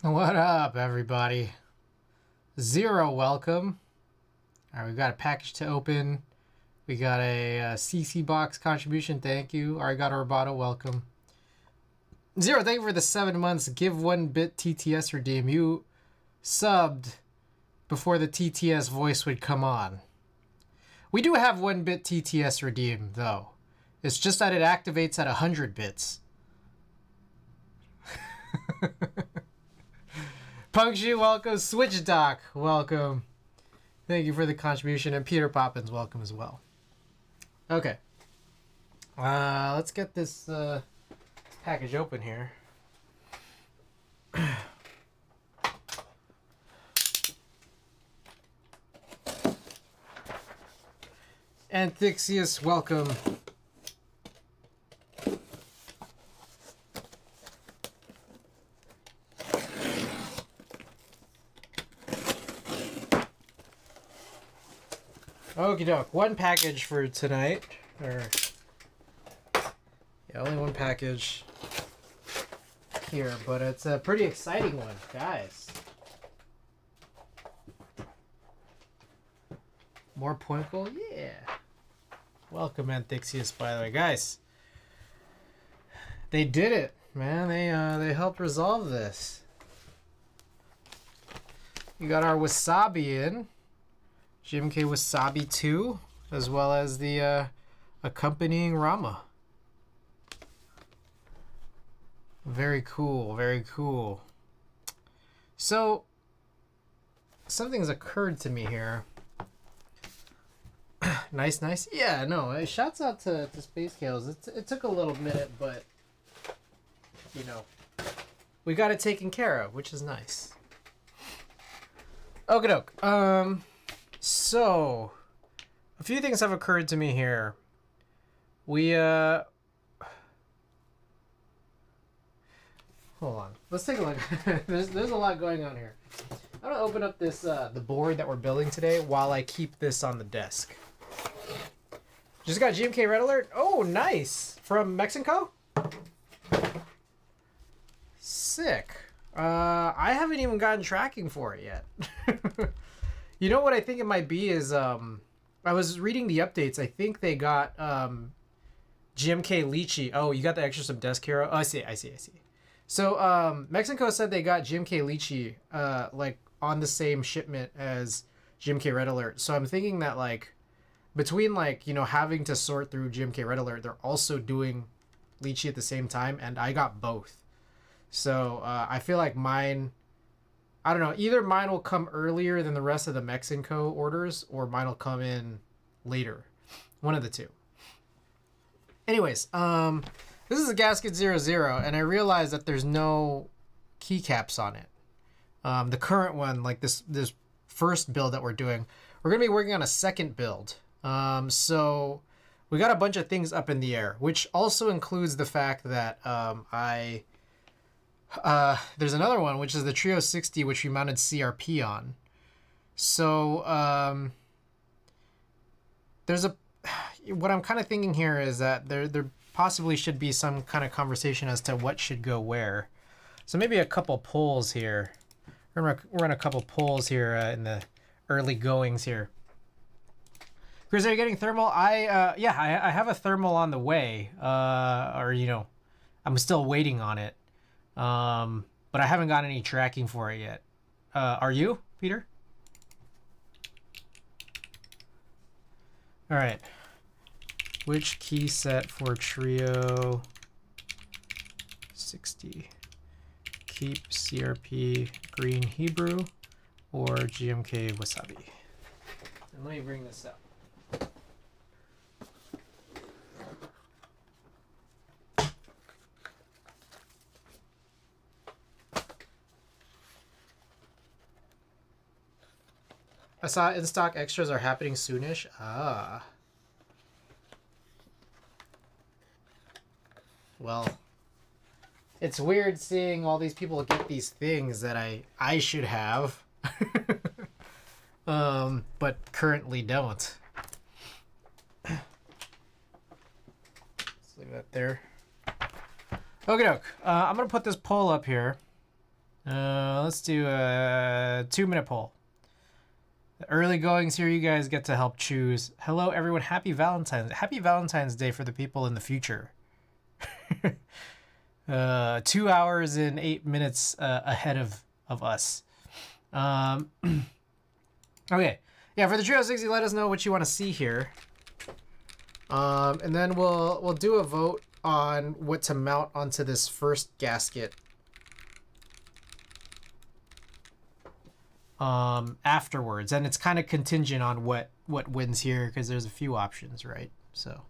What up, everybody? Zero, welcome. All right, we've got a package to open. We got a CC box contribution. Thank you. Arigato Roboto, welcome. Zero, thank you for the 7 months. Give 1 bit TTS redeem. You subbed before the TTS voice would come on. We do have 1 bit TTS redeem, though. It's just that it activates at 100 bits. Punchy, welcome. Switch Doc, welcome. Thank you for the contribution. And Peter Poppins, welcome as well. Okay. Let's get this package open here. Anthixius, welcome. Okie doke. 1 package for tonight. Or, yeah, only 1 package here, but it's a pretty exciting one, guys. More Poinkle? Yeah. Welcome, Anthixius, by the way. Guys, they did it, man. They helped resolve this. You got our Wasabi in. GMK Wasabi 2, as well as the accompanying Rama. Very cool, very cool. So, something's occurred to me here. Nice, nice. Yeah, no, shouts out to Space Kales. It took a little minute, but, you know, we got it taken care of, which is nice. Okie doke. So, a few things have occurred to me here. We, hold on. Let's take a look. there's a lot going on here. I'm gonna open up this, the board that we're building today while I keep this on the desk. Just got GMK Red Alert. Oh, nice. From Mexico? Sick. I haven't even gotten tracking for it yet. You know what I think it might be is, I was reading the updates. I think they got GMK Lychee. Oh, you got the extra some desk hero. Oh, I see. So Mexico said they got GMK Lychee like on the same shipment as GMK Red Alert. So I'm thinking that like between like, you know, having to sort through GMK Red Alert, they're also doing Lychee at the same time, and I got both. So I feel like mine, I don't know, either mine will come earlier than the rest of the Mexico orders, or mine will come in later. One of the two. Anyways, this is a gskt-00, and I realized that there's no keycaps on it. The current one, like this first build that we're doing, we're going to be working on a second build. So we got a bunch of things up in the air, which also includes the fact that there's another one, which is the Trio 60, which we mounted CRP on. So there's what I'm kind of thinking here is that there possibly should be some kind of conversation as to what should go where. So maybe a couple polls here. We're gonna run a couple polls here in the early goings here. Chris, are you getting thermal? Yeah, I have a thermal on the way. Or, you know, I'm still waiting on it. But I haven't got any tracking for it yet. Are you, Peter? All right. Which key set for Trio 60? Keep CRP Green Hebrew or GMK Wasabi? And let me bring this up. I saw in-stock extras are happening soonish. Ah. Well, it's weird seeing all these people get these things that I should have. But currently don't. Let's leave that there. Okay, doke. I'm gonna put this poll up here. Let's do a 2-minute poll. The early goings here, you guys get to help choose. Hello, everyone. Happy Valentine's Day for the people in the future. 2 hours and 8 minutes ahead of us. Okay. Yeah, for the Trio 60, let us know what you want to see here. And then we'll do a vote on what to mount onto this first gasket. Afterwards, and it's kind of contingent on what wins here, because there's a few options, right? So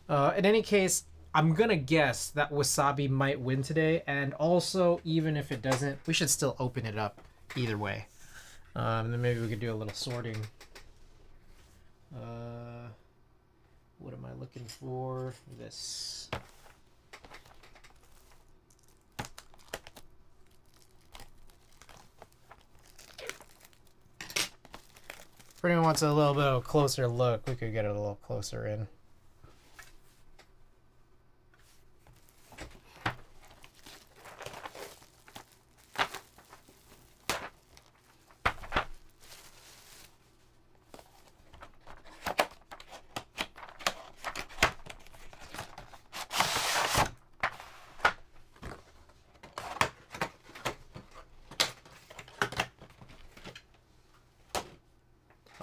in any case, I'm gonna guess that Wasabi might win today, and also even if it doesn't, we should still open it up either way. Then maybe we could do a little sorting. What am I looking for? This. If anyone wants a little bit of a closer look, we could get it a little closer in.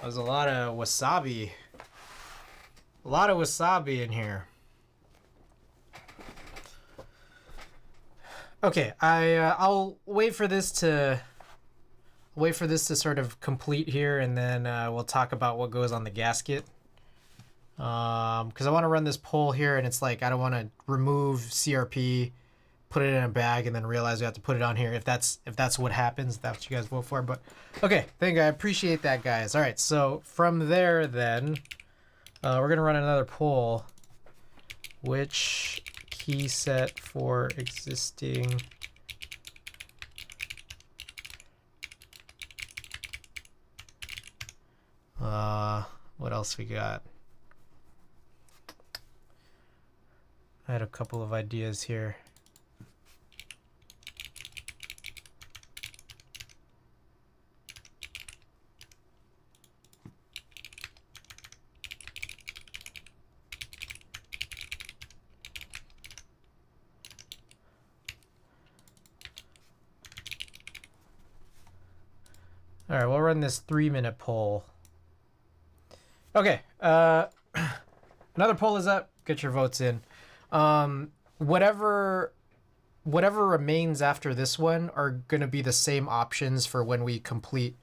There's a lot of wasabi. A lot of wasabi in here. Okay, I'll wait for this to sort of complete here, and then we'll talk about what goes on the gasket. Because I want to run this poll here, and it's like I don't want to remove CRP, put it in a bag, and then realize we have to put it on here if that's what happens. That's what you guys vote for. But okay, thank you. I appreciate that, guys. All right, so from there then, we're gonna run another poll. Which key set for existing what else we got? I had a couple of ideas here. All right, we'll run this 3-minute poll. Okay, another poll is up. Get your votes in. Whatever remains after this one are going to be the same options for when we complete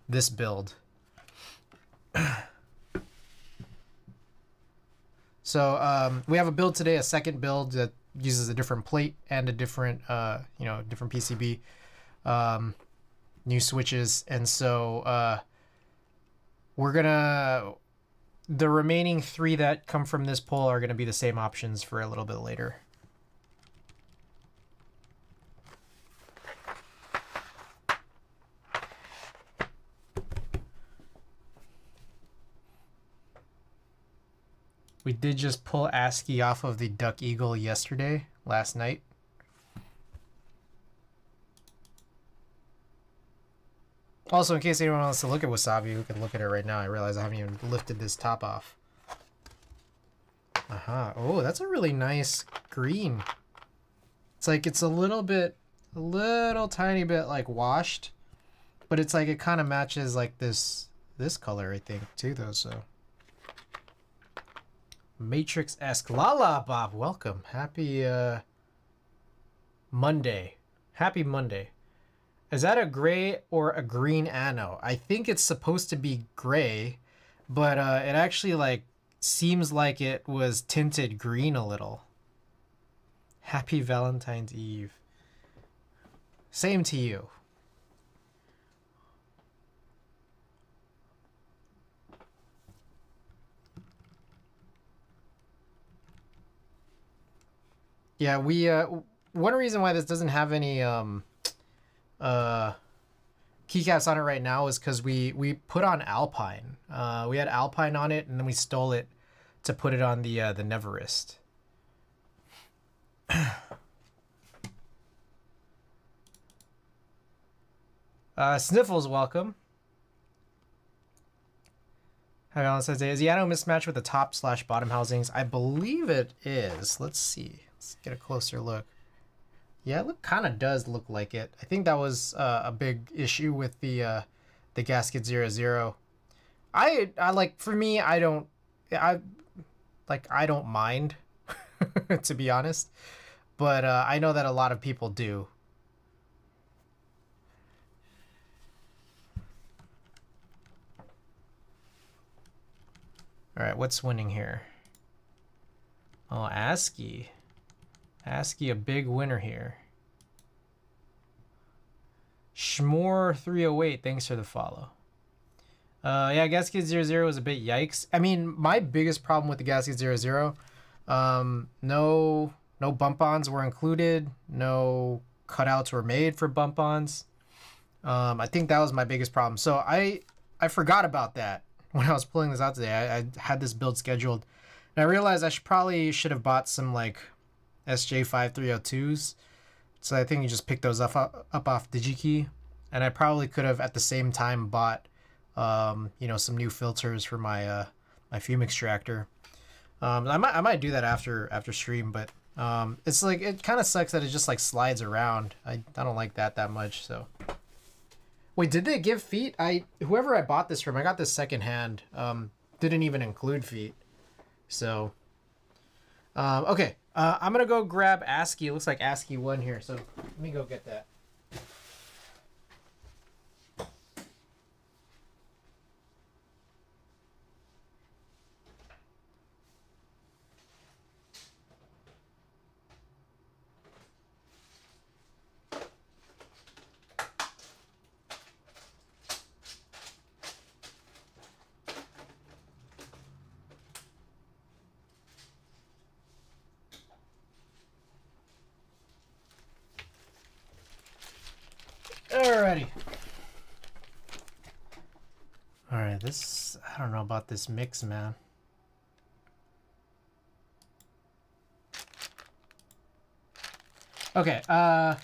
this build. So we have a build today, a second build that uses a different plate and a different, different PCB, new switches, and so the remaining 3 that come from this poll are going to be the same options for a little bit later. We did just pull ASCII off of the Duck Eagle last night. Also, in case anyone wants to look at wasabi, we can look at it right now. I realize I haven't even lifted this top off. Aha. Oh, that's a really nice green. It's like it's a little tiny bit like washed, but it's like it kind of matches like this color, I think, too, though. So Matrix-esque. Lala Bob, welcome. Happy Monday. Happy Monday. Is that a gray or a green anode? I think it's supposed to be gray, but it actually like seems like it was tinted green a little. Happy Valentine's Eve. Same to you. Yeah, we one reason why this doesn't have any keycaps on it right now is because we put on Alpine. We had Alpine on it, and then we stole it to put it on the Neverest. Sniffles, welcome. Hi, Alan says, is Yano mismatched with the top/bottom housings? I believe it is. Let's see. Let's get a closer look. Yeah, it kind of does look like it. I think that was a big issue with the gasket 00. I like, for me, I don't mind to be honest, but I know that a lot of people do. All right, what's winning here? Oh, ASCII. ASCII, a big winner here. Schmore308, thanks for the follow. Yeah, Gasket 00 was a bit yikes. I mean, my biggest problem with the Gasket 00, no bump-ons were included. No cutouts were made for bump-ons. I think that was my biggest problem. So I forgot about that when I was pulling this out today. I had this build scheduled, and I realized I should have bought some like SJ5302s. So I think you just pick those up off DigiKey, and I probably could have at the same time bought you know, some new filters for my my fume extractor. I might do that after stream, but it's like, it kind of sucks that it just like slides around. I don't like that much. So wait, did they give feet? Whoever I bought this from, I got this secondhand. Didn't even include feet. So okay, I'm gonna go grab ASCII. It looks like ASCII 1 here, so let me go get that. Alrighty. Alright, this, I don't know about this mix, man. Okay, I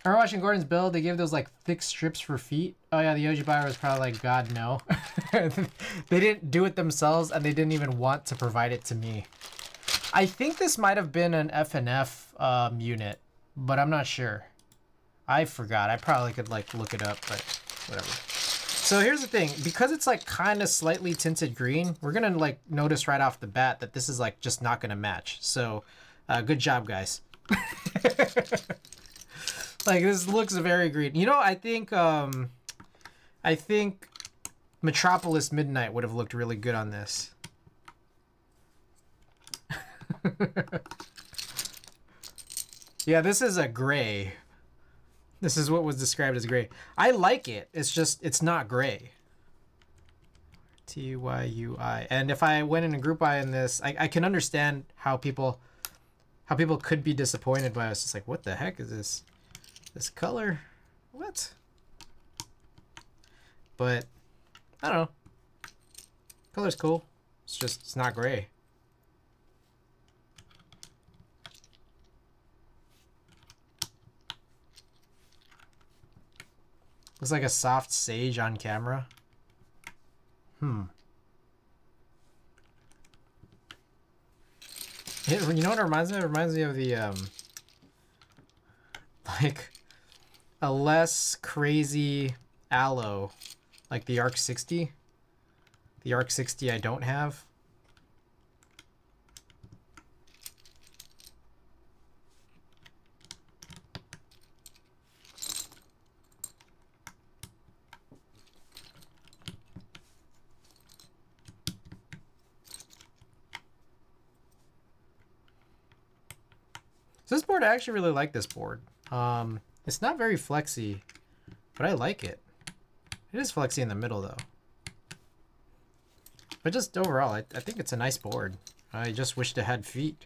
remember watching Gordon's build, they gave those like thick strips for feet. Oh yeah, the Yoji buyer was probably like, God no. They didn't do it themselves, and they didn't even want to provide it to me. I think this might have been an FNF unit, but I'm not sure. I forgot. I probably could like look it up, but whatever. So here's the thing, because it's like kind of slightly tinted green, we're gonna like notice right off the bat that this is like just not gonna match. So good job, guys. Like, this looks very green. You know, I think Metropolis Midnight would have looked really good on this. Yeah, this is a gray. This is what was described as gray. I like it. It's just, it's not gray. TYUI. And if I went in a group buy in this, I can understand how people could be disappointed by it. It's just like, what the heck is this? This color? What? But I don't know. Color's cool. It's just, it's not gray. Looks like a soft sage on camera. You know what it reminds me of? It reminds me of the like a less crazy aloe, like the Arc 60. The Arc 60 I don't have. So this board, I actually really like this board. It's not very flexy, but I like it. It is flexy in the middle though. But just overall, I think it's a nice board. I just wished it had feet.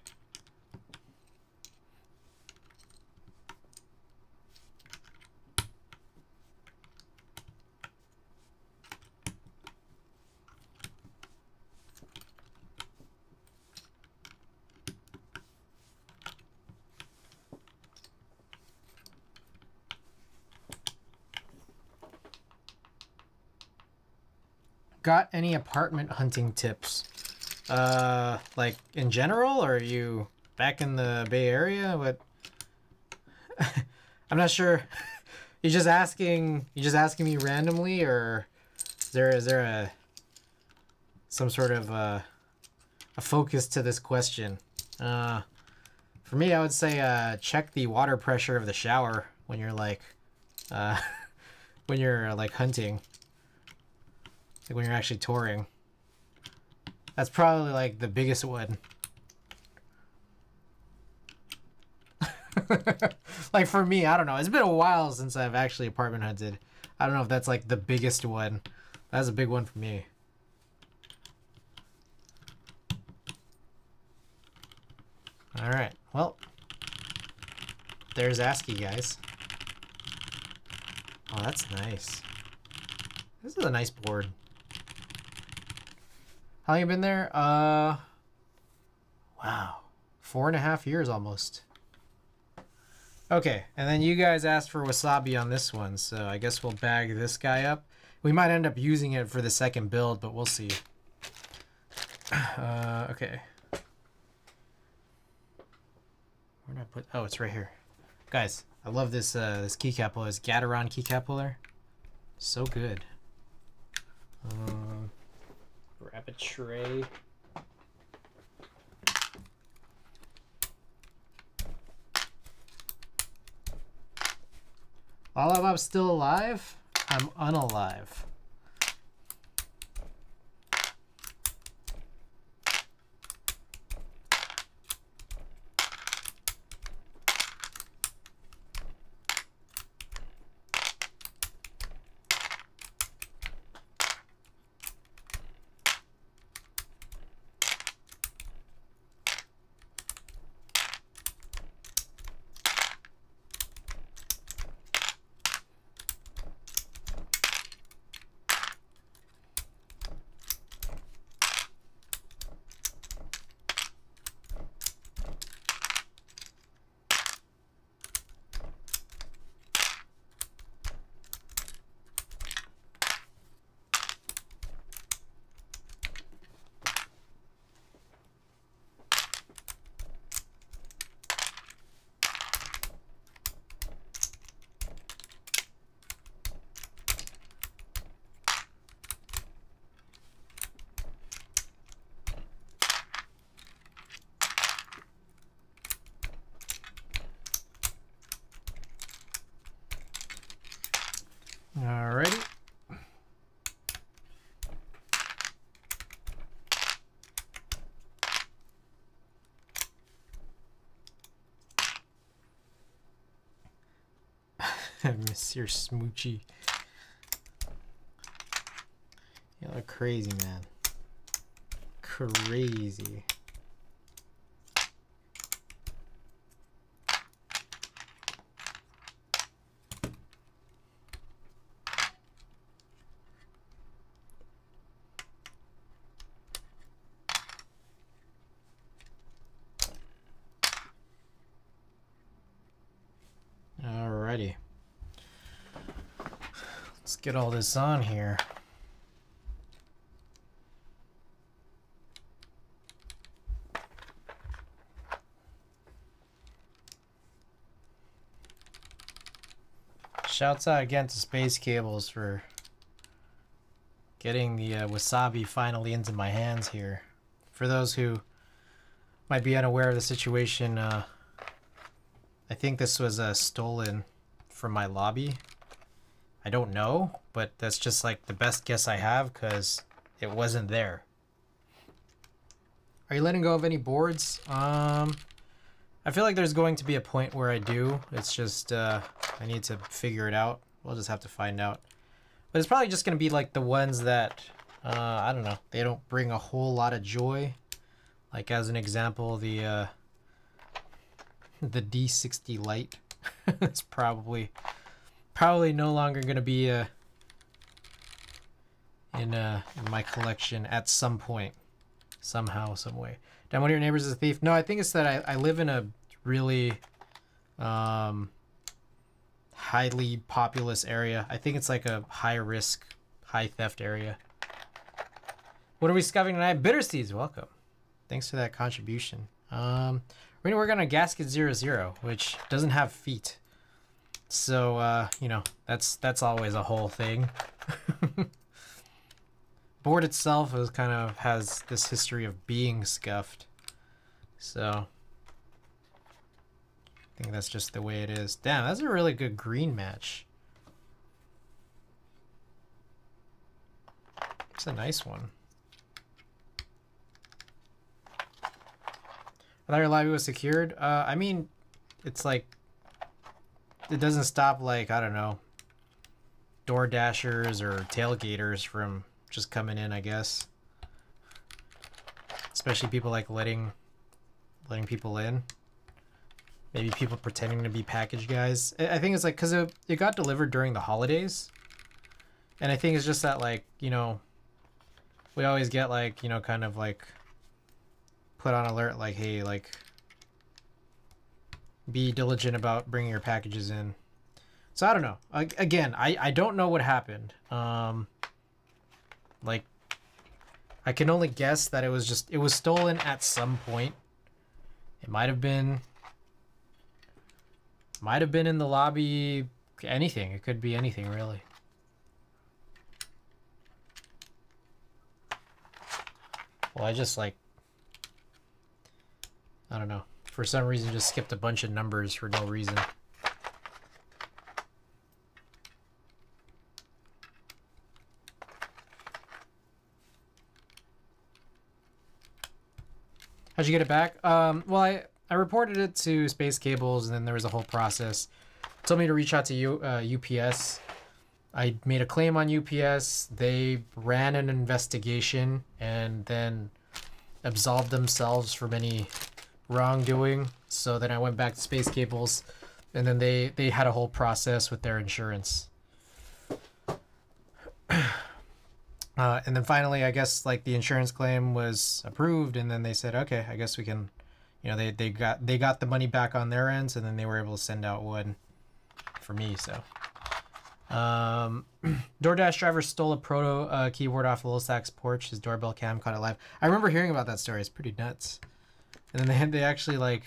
got any apartment hunting tips? Like in general, or are you back in the Bay Area? What? I'm not sure. You're just asking me randomly, or is there a some sort of a focus to this question? For me, I would say check the water pressure of the shower when you're like when you're like hunting, like when you're actually touring. That's probably like the biggest one. Like for me, I don't know. It's been a while since I've actually apartment hunted. I don't know if that's like the biggest one. That's a big one for me. All right. Well, there's ASCII, guys. Oh, that's nice. This is a nice board. How long you been there? Wow. 4.5 years almost. Okay, and then you guys asked for wasabi on this one, so I guess we'll bag this guy up. We might end up using it for the second build, but we'll see. Okay. Where did I put? Oh, it's right here. Guys, I love this this keycap puller. This Gateron keycap puller. So good. Grab a tray. All of I'm still alive, I'm unalive. Alrighty. Monsieur Smoochie. You look crazy, man. Crazy. Alrighty. Let's get all this on here. Shouts out again to Space Cables for getting the wasabi finally into my hands here. For those who might be unaware of the situation, I think this was stolen from my lobby. I don't know, but that's just like the best guess I have because it wasn't there. Are you letting go of any boards? I feel like there's going to be a point where I do. It's just I need to figure it out. We'll just have to find out. But it's probably just going to be like the ones that, I don't know, they don't bring a whole lot of joy. Like as an example, the D60 Lite. It's probably no longer going to be in my collection at some point, somehow, some way. Damn, one of your neighbors is a thief. No, I think it's that I live in a really highly populous area. I think it's like a high risk, high theft area. What are we scuffing tonight? Bitter Seeds, welcome. Thanks for that contribution. We're gonna work on a gskt-00, which doesn't have feet. So, you know, that's always a whole thing. Board itself is kind of has this history of being scuffed. So, I think that's just the way it is. Damn, that's a really good green match. It's a nice one. I thought your lobby was secured. I mean, it's like, it doesn't stop, like, I don't know, door dashers or tailgaters from just coming in, I guess. Especially people like letting people in. Maybe people pretending to be package guys. I think it's like, because it got delivered during the holidays. And I think it's just that, like, you know, we always get, like, you know, kind of like put on alert, like, hey, like, be diligent about bringing your packages in. So I don't know. Again, I don't know what happened. Like, I can only guess that it was stolen at some point. It might have been in the lobby. Anything. It could be anything, really. Well, I just, like, I don't know. For some reason, just skipped a bunch of numbers for no reason. How'd you get it back? Well, I reported it to Space Cables, and then there was a whole process. It told me to reach out to UPS. I made a claim on UPS. They ran an investigation and then absolved themselves from any wrongdoing. So then I went back to Space Cables, and then they had a whole process with their insurance. And then finally, I guess, like, the insurance claim was approved, and then they said, okay, I guess we can, you know, they got the money back on their ends, and then they were able to send out one for me. So DoorDash driver stole a proto keyboard off Lil Sack's porch. His doorbell cam caught it live. I remember hearing about that story. It's pretty nuts. And then they actually, like,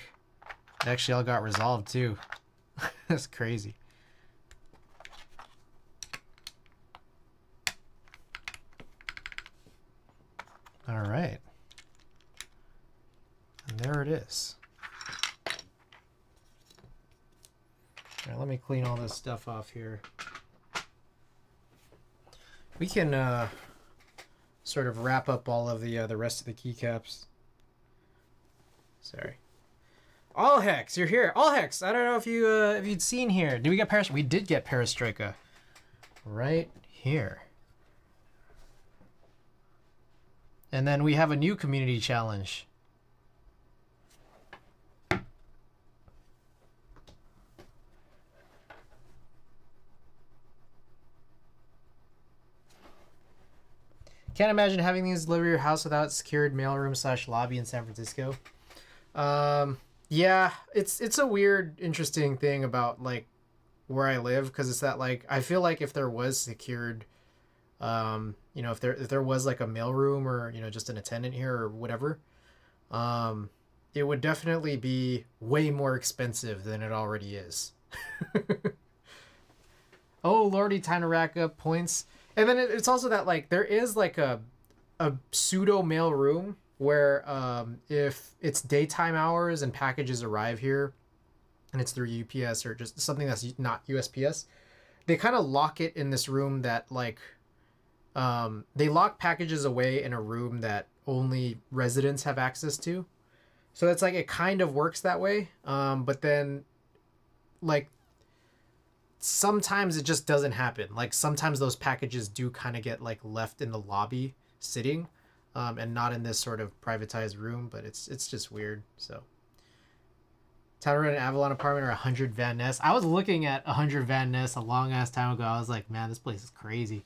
it actually all got resolved too. That's crazy. All right. And there it is. All right, let me clean all this stuff off here. We can sort of wrap up all of the rest of the keycaps. Sorry. All Hex, you're here. All Hex, I don't know if you if you'd seen here. Did we get Peristroika? We did get Peristroika. Right here. And then we have a new community challenge. Can't imagine having these deliver your house without secured mailroom / lobby in San Francisco. Yeah, it's a weird, interesting thing about, like, where I live, because it's that, like, I feel like if there was secured, you know, if there was, like, a mailroom or, you know, just an attendant here or whatever, it would definitely be way more expensive than it already is. Oh lordy, time to rack up points. And then it's also that, like, there is, like, a pseudo mail room where if it's daytime hours and packages arrive here and it's through UPS or just something that's not USPS, they kind of lock it in this room that, like, they lock packages away in a room that only residents have access to. So it's like, it kind of works that way. But then, like, sometimes it just doesn't happen. Like, sometimes those packages do kind of get, like, left in the lobby sitting, and not in this sort of privatized room, but it's just weird. So time to rent an Avalon apartment or 100 Van Ness. I was looking at 100 Van Ness a long ass time ago. I was like, man, this place is crazy.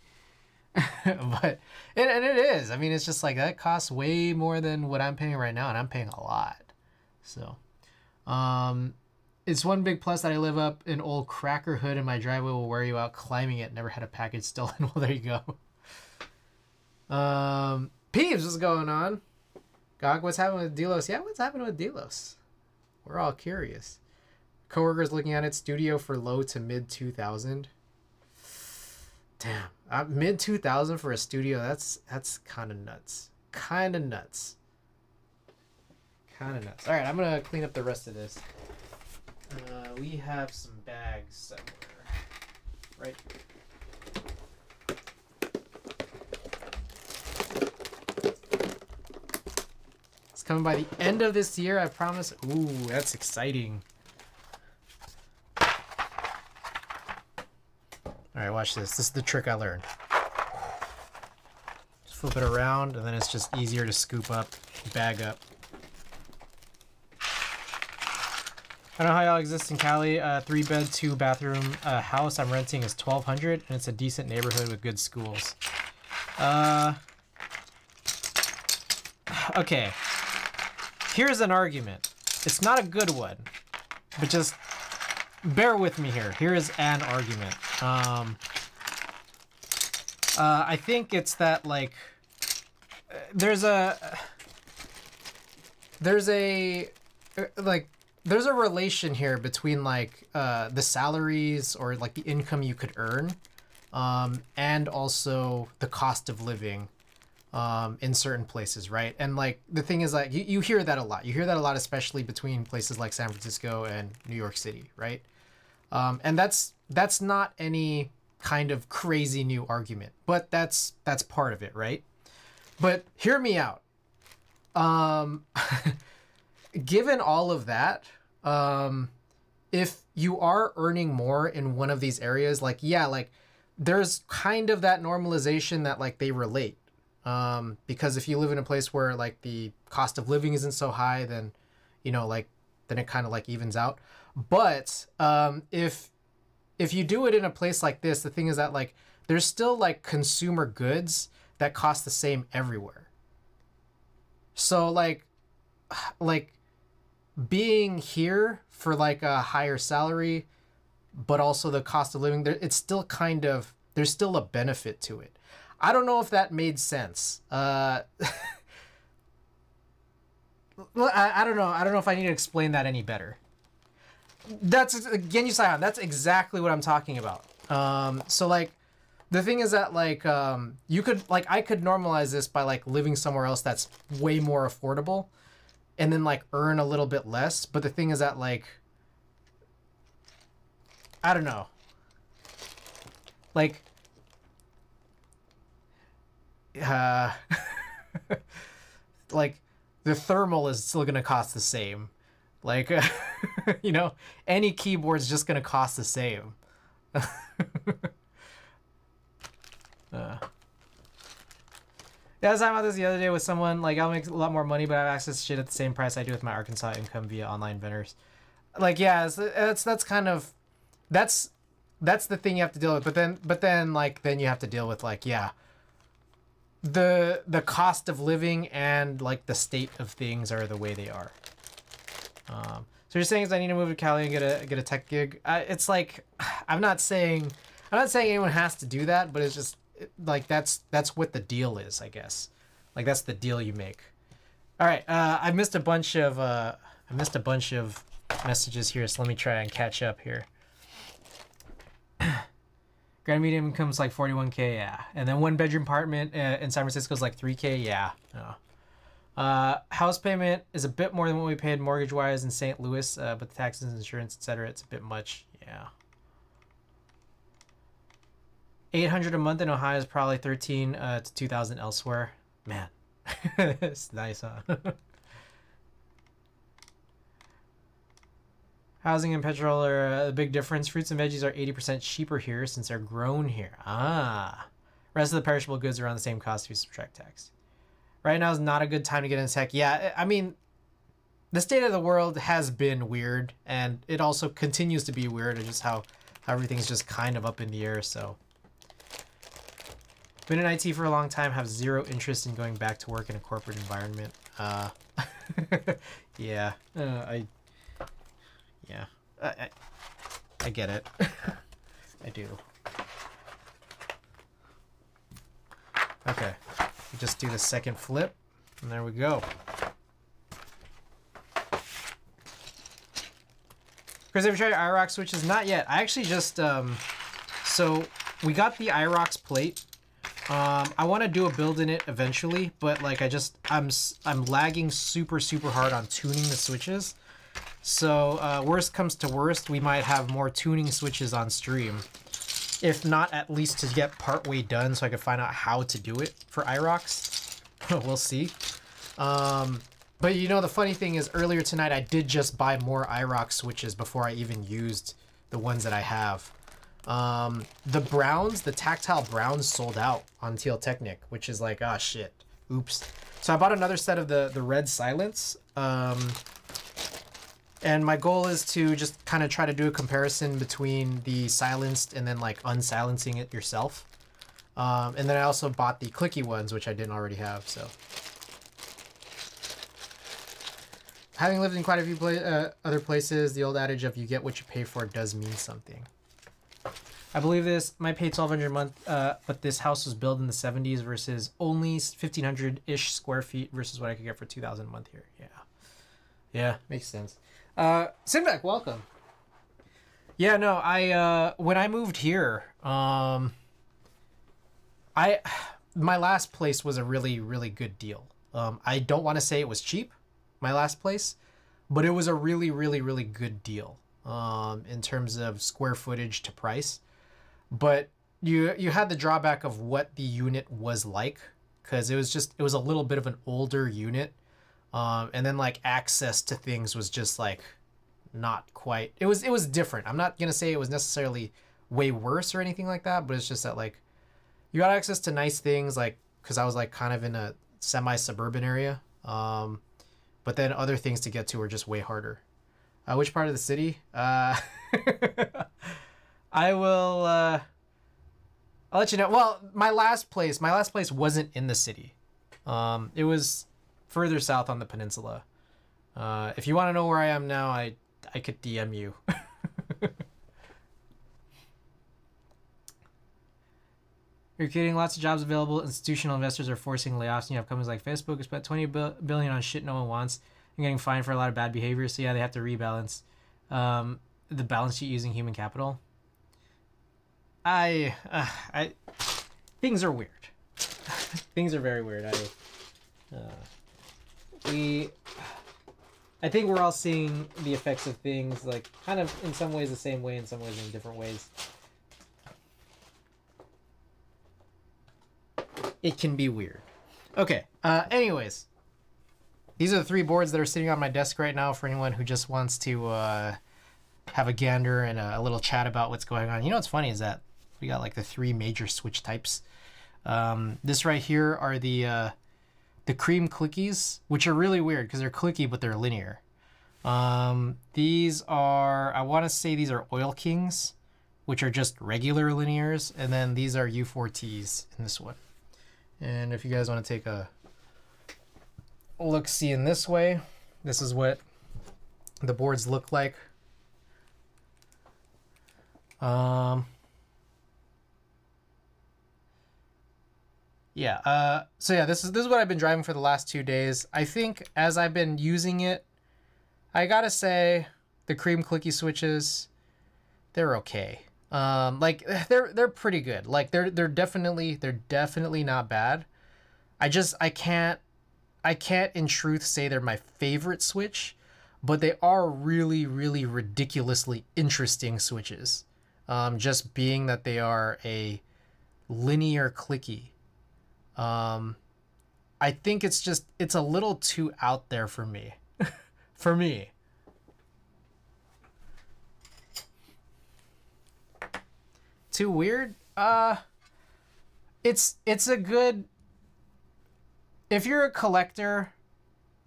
But and it is. I mean, it's just like, that costs way more than what I'm paying right now, and I'm paying a lot. So it's one big plus that I live up in old cracker hood, and my driveway will wear you out climbing it. Never had a package stolen. Well, there you go. Peeves, what's going on? Gog, what's happening with Delos? Yeah, what's happening with Delos? We're all curious. Coworkers looking at it, studio for low to mid 2000. Damn, mid 2000 for a studio. That's kind of nuts. Kind of nuts. All right, I'm gonna clean up the rest of this. We have some bags somewhere, right? It's coming by the end of this year, I promise. Ooh, that's exciting. All right, watch this. This is the trick I learned. Just flip it around, and then it's just easier to scoop up, bag up. I don't know how y'all exist in Cali. 3-bed, 2-bathroom house I'm renting is $1,200, and it's a decent neighborhood with good schools. Okay. Here's an argument. It's not a good one, but just bear with me here. Here is an argument. I think it's that, like, there's a relation here between, like, the salaries or, like, the income you could earn, and also the cost of living in certain places, right? And, like, the thing is, like, you hear that a lot. You hear that a lot, especially between places like San Francisco and New York City, right? And that's not any kind of crazy new argument, but that's part of it, right? But hear me out. Given all of that, if you are earning more in one of these areas, like, yeah, like, there's kind of that normalization that, like, they relate. Because if you live in a place where, like, the cost of living isn't so high, then, you know, like, then it kind of, like, evens out. But if you do it in a place like this, the thing is that, like, there's still, like, consumer goods that cost the same everywhere. So, like being here for, like, a higher salary, but also the cost of living, it's still kind of, there's still a benefit to it. I don't know if that made sense. Well, I don't know. I don't know if I need to explain that any better. That's, again, that's exactly what I'm talking about. So, like, the thing is that, like, you could, like, I could normalize this by, like, living somewhere else that's way more affordable and then, like, earn a little bit less. But the thing is that, like, I don't know. Like, like, the thermal is still going to cost the same. Like, you know, any keyboard's just going to cost the same. Yeah, I was talking about this the other day with someone. Like, I'll make a lot more money, but I have access to shit at the same price I do with my Arkansas income via online vendors. Like, yeah, that's kind of, that's the thing you have to deal with. But then like, then you have to deal with, like, yeah, the cost of living and, like, the state of things are the way they are. So you're saying is I need to move to Cali and get a tech gig. It's like, I'm not saying anyone has to do that, but it's just, like, that's what the deal is, I guess. Like, that's the deal you make. All right, I missed a bunch of messages here, so let me try and catch up here. Grand medium income is like 41K, yeah, and then 1-bedroom apartment in San Francisco is like 3K, yeah. House payment is a bit more than what we paid mortgage wise in St. Louis, but the taxes, insurance, etc., it's a bit much, yeah. $800 a month in Ohio is probably $13 to $2,000 elsewhere. Man, it's nice, huh? Housing and petrol are a big difference. Fruits and veggies are 80% cheaper here since they're grown here. Rest of the perishable goods are around the same cost if you subtract tax. Right now is not a good time to get into tech. Yeah, I mean, the state of the world has been weird, and it also continues to be weird. It's just how everything's just kind of up in the air, so. Been in IT for a long time, have zero interest in going back to work in a corporate environment. Yeah, I get it. I do. Okay. We just do the second flip, and there we go. Chris, have you tried IROX switches? Not yet. I actually just, so we got the IROX plate. I want to do a build in it eventually, but like I'm lagging super hard on tuning the switches. So worst comes to worst, we might have more tuning switches on stream. If not, at least to get part way done so I can find out how to do it for IROX. We'll see. But you know, the funny thing is earlier tonight I did just buy more IROX switches before I even used the ones that I have. The browns, the tactile browns sold out on TL Technic, which is like, ah, shit. Oops. So I bought another set of the red silence. And my goal is to just kind of try to do a comparison between the silenced and then like unsilencing it yourself. And then I also bought the clicky ones, which I didn't already have, so. Having lived in quite a few other places, the old adage of you get what you pay for does mean something. I believe this. Might pay $1,200 a month, but this house was built in the 70s versus only 1,500-ish square feet versus what I could get for $2,000 a month here. Yeah. Yeah, makes sense. Sinback, welcome. Yeah, no, when I moved here, my last place was a really good deal. I don't want to say it was cheap, my last place, but it was a really good deal in terms of square footage to price. But you had the drawback of what the unit was like, because it was a little bit of an older unit. And then like access to things was just like not quite, it was different. I'm not gonna say it was necessarily way worse or anything like that, but it's just that like you got access to nice things, like because I was like kind of in a semi-suburban area, but then other things to get to were just way harder. Which part of the city? I will I'll let you know. Well, my last place wasn't in the city. It was further south on the peninsula. If you want to know where I am now, I could DM you. You're kidding. Lots of jobs available. Institutional investors are forcing layoffs, and you have companies like Facebook who spent $20 billion on shit no one wants and getting fined for a lot of bad behavior. So yeah, they have to rebalance the balance sheet using human capital. Things are weird. Things are very weird. I think we're all seeing the effects of things, like kind of in some ways the same way, in some ways in different ways. It can be weird. Okay. Anyways, these are the 3 boards that are sitting on my desk right now for anyone who just wants to have a gander and a little chat about what's going on. You know what's funny is that we got like the 3 major switch types. This right here are the cream clickies, which are really weird because they're clicky but they're linear. These are, I want to say these are Oil Kings, which are just regular linears, and then these are U4Ts in this one. And if you guys want to take a look-see in this way, this is what the boards look like. Yeah, so yeah, this is what I've been driving for the last 2 days. I think as I've been using it, I gotta say the cream clicky switches, they're okay. Like they're pretty good. Like they're definitely not bad. I can't in truth say they're my favorite switch, but they are really ridiculously interesting switches. Just being that they are a linear clicky. I think it's a little too out there for me. For me. Too weird? It's a good, if you're a collector,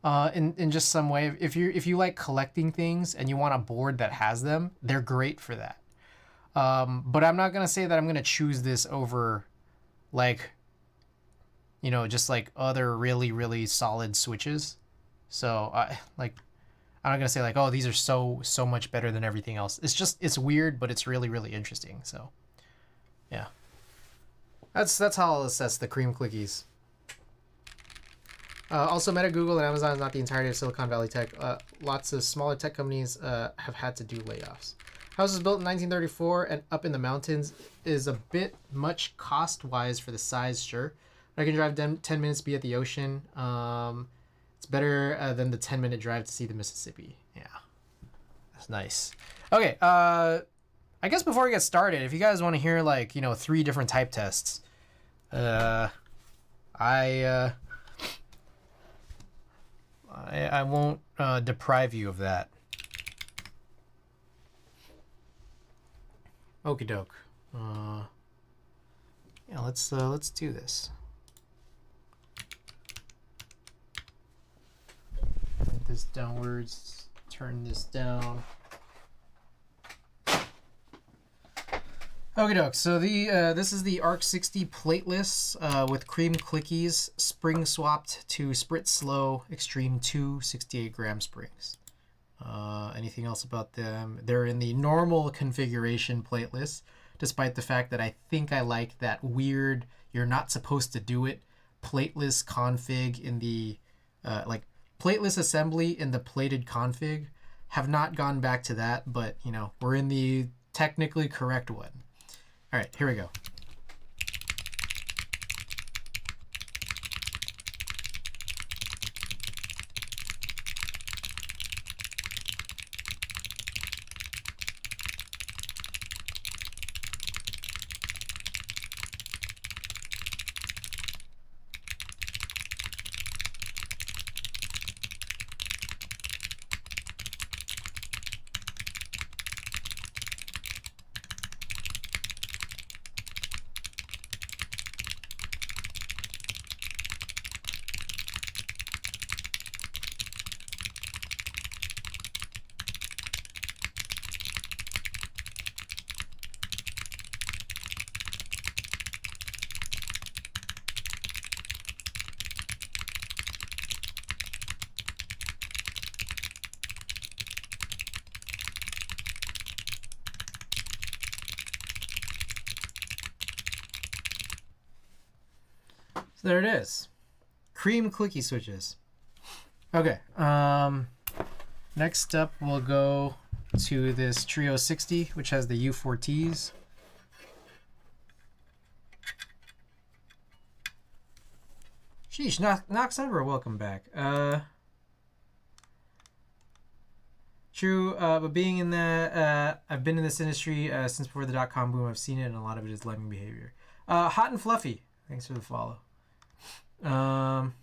in just some way, if you like collecting things and you want a board that has them, they're great for that. But I'm not gonna say that I'm gonna choose this over, like, you know, just like other really solid switches. So like, I'm not gonna say like, oh, these are so much better than everything else. It's weird, but it's really interesting. So yeah, that's how I'll assess the cream clickies. Also, Meta, Google, and Amazon is not the entirety of Silicon Valley tech. Lots of smaller tech companies have had to do layoffs. House was built in 1934 and up in the mountains is a bit much cost-wise for the size, sure. I can drive 10 minutes to be at the ocean. It's better than the 10-minute drive to see the Mississippi. Yeah, that's nice. Okay, I guess before we get started, if you guys want to hear, like, 3 different type tests, I won't deprive you of that. Okie doke. Yeah, let's do this. Point this downwards. Turn this down. Okie doke. So this is the ARC 60 plateless with cream clickies, spring swapped to Sprit Slow Extreme 2 68 gram springs. Anything else about them? They're in the normal configuration plateless, despite the fact that I think I like that weird you're not supposed to do it plateless config in the like plateless assembly in the plated config. Have not gone back to that, but we're in the technically correct one. All right, here we go. So there it is. Cream clicky switches. Okay. Next up we'll go to this Trio 60, which has the U4Ts. Sheesh, Nox Ever, welcome back. True, but being in that, I've been in this industry since before the .com boom. I've seen it, and a lot of it is lemming behavior. Hot and Fluffy, thanks for the follow. When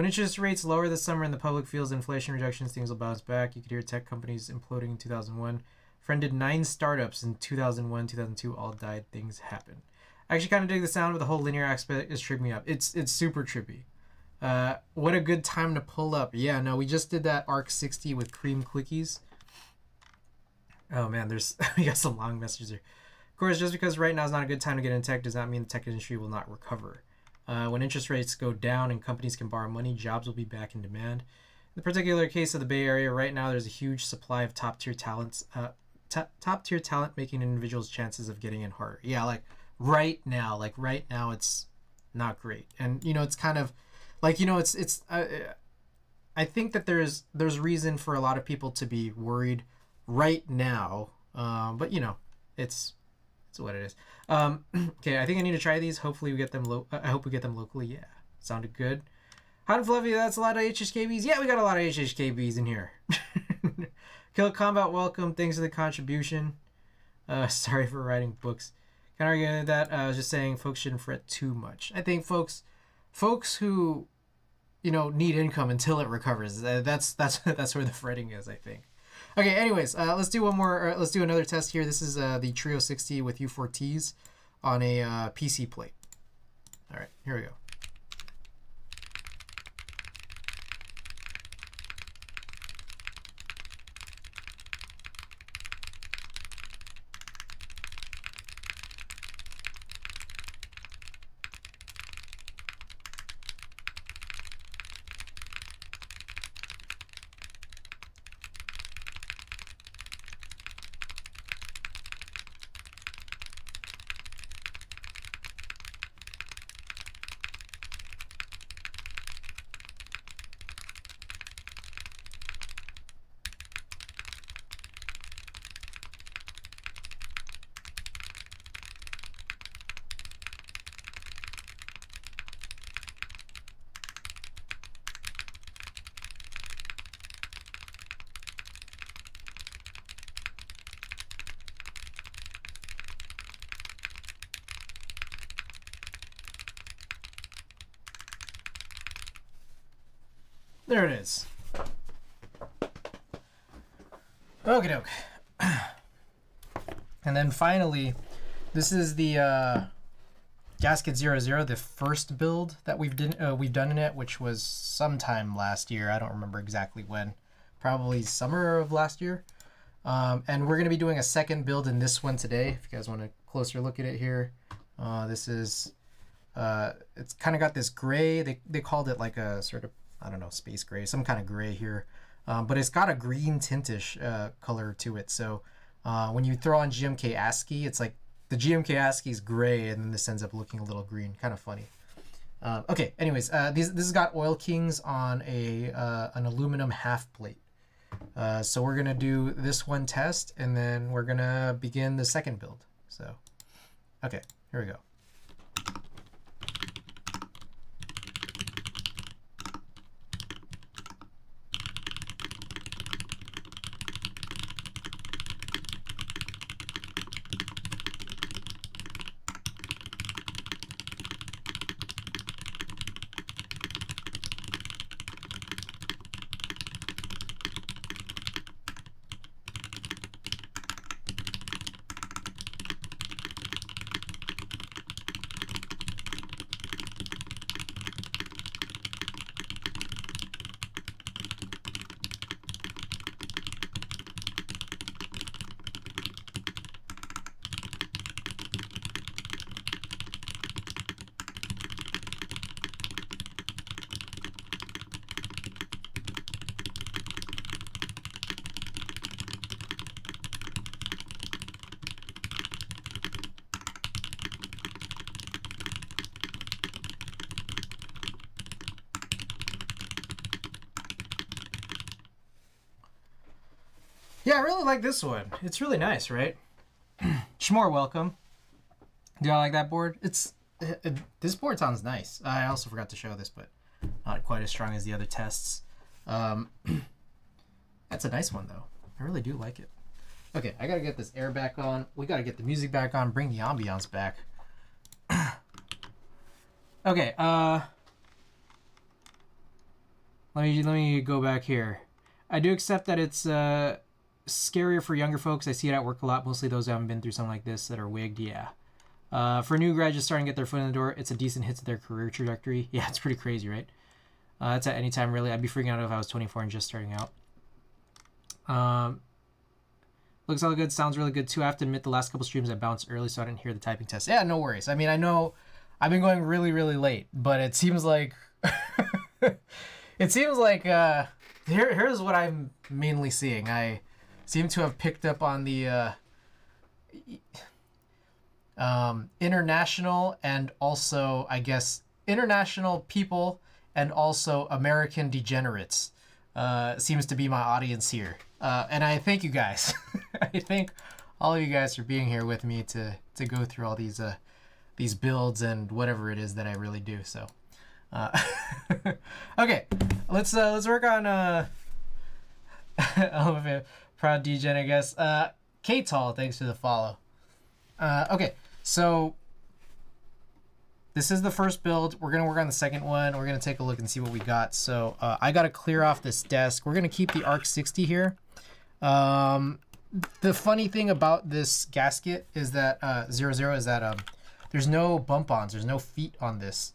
interest rates lower this summer and the public feels inflation reductions, things will bounce back. You could hear tech companies imploding in 2001. Friend did 9 startups in 2001, 2002, all died. Things happen. I actually kind of dig the sound of the whole linear aspect is tripping me up. It's super trippy. What a good time to pull up. Yeah, no, we just did that ARC 60 with cream clickies. Oh man, we got some long messages here. Of course, just because right now is not a good time to get in tech does not mean the tech industry will not recover. When interest rates go down and companies can borrow money, jobs will be back in demand. In the particular case of the Bay Area, right now there's a huge supply of top-tier talents, top-tier talent making an individual's chances of getting in harder. Yeah, right now it's not great. And it's kind of like I think that there's reason for a lot of people to be worried right now. But it's what it is. Okay, I think I need to try these. Hopefully we get them I hope we get them locally. Yeah, sounded good. Hot and Fluffy, that's a lot of HHKBs. Yeah, we got a lot of HHKBs in here. Kill Combat, welcome. Thanks for the contribution. Sorry for writing books. Can I argue that? I was just saying folks shouldn't fret too much. I think folks who need income until it recovers. That's where the fretting is, I think. Okay, anyways, let's do one more. Let's do another test here. This is the Trio 60 with U4Ts on a PC plate. All right, here we go. There it is. Okie doke. And then finally, this is the gskt-00, the first build that we've done in it, which was sometime last year. I don't remember exactly when. Probably summer of last year. And we're going to be doing a second build in this one today. If you guys want a closer look at it here. This is, it's kind of got this gray. They called it like a sort of, I don't know, space gray, some kind of gray here. But it's got a green tintish color to it. So when you throw on GMK ASCII, it's like the GMK ASCII is gray, and then this ends up looking a little green. Kind of funny. Okay, anyways, this has got Oil Kings on an aluminum half plate. So we're going to do this one test, and then we're going to begin the second build. So, okay, here we go. Yeah, I really like this one. It's really nice, right? Shmore, welcome. Do I like that board? This board sounds nice. I also forgot to show this, but not quite as strong as the other tests. That's a nice one, though. I really do like it. Okay, I gotta get this air back on. We gotta get the music back on. Bring the ambiance back. Okay, let me go back here. I do accept that it's scarier for younger folks. I see it at work a lot, mostly those who haven't been through something like this that are wigged. Yeah. For new graduates starting to get their foot in the door, it's a decent hit to their career trajectory. Yeah, it's pretty crazy, right? It's at any time, really. I'd be freaking out if I was 24 and just starting out. Looks all good. Sounds really good, too. I have to admit, the last couple streams I bounced early, so I didn't hear the typing test. Yeah, no worries. I mean, I know I've been going really, really late, but it seems like... here's what I'm mainly seeing. I seem to have picked up on the international and also, I guess, international people and also American degenerates seems to be my audience here. And I thank you guys. I thank all of you guys for being here with me to go through all these builds and whatever it is that I really do. So, okay, let's work on Proud Degen, I guess. K-Tall, thanks for the follow. Okay, so this is the first build. We're gonna work on the second one. We're gonna take a look and see what we got. So I gotta clear off this desk. We're gonna keep the ARC 60 here. The funny thing about this gasket is that 00 is that there's no bump-ons. There's no feet on this.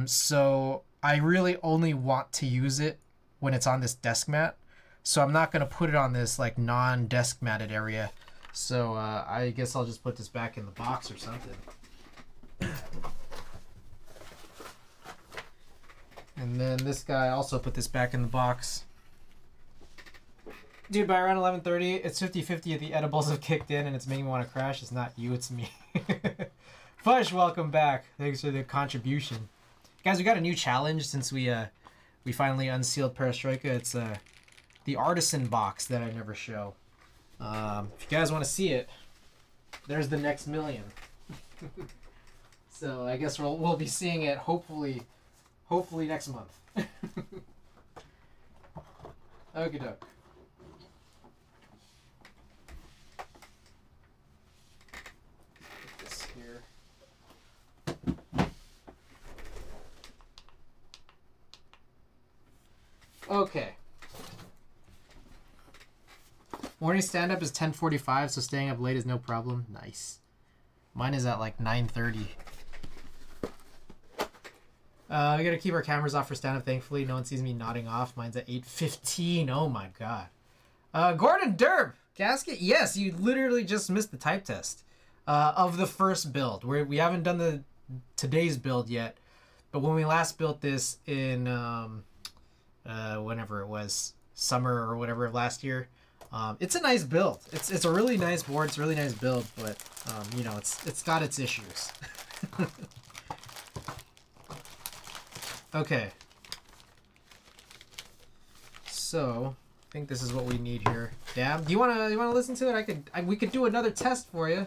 So I really only want to use it when it's on this desk mat. So I'm not going to put it on this like non-desk matted area. So I guess I'll just put this back in the box or something. And then this guy also put this back in the box. Dude, by around 11:30, it's 50-50 the edibles have kicked in and it's making me want to crash. It's not you, it's me. Fush, welcome back. Thanks for the contribution. Guys, we got a new challenge since we finally unsealed Perestroika. It's the artisan box that I never show. If you guys want to see it, there's the next million. So I guess we'll be seeing it hopefully next month. Okie doke. Put this here. Okay. Morning stand-up is 10:45, so staying up late is no problem. Nice. Mine is at like 9:30. We gotta keep our cameras off for stand-up, thankfully. No one sees me nodding off. Mine's at 8:15. Oh my god. Gordon Derb! Gasket? Yes, you literally just missed the type test of the first build. We haven't done today's build yet, but when we last built this in whenever it was, summer or whatever of last year, it's a nice build. It's a really nice board. It's a really nice build, but you know, it's got its issues. Okay. So I think this is what we need here. Dab, do you wanna listen to it? We could do another test for you.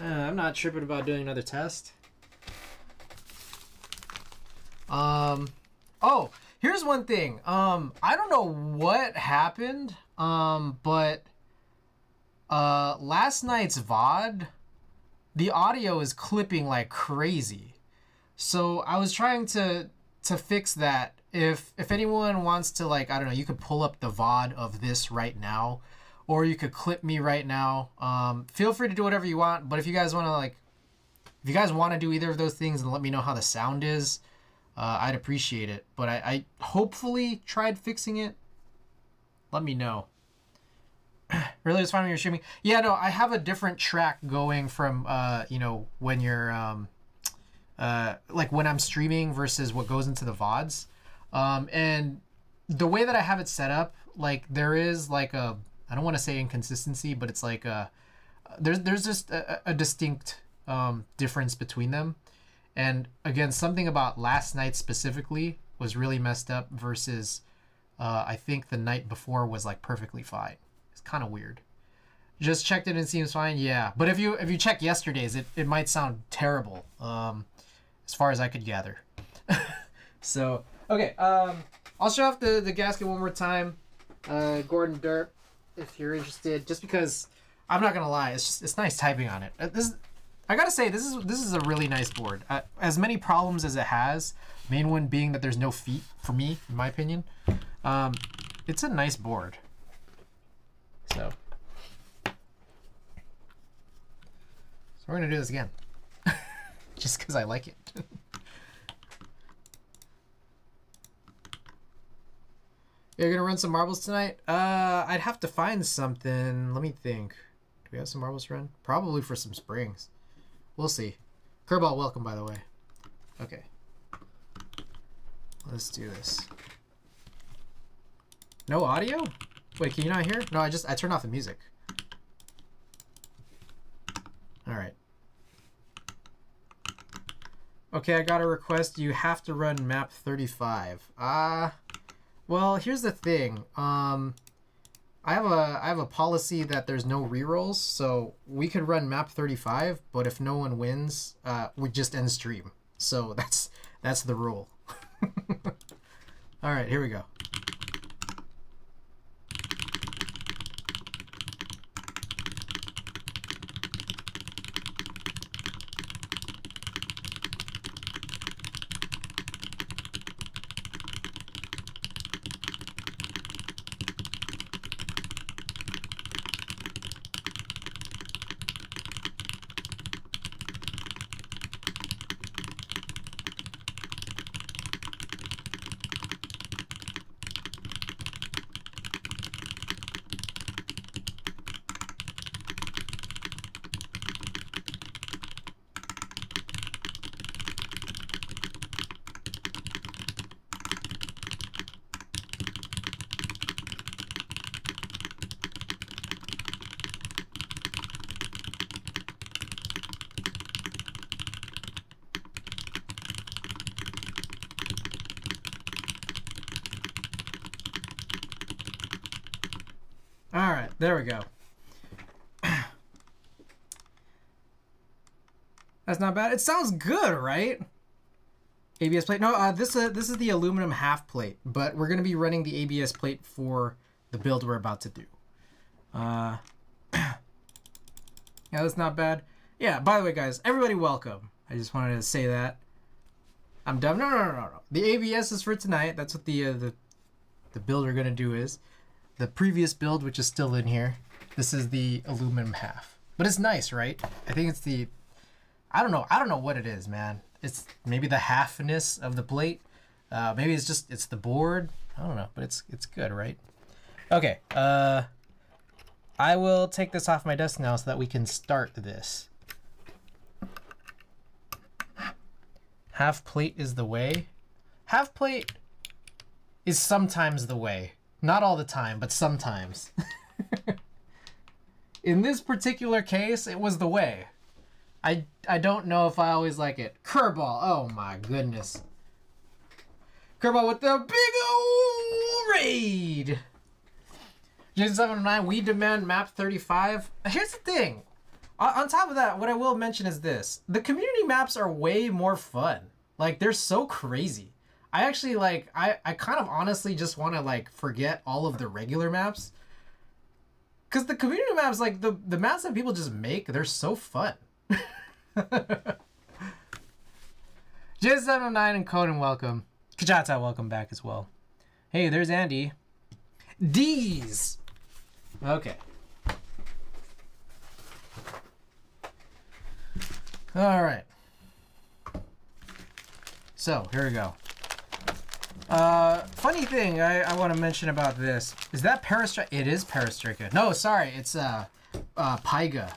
I'm not tripping about doing another test. Oh, here's one thing. I don't know what happened. But last night's VOD, the audio is clipping like crazy. So I was trying to fix that. If anyone wants to, like, I don't know, you could pull up the VOD of this right now, or you could clip me right now. Feel free to do whatever you want, but if you guys want to do either of those things and let me know how the sound is, I'd appreciate it. But I hopefully tried fixing it. Let me know. Really, it's fine when you're streaming. Yeah, no, I have a different track going from you know, when you're like when I'm streaming versus what goes into the VODs. And the way that I have it set up, like, there is like I don't want to say inconsistency, but it's like there's just a distinct difference between them. And again, something about last night specifically was really messed up versus I think the night before was like perfectly fine. It's kind of weird. Just checked it and it seems fine. Yeah, but if you check yesterday's, it might sound terrible, as far as I could gather. So okay, I'll show off the gasket one more time. Gordon Derp, if you're interested, just because I'm not gonna lie, it's nice typing on it. I gotta say, this is a really nice board. As many problems as it has, main one being that there's no feet for me, in my opinion. It's a nice board. So we're gonna do this again, just because I like it. You're gonna run some marbles tonight? I'd have to find something. Let me think. Do we have some marbles to run? Probably for some springs. We'll see. Kerbal, welcome, by the way. Okay. Let's do this. No audio? Wait, can you not hear? No, I turned off the music. Alright. Okay, I got a request. You have to run map 35. Well, here's the thing. I have a policy that there's no rerolls, so we could run map 35, but if no one wins, we just end stream. So that's the rule. All right, here we go. All right, there we go. That's not bad. It sounds good, right? ABS plate. No, this is the aluminum half plate, but we're gonna be running the ABS plate for the build we're about to do. Yeah, that's not bad. Yeah. By the way, guys, everybody, welcome. I just wanted to say that. I'm dumb. No. The ABS is for tonight. That's what the the build we're gonna do is the previous build, which is still in here. This is the aluminum half, but it's nice, right? I think it's the, I don't know what it is, man. It's maybe the halfness of the plate. Maybe it's the board. I don't know, but it's good, right? Okay. I will take this off my desk now so that we can start this. Half plate is the way. Half plate is sometimes the way. Not all the time, but sometimes. In this particular case, it was the way. I don't know if I always like it. Curveball. Oh my goodness. Curveball with the big old raid. gskt-00, we demand map 35. Here's the thing. On top of that, what I will mention is this. The community maps are way more fun. Like, they're so crazy. I actually, like, I kind of honestly just want to, like, forget all of the regular maps. Because the community maps, like, the maps that people just make, they're so fun. gskt-00 and Conan, welcome. Kajata, welcome back as well. Hey, there's Andy. D's. Okay. All right. So, here we go. Funny thing I want to mention about this. Is that Perestrika? It is Perestrika. No, sorry. It's, Pyga.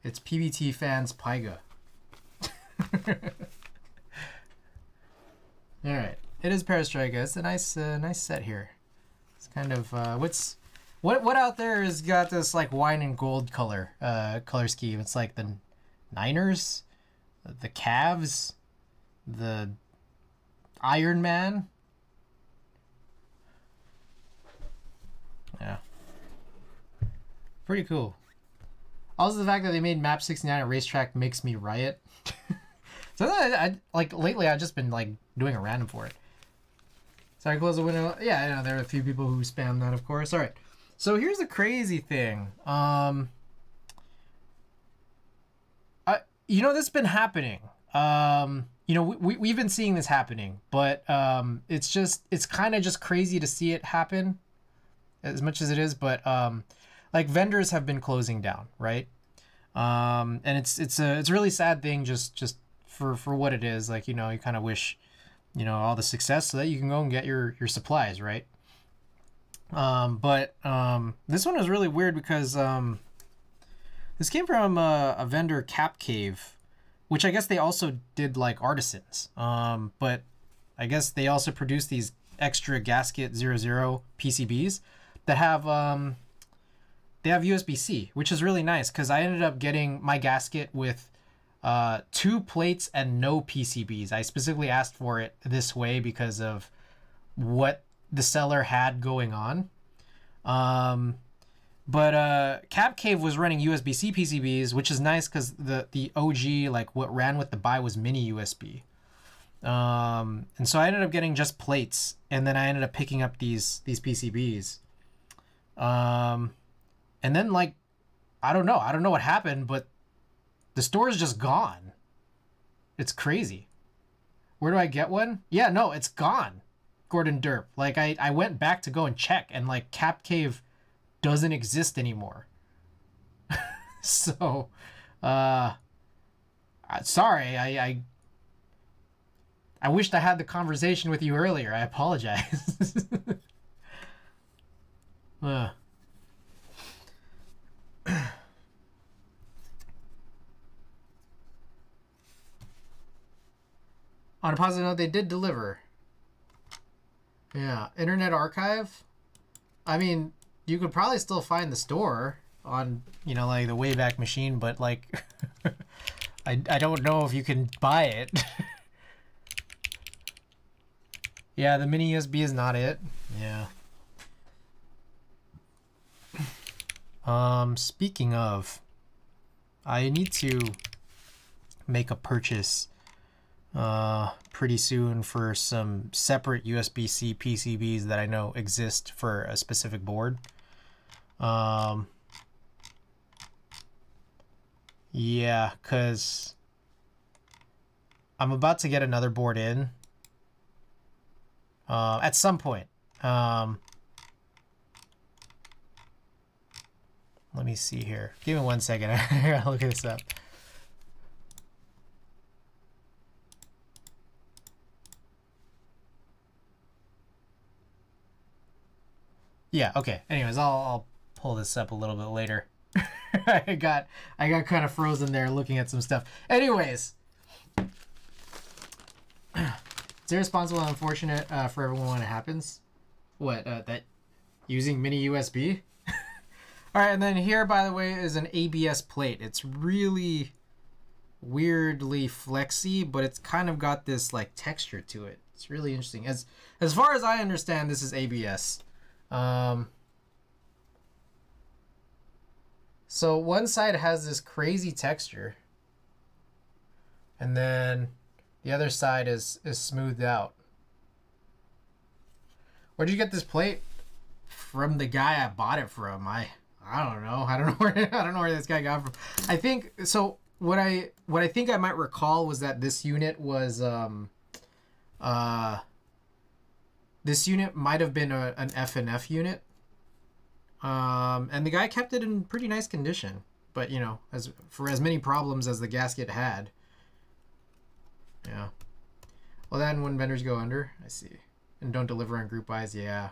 It's PBT fans Pyga. All right. It is Perestrika. It's a nice, nice set here. It's kind of, what out there has got this, like, wine and gold color scheme? It's like the Niners, the Cavs, the Iron Man. Yeah. Pretty cool. Also, the fact that they made Map 69 a racetrack makes me riot. So I like lately I've just been like doing a random for it. Sorry, close the window. Yeah, I know there are a few people who spam that, of course. All right. So here's the crazy thing. You know, this has been happening. You know, we've been seeing this happening, but it's kind of just crazy to see it happen as much as it is. But like vendors have been closing down, right? And it's a really sad thing just for what it is. Like, you know, you kind of wish, you know, all the success so that you can go and get your supplies, right? But this one was really weird because this came from a vendor, Cap Cave, which I guess they also did like artisans. But I guess they also produce these extra gskt-00 PCBs that have they have USB-C, which is really nice because I ended up getting my gasket with 2 plates and no PCBs. I specifically asked for it this way because of what the seller had going on. But Cap Cave was running USB-C PCBs, which is nice because the OG, like what ran with the buy, was mini USB. And so I ended up getting just plates, and then I ended up picking up these PCBs. And then, like, I don't know what happened, but the store is just gone. It's crazy. Where do I get one? Yeah, no, it's gone. Gordon Derp. Like, I went back to go and check, and like Cap Cave doesn't exist anymore. So, sorry, I wished I had the conversation with you earlier. I apologize. On a positive note, they did deliver. Yeah, Internet Archive. I mean, you could probably still find the store on, you know, like the Wayback Machine, but like, I don't know if you can buy it. Yeah, the mini USB is not it. Yeah. Speaking of, I need to make a purchase pretty soon for some separate USB-C PCBs that I know exist for a specific board. Yeah, because I'm about to get another board in at some point. Let me see here. Give me 1 second. I gotta look this up. Yeah, okay. Anyways, I'll pull this up a little bit later. I got kind of frozen there looking at some stuff. Anyways, it's irresponsible and unfortunate for everyone when it happens. What, that using mini USB? All right, and then here, by the way, is an ABS plate. It's really weirdly flexy, but it's kind of got this like texture to it. It's really interesting. As far as I understand, this is ABS. So one side has this crazy texture, and then the other side is smoothed out. Where'd you get this plate? From the guy I bought it from. I don't know. I don't know where this guy got it from. I think so. What I think I might recall was that this unit was this unit might have been an F&F unit. And the guy kept it in pretty nice condition, but you know, for as many problems as the gasket had. Yeah. Well, then when vendors go under, I see, and don't deliver on group buys, yeah.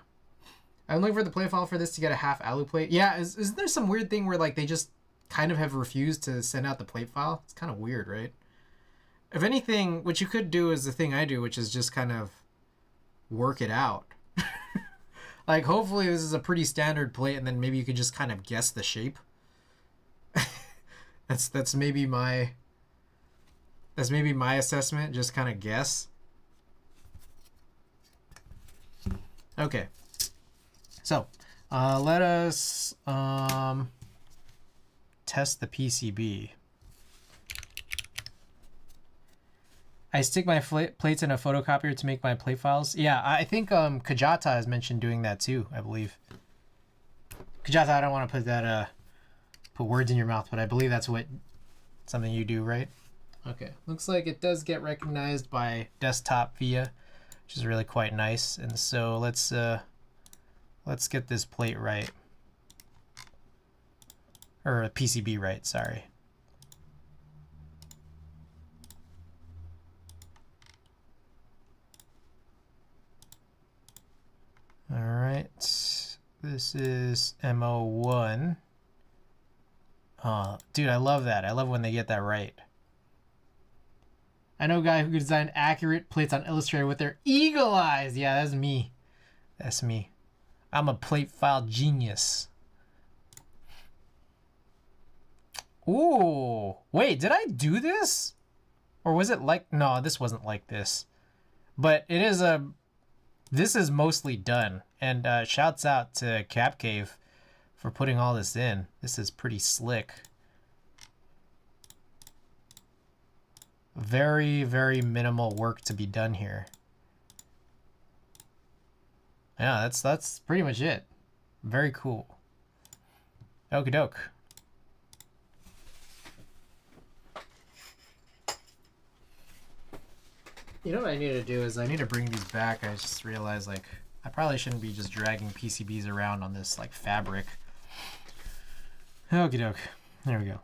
I'm looking for the plate file for this to get a half alu plate. Yeah, isn't there some weird thing where like they just kind of have refused to send out the plate file? It's kind of weird, right? If anything, what you could do is the thing I do, which is just kind of work it out. Like, hopefully this is a pretty standard plate, and then maybe you could just kind of guess the shape. that's maybe my assessment, just kind of guess. Okay. So, let us test the PCB. I stick my plates in a photocopier to make my plate files. Yeah, I think Kajata has mentioned doing that too, I believe. Kajata, I don't want to put words in your mouth, but I believe that's something you do, right? Okay, looks like it does get recognized by desktop via, which is really quite nice. And so let's get this plate right, or a PCB right, sorry. All right, this is MO1. Oh, dude, I love that. I love when they get that right. I know a guy who could design accurate plates on Illustrator with their eagle eyes. Yeah, that's me. That's me. I'm a plate file genius. Ooh, wait, did I do this? Or was it like, no, this wasn't like this. But it is this is mostly done. And shouts out to Cap Cave for putting all this in. This is pretty slick. Very, very minimal work to be done here. Yeah, that's pretty much it. Very cool. Okie doke. You know what I need to do is I need to bring these back. I just realized, like, I probably shouldn't be just dragging PCBs around on this, like, fabric. Okie doke. There we go.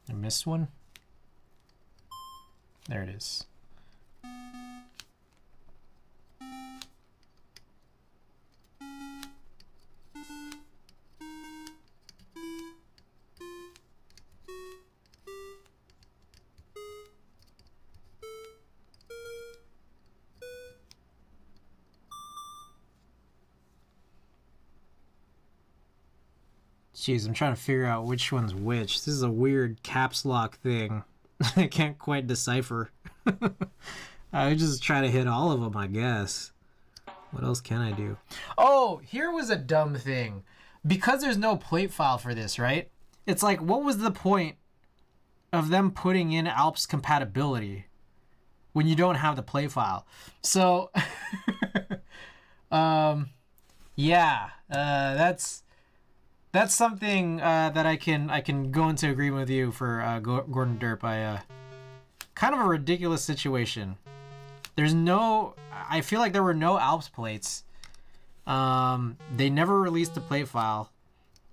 I missed one. There it is. Jeez, I'm trying to figure out which one's which. This is a weird caps lock thing. I can't quite decipher. I just try to hit all of them, I guess. What else can I do? Oh, here was a dumb thing. Because there's no plate file for this, right? It's like, what was the point of them putting in Alps compatibility when you don't have the plate file? So Yeah, that's something that I can go into agreement with you for Gordon Derp. Kind of a ridiculous situation. There's no, I feel like there were no Alps plates. They never released the plate file.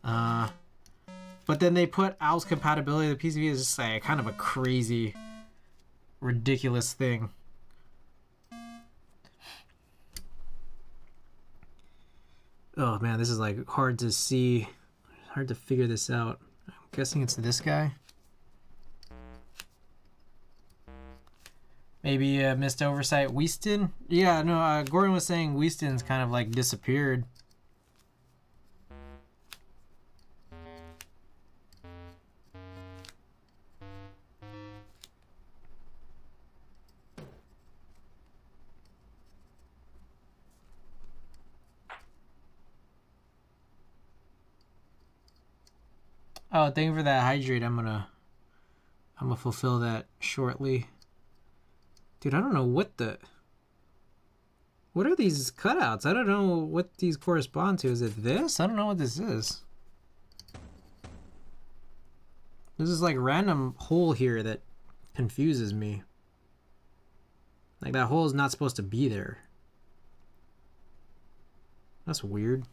But then they put Alps compatibility. The PCB is just like kind of a crazy, ridiculous thing. Oh man, this is like hard to see, hard to figure this out. I'm guessing it's this guy. Maybe a missed oversight. Wheaston? Yeah, no, Gordon was saying Wheaston's kind of like disappeared. Oh, thank you for that hydrate. I'm gonna fulfill that shortly. Dude, I don't know what are these cutouts? I don't know what these correspond to. Is it this? I don't know what this is. This is like random hole here that confuses me. Like that hole is not supposed to be there. That's weird.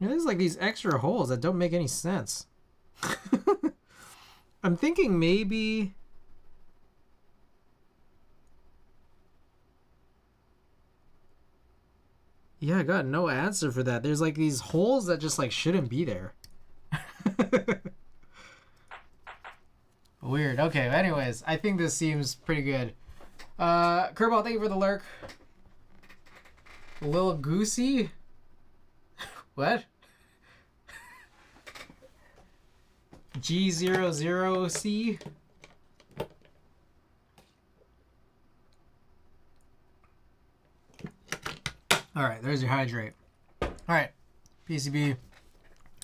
There's like these extra holes that don't make any sense. I'm thinking maybe... Yeah, I got no answer for that. There's like these holes that just like shouldn't be there. Weird. Okay, anyways, I think this seems pretty good. Kerbal, thank you for the lurk. Lil Goosey? What? G00C? Alright, there's your hydrate. Alright, PCB,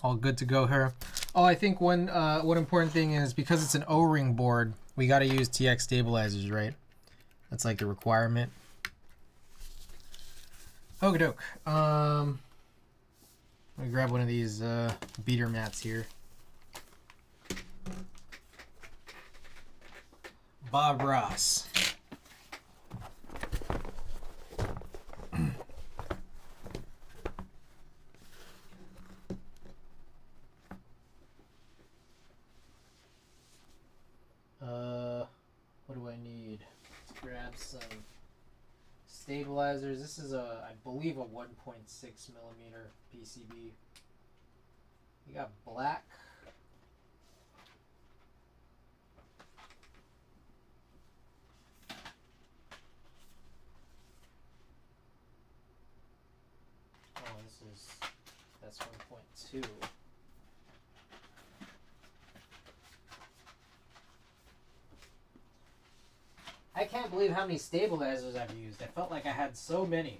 all good to go here. Oh, I think one important thing is because it's an O-ring board, we gotta use TX stabilizers, right? That's like a requirement. Okie doke. Let me grab one of these beater mats here. Bob Ross. What do I need? Let's grab some stabilizers. This is I believe a 1.6 millimeter PCB. You got black. Oh, that's 1.2. I can't believe how many stabilizers I've used. I felt like I had so many,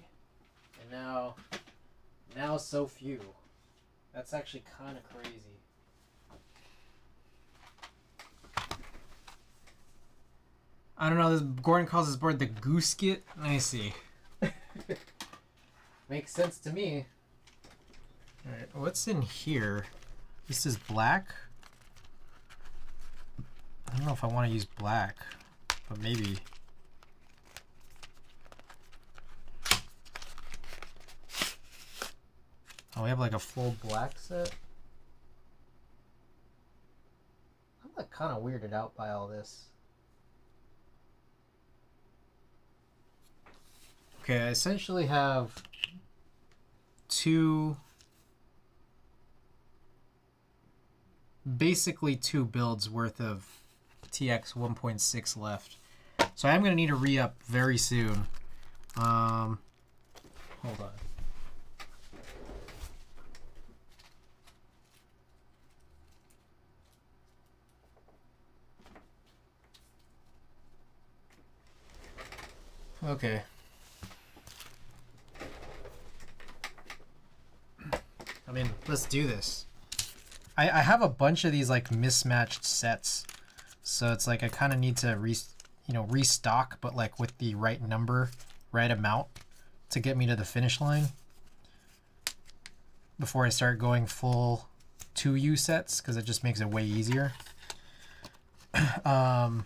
and now so few. That's actually kind of crazy. I don't know. This Gordon calls this board the Goosket. I see. Makes sense to me. All right, what's in here? This is black. I don't know if I want to use black. But maybe. Oh, we have like a full black set. I'm like kind of weirded out by all this. Okay, I essentially have basically two builds worth of TX 1.6 left. So I'm going to need a re-up very soon. Hold on. Okay. I mean, let's do this. I have a bunch of these like mismatched sets. So it's like I kind of need to restock, but like with the right number, right amount to get me to the finish line before I start going full 2U sets, because it just makes it way easier. So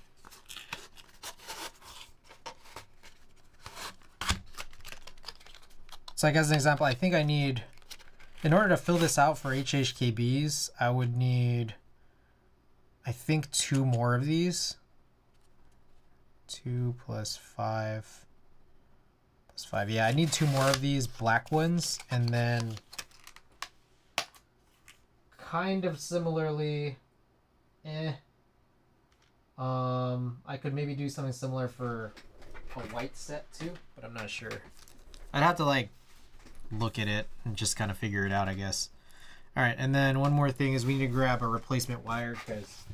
like as an example, I think I need, in order to fill this out for HHKBs, I would need, I think, 2 more of these. 2 plus 5 plus 5. Yeah, I need 2 more of these black ones, and then kind of similarly, I could maybe do something similar for a white set too, but I'm not sure. I'd have to like look at it and just kind of figure it out, I guess. All right, and then one more thing is we need to grab a replacement wire, because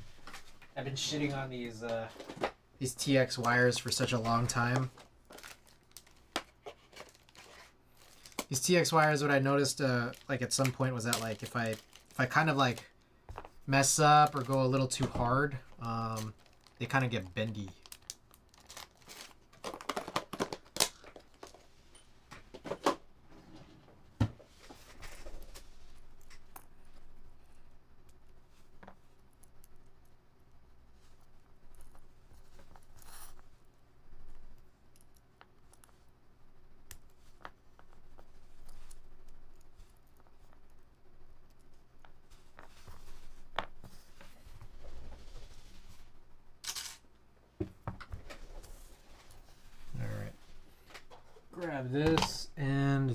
I've been shitting on these TX wires for such a long time. These TX wires, what I noticed like at some point was that like if I kind of like mess up or go a little too hard, they kind of get bendy. Grab this, and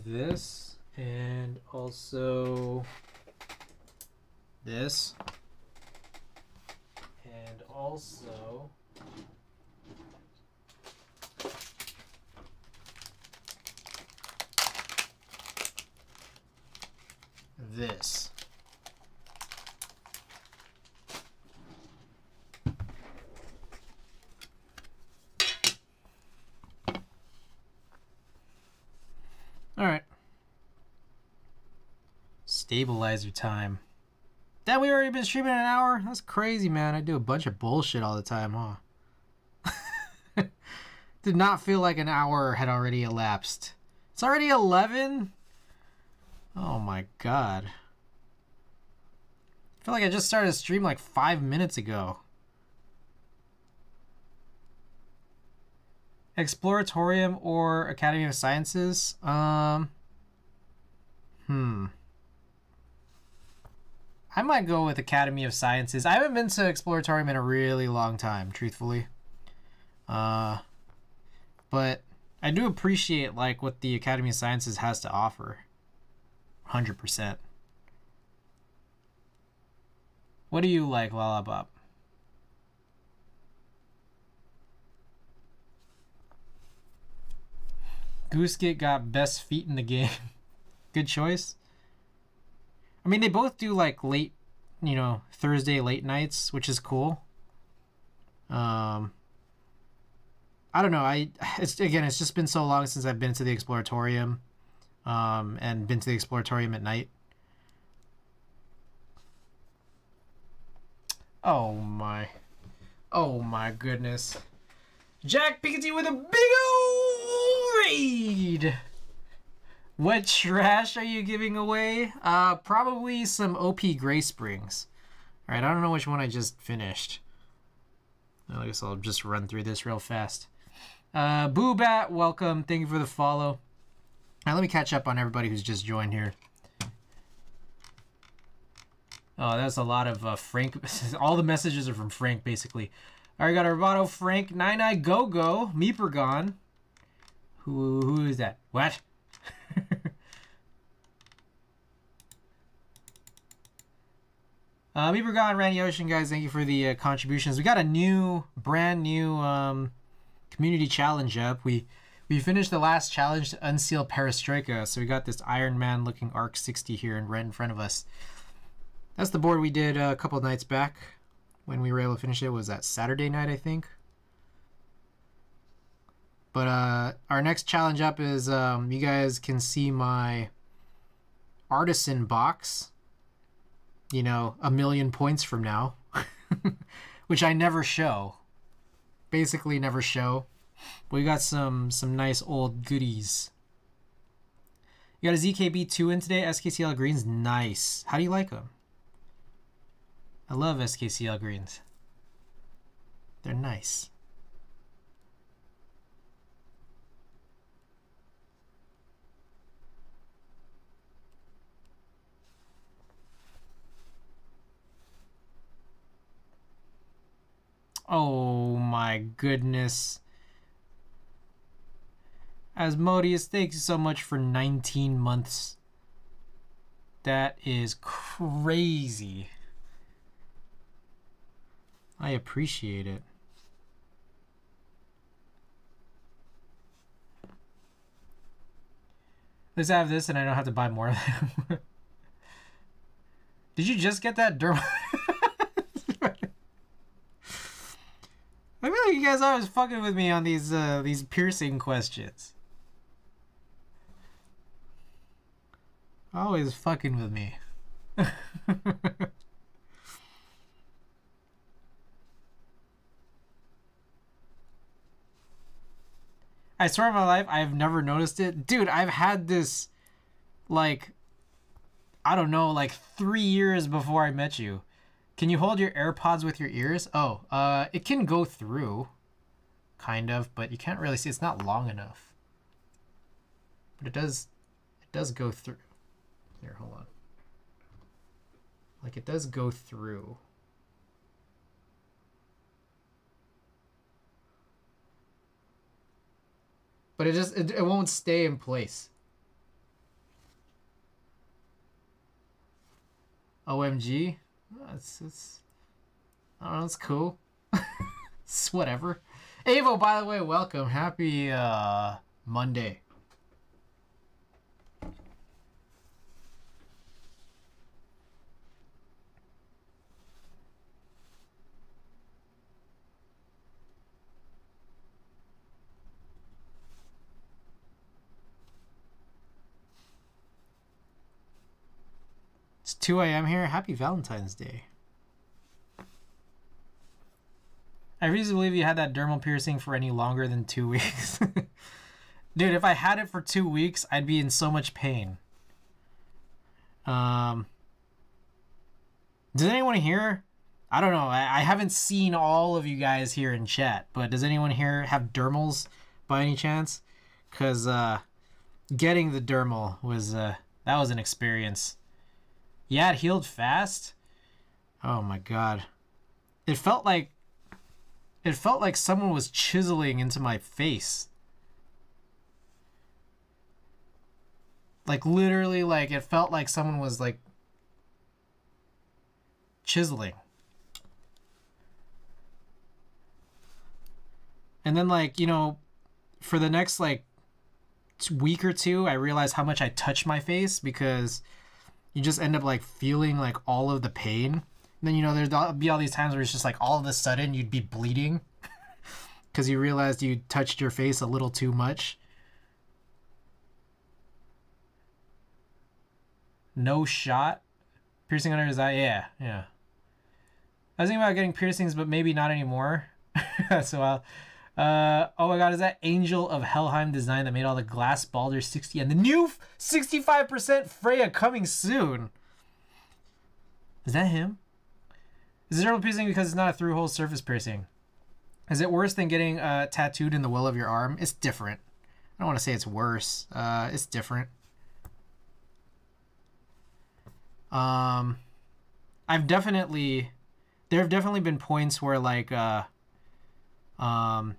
also this, and also this. All right. Stabilizer time. Damn, we already been streaming an hour? That's crazy, man. I do a bunch of bullshit all the time, huh? Did not feel like an hour had already elapsed. It's already 11? Oh my god. I feel like I just started a stream like 5 minutes ago. Exploratorium or Academy of Sciences? I might go with Academy of Sciences. I haven't been to Exploratorium in a really long time, truthfully. But I do appreciate like what the Academy of Sciences has to offer. 100%. What do you like, Lollabop? Goosegate got best feet in the game. Good choice. I mean, they both do like late, Thursday late nights, which is cool. I don't know. It's just been so long since I've been to the Exploratorium, and been to the Exploratorium at night. Oh my goodness. Jack Piketty with a big old raid. What trash are you giving away? Probably some OP Gray Springs. Alright, I don't know which one I just finished. I guess I'll just run through this real fast. Boobat, welcome. Thank you for the follow. Alright, let me catch up on everybody who's just joined here. Oh, that's a lot of Frank. All the messages are from Frank, basically. Alright, got Arvado, Frank, Nine Go Go, Meepergon. Who is that? What? Meepergon, Randy Ocean, guys, thank you for the contributions. We got a brand new community challenge up. We finished the last challenge to unseal Perestroika, so we got this Iron Man looking Arc 60 here right in front of us. That's the board we did a couple of nights back when we were able to finish it. Was that Saturday night, I think? But our next challenge up is you guys can see my artisan box, 1,000,000 points from now. which I never show. Basically never show. But we got some nice old goodies. You got a ZKB2 in today. SKCL greens, nice. How do you like them? I love SKCL greens. They're nice. Oh my goodness. Asmodeus, thank you so much for 19 months. That is crazy. I appreciate it. Let's have this and I don't have to buy more of them. Did you just get that dermal? I feel like you guys always fucking with me on these piercing questions. Always fucking with me. I swear on my life, I've never noticed it. Dude, I've had this, like, I don't know, like 3 years before I met you. Can you hold your AirPods with your ears? Oh, it can go through, kind of, but you can't really see. It's not long enough. But it does go through. Here, hold on. Like, it does go through. But it won't stay in place. OMG. It's I don't know, it's cool. It's whatever. Avo, by the way, welcome. Happy Monday. It's 2 a.m. here. Happy Valentine's Day. I refuse to believe you had that dermal piercing for any longer than 2 weeks. Dude, if I had it for 2 weeks, I'd be in so much pain. Does anyone here? I don't know. I haven't seen all of you guys here in chat, but does anyone here have dermals by any chance? Because getting the dermal was that was an experience. Yeah, it healed fast. Oh my god. It felt like someone was chiseling into my face. Like literally, like it felt like someone was like chiseling. And then, like, you know, for the next like week or two, I realized how much I touch my face, because you just end up like feeling like all of the pain. And then, you know, there'll be all these times where it's just like all of a sudden you'd be bleeding because you realized you touched your face a little too much. No shot. Piercing under his eye. Yeah. I was thinking about getting piercings, but maybe not anymore. So oh my god, is that Angel of Helheim design that made all the glass Baldur 60 and the new 65% Freya coming soon? Is that him? Is it dermal piercing because it's not a through-hole surface piercing? Is it worse than getting tattooed in the will of your arm? It's different. I don't want to say it's worse. It's different. There have definitely been points where like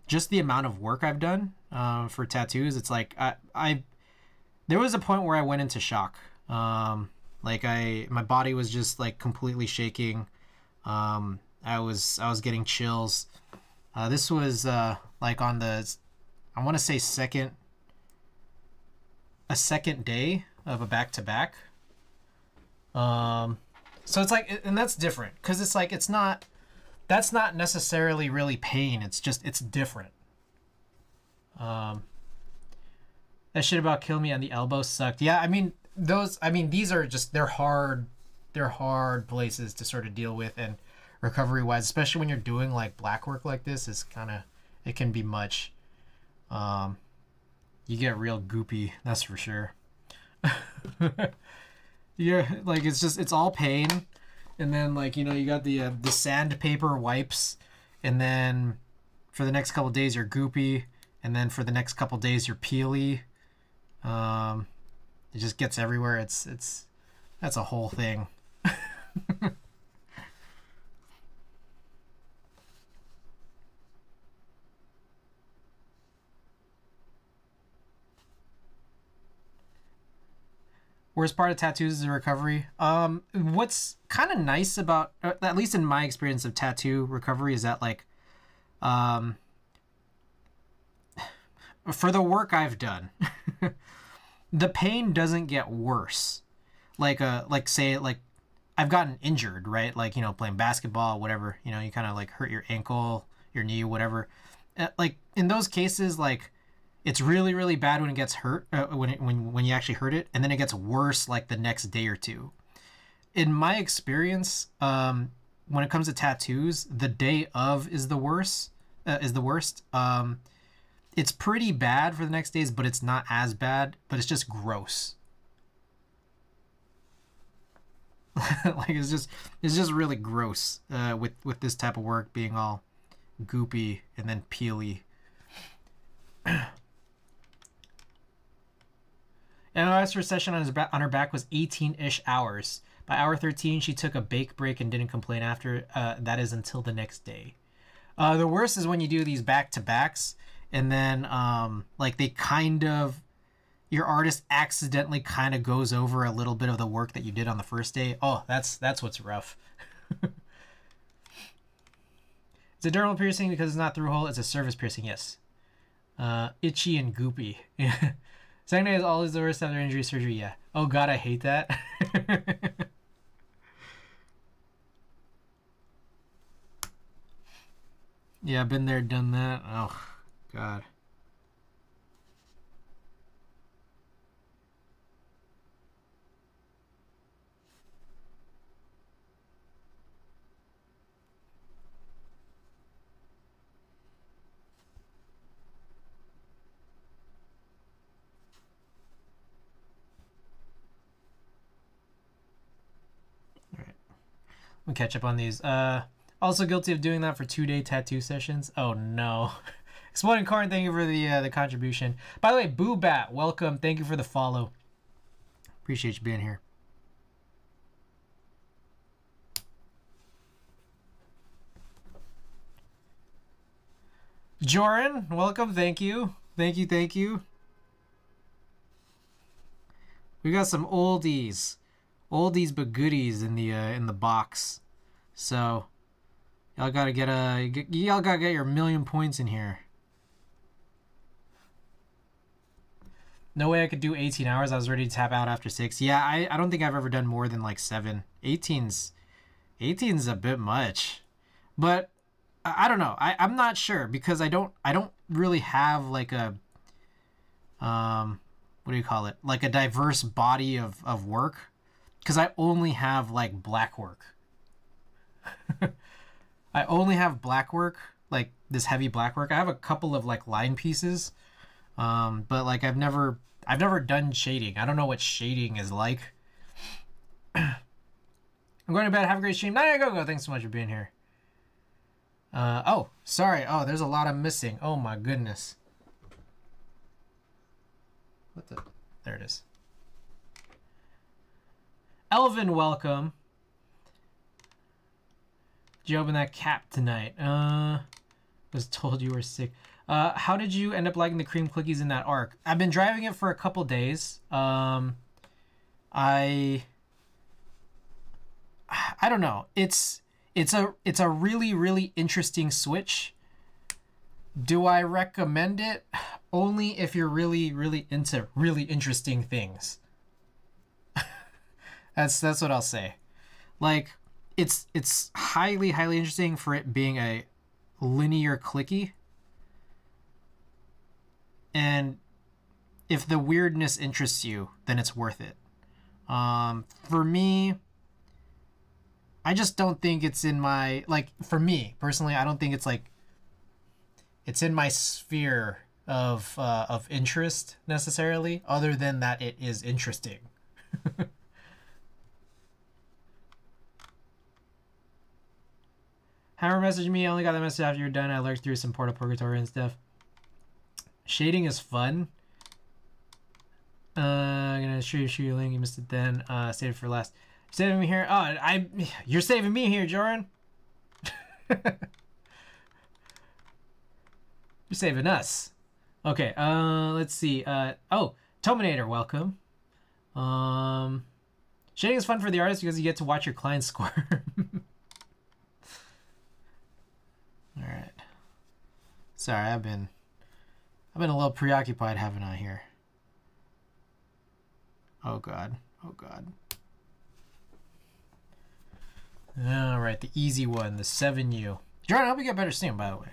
just the amount of work I've done for tattoos, it's like there was a point where I went into shock. Like my body was just like completely shaking. I was getting chills. This was like on the, I want to say a second day of a back-to-back. So it's like, and that's different because it's like, that's not necessarily really pain. It's just, it's different. That shit about kill me on the elbow sucked. Yeah, I mean, these are just, they're hard places to sort of deal with. And recovery wise, especially when you're doing like black work like this. It's kind of, it can be much. You get real goopy, that's for sure. Yeah, like it's all pain, and then like you got the sandpaper wipes, and then for the next couple of days you're goopy, and then for the next couple of days you're peely. It just gets everywhere. It's that's a whole thing. Worst part of tattoos is the recovery. What's kind of nice about, at least in my experience of tattoo recovery, is that like, for the work I've done, the pain doesn't get worse. Like say like I've gotten injured, right? Like, playing basketball, whatever, you kind of like hurt your ankle, your knee, whatever. Like in those cases, like it's really, really bad when it gets hurt, when you actually hurt it. And then it gets worse like the next day or two. In my experience, when it comes to tattoos, the day of is the worst. It's pretty bad for the next days, but it's not as bad, but it's just gross. Like it's just really gross with this type of work being all goopy and then peely. And her session on her back was 18-ish hours. By hour 13, she took a bake break and didn't complain after. That is until the next day. The worst is when you do these back-to-backs, and then like they kind of, your artist accidentally kind of goes over a little bit of the work that you did on the first day. Oh, that's what's rough. It's a dermal piercing because it's not through hole. It's a surface piercing, yes. Itchy and goopy. Second day is always the worst after injury surgery, yeah. Oh god, I hate that. Yeah, been there, done that. Oh, god. We'll catch up on these. Also guilty of doing that for 2-day tattoo sessions. Oh no. Exploding Corn, thank you for the contribution. By the way, Boo Bat, welcome. Thank you for the follow. Appreciate you being here. Joran, welcome. Thank you. Thank you. Thank you. We got some oldies but goodies in the box. So y'all gotta get your 1,000,000 points in here. No way I could do 18 hours. I was ready to tap out after 6. Yeah, I don't think I've ever done more than like 7. 18's a bit much. But I don't know. I'm not sure because I don't really have like a what do you call it? Like a diverse body of work. Because I only have like black work. I only have black work, like this heavy black work. I have a couple of like line pieces, but like I've never done shading. I don't know what shading is like. I'm going to bed. Have a great stream. No, go. Thanks so much for being here. Oh, sorry. Oh, there's a lot I'm missing. Oh my goodness. What the? There it is. Elvin, welcome. Did you open that cap tonight? Was told you were sick. How did you end up liking the cream cookies in that arc? I've been driving it for a couple days. I don't know. It's a really, really interesting switch. Do I recommend it? Only if you're really, really into really interesting things. That's what I'll say. Like, it's highly, highly interesting for it being a linear clicky. And if the weirdness interests you, then it's worth it. For me, I just don't think it's in my, like, for me personally, I don't think it's like it's in my sphere of interest necessarily, other than that it is interesting. Hammer messaged me. I only got the message after you're done. I lurked through some Portal Purgatory and stuff. Shading is fun. I'm gonna show you a link. You missed it then. Save it for last. You're saving me here. Oh, you're saving me here, Joran. You're saving us. Okay. Let's see. Oh, Tominator, welcome. Shading is fun for the artist because you get to watch your client score. All right. Sorry, I've been a little preoccupied, haven't I, here? Oh god. Oh god. All right, the easy one, the 7U. Jordan, I hope you get better soon, by the way.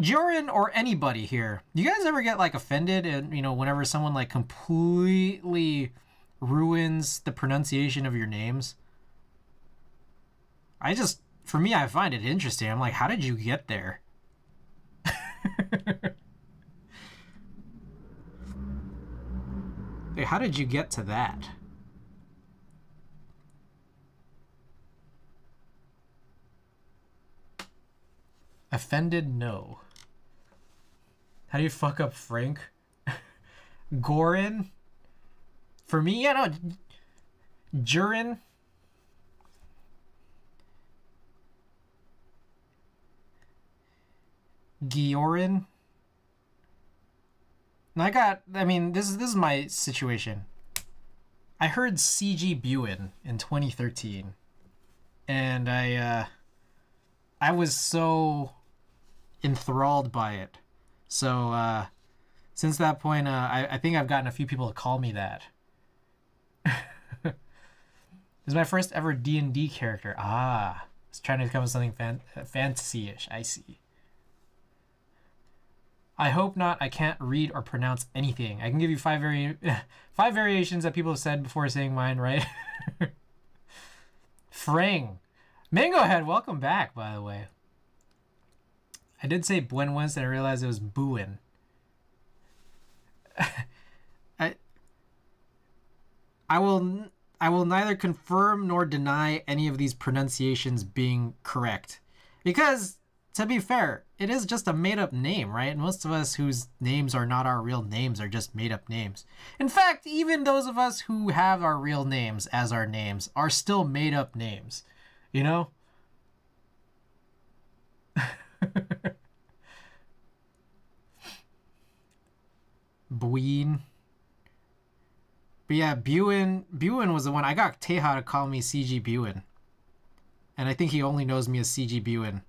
Joran or anybody here, you guys ever get like offended and, you know, whenever someone like completely ruins the pronunciation of your names? For me, I find it interesting. I'm like, how did you get there? Hey, how did you get to that? Offended? No. How do you fuck up Frank? Gorin? For me, yeah, no. Jurin? Giorin? I mean, this is my situation. I heard CG Buin in 2013. And I was so enthralled by it. So, since that point, I think I've gotten a few people to call me that. This is my first ever D&D character. I was trying to become something fantasy-ish. I see. I hope not. I can't read or pronounce anything. I can give you five variations that people have said before saying mine, right? Frang. Mango Head, welcome back, by the way. I did say Buen once, and I realized it was Buin. I will neither confirm nor deny any of these pronunciations being correct. Because, to be fair, it is just a made-up name, right? Most of us whose names are not our real names are just made-up names. In fact, even those of us who have our real names as our names are still made-up names. You know? Buin. But yeah, Buin was the one. I got Teja to call me CG Buin. And I think he only knows me as CG Buin.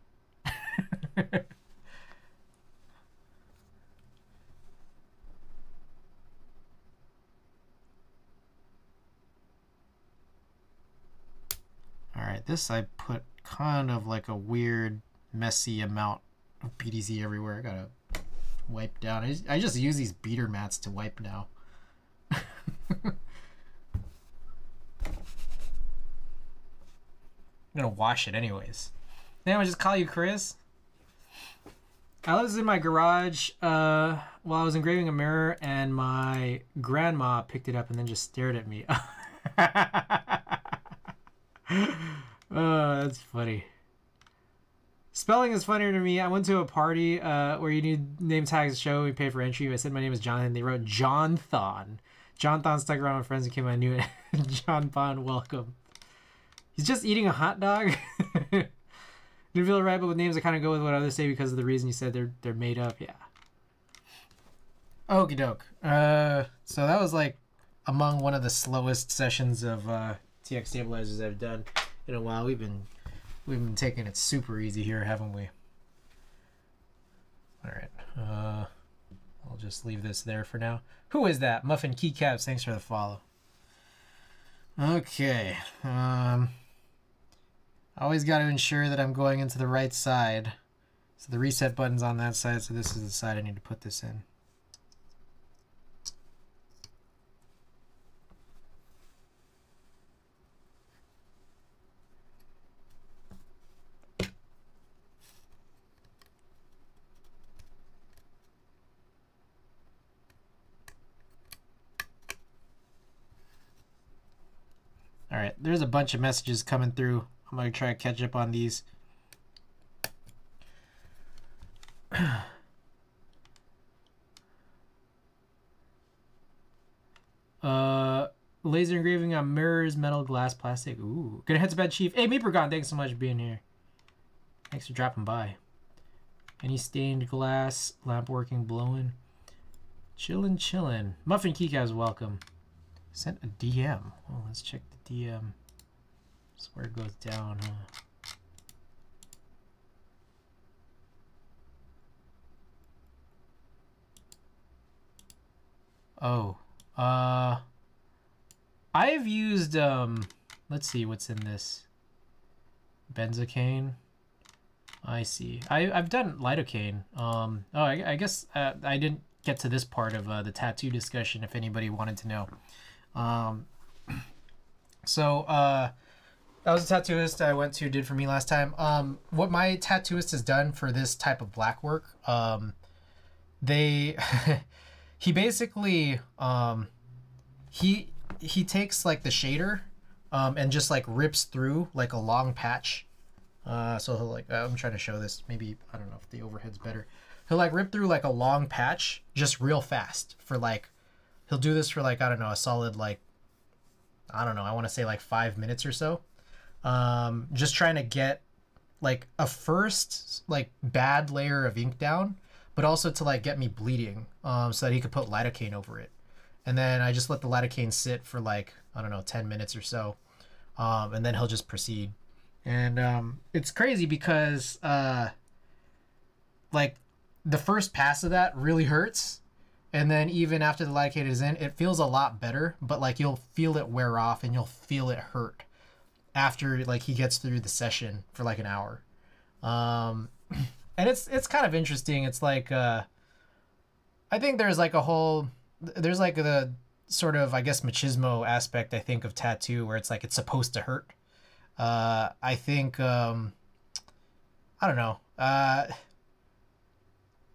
Alright, this I put kind of like a weird, messy amount of BDZ everywhere. I gotta wipe down. I just use these beater mats to wipe now. I'm gonna wash it anyways. Then I just call you Chris. I was in my garage while I was engraving a mirror, and my grandma picked it up and then just stared at me. Oh, that's funny. Spelling is funnier to me. I went to a party where you need name tags to show. We paid for entry. I said my name is Jonathan. They wrote John Thon. John Thon stuck around with friends and came. I knew it. John Thon, welcome. He's just eating a hot dog. Didn't feel right, but with names I kind of go with what others say because of the reason you said they're made up. Yeah. Okie doke. So that was like among one of the slowest sessions of TX stabilizers I've done in a while. We've been taking it super easy here, haven't we? All right. I'll just leave this there for now. Who is that? Muffin Keycaps, thanks for the follow. Okay. Always got to ensure that I'm going into the right side So the reset button's on that side, so this is the side I need to put this in. All right, there's a bunch of messages coming through. I'm gonna try to catch up on these. Laser engraving on mirrors, metal, glass, plastic. Ooh, gonna head to bed, Chief. Hey, Meepergon, thanks so much for being here. Thanks for dropping by. Any stained glass, lamp working, blowing. Chillin', chillin'. Muffin Kikaz, welcome. Sent a DM. Oh, let's check the DM. That's where it goes down, huh? Oh. I've used, let's see what's in this. Benzocaine. I see. I've done lidocaine. I guess I didn't get to this part of the tattoo discussion if anybody wanted to know. That was a tattooist I went to, did for me last time. What my tattooist has done for this type of black work, he basically, he takes like the shader, and just like rips through like a long patch. So he'll like, I'm trying to show this. Maybe, I don't know if the overhead's better. He'll like rip through like a long patch just real fast for like, he'll do this for like, I don't know, a solid like, I don't know, I want to say like 5 minutes or so. Just trying to get like a first like bad layer of ink down, but also to like get me bleeding, so that he could put lidocaine over it. And then I just let the lidocaine sit for like, I don't know, 10 minutes or so. And then he'll just proceed. And it's crazy because like the first pass of that really hurts. And then even after the lidocaine is in, it feels a lot better, but like you'll feel it wear off and you'll feel it hurt after like he gets through the session for like an hour. And it's kind of interesting. It's like, I think there's like the sort of, I guess, machismo aspect, I think, of tattoo where it's like, it's supposed to hurt. I think, I don't know.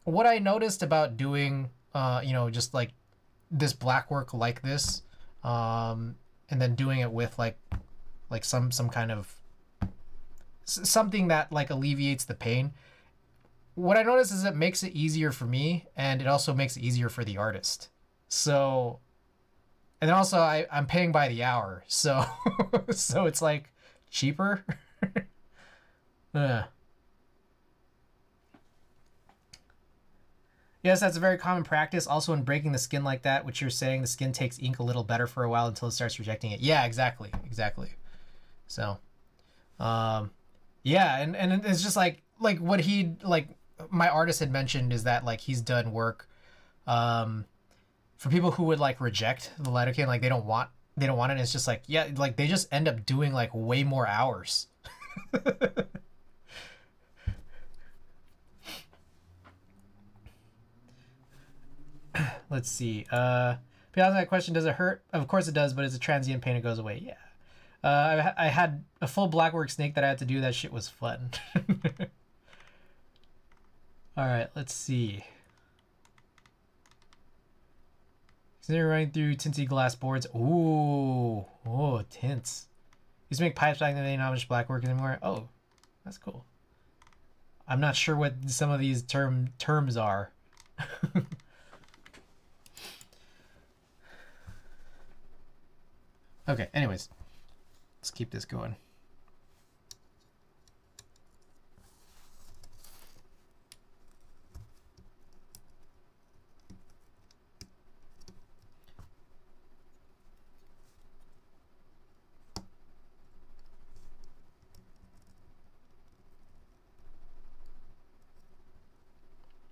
What I noticed about doing, just like this black work like this, and then doing it with like some kind of something that like alleviates the pain. What I noticed is it makes it easier for me, and it also makes it easier for the artist. So, and then also I'm paying by the hour, so so it's like cheaper. Yes, that's a very common practice. Also, in breaking the skin like that, which you're saying, the skin takes ink a little better for a while until it starts rejecting it. Yeah, exactly. So, yeah, and it's just like what he, like my artist had mentioned, is that like he's done work for people who would like reject the lidocaine, like they don't want it, and it's just like, yeah, like they just end up doing like way more hours. Let's see. If you ask that question, does it hurt? Of course it does, but it's a transient pain. It goes away. Yeah. I had a full blackwork snake that I had to do. That shit was fun. All right, let's see. Consider running through tinty glass boards. Ooh, oh, tints. Used to make pipes back then. They don't have much blackwork anymore. Oh, that's cool. I'm not sure what some of these terms are. Okay, anyways, let's keep this going.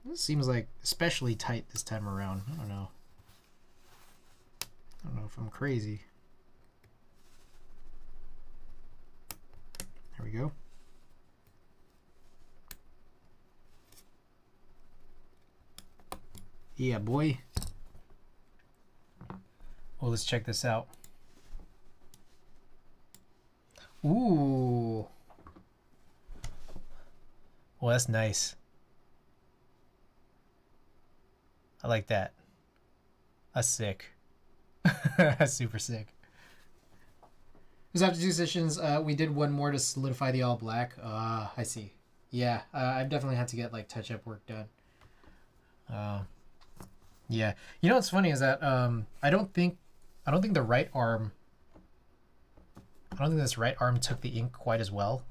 This seems like especially tight this time around. I don't know if I'm crazy. There we go. Yeah, boy. Well, let's check this out. Ooh. Well, that's nice. I like that. That's sick. That's super sick. Because after 2 sessions, we did one more to solidify the all black. I see. Yeah, I've definitely had to get like touch-up work done. Yeah. You know what's funny is that I don't think the right arm. I don't think this right arm took the ink quite as well.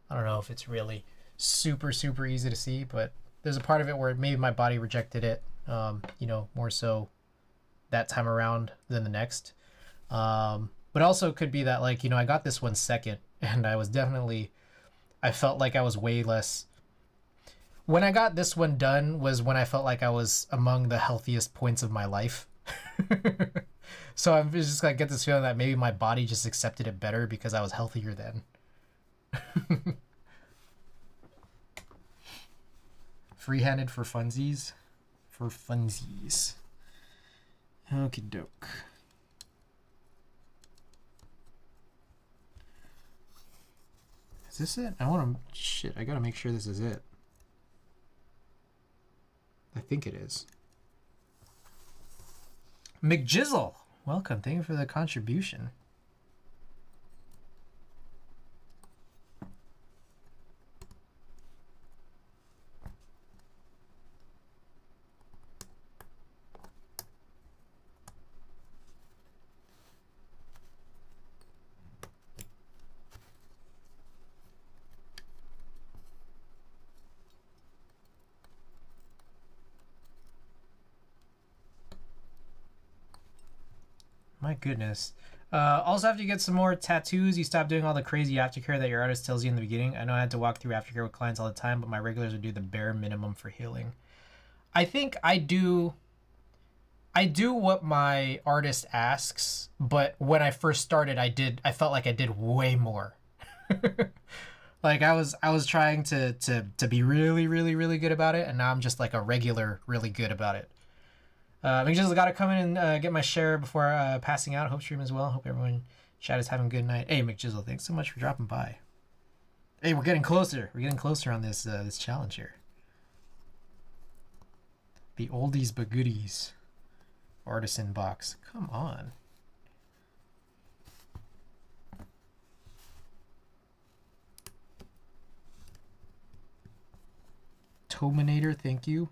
I don't know if it's really super easy to see, but there's a part of it where maybe my body rejected it, you know, more so that time around than the next. But also could be that, like, you know, I got this one second, and I felt like I was way less. When I got this one done was when I felt like I was among the healthiest points of my life. So I'm just gonna get this feeling that maybe my body just accepted it better because I was healthier then. Free-handed for funsies. For funsies. Okie doke. Is this it? I want to... Shit, I gotta make sure this is it. I think it is. McJizzle! Welcome. Thank you for the contribution. My goodness. Also, after you get some more tattoos, you stop doing all the crazy aftercare that your artist tells you in the beginning. I know I had to walk through aftercare with clients all the time, but my regulars would do the bare minimum for healing. I think I do what my artist asks, but when I first started, I felt like I did way more. Like I was trying to be really good about it, and now I'm just like a regular really good about it. I just got to come in and get my share before passing out. Hope stream as well. Hope everyone chat is having a good night. Hey, McJizzle, thanks so much for dropping by. Hey, we're getting closer. We're getting closer on this this challenge here. The oldies but goodies artisan box. Come on. Tominator, thank you.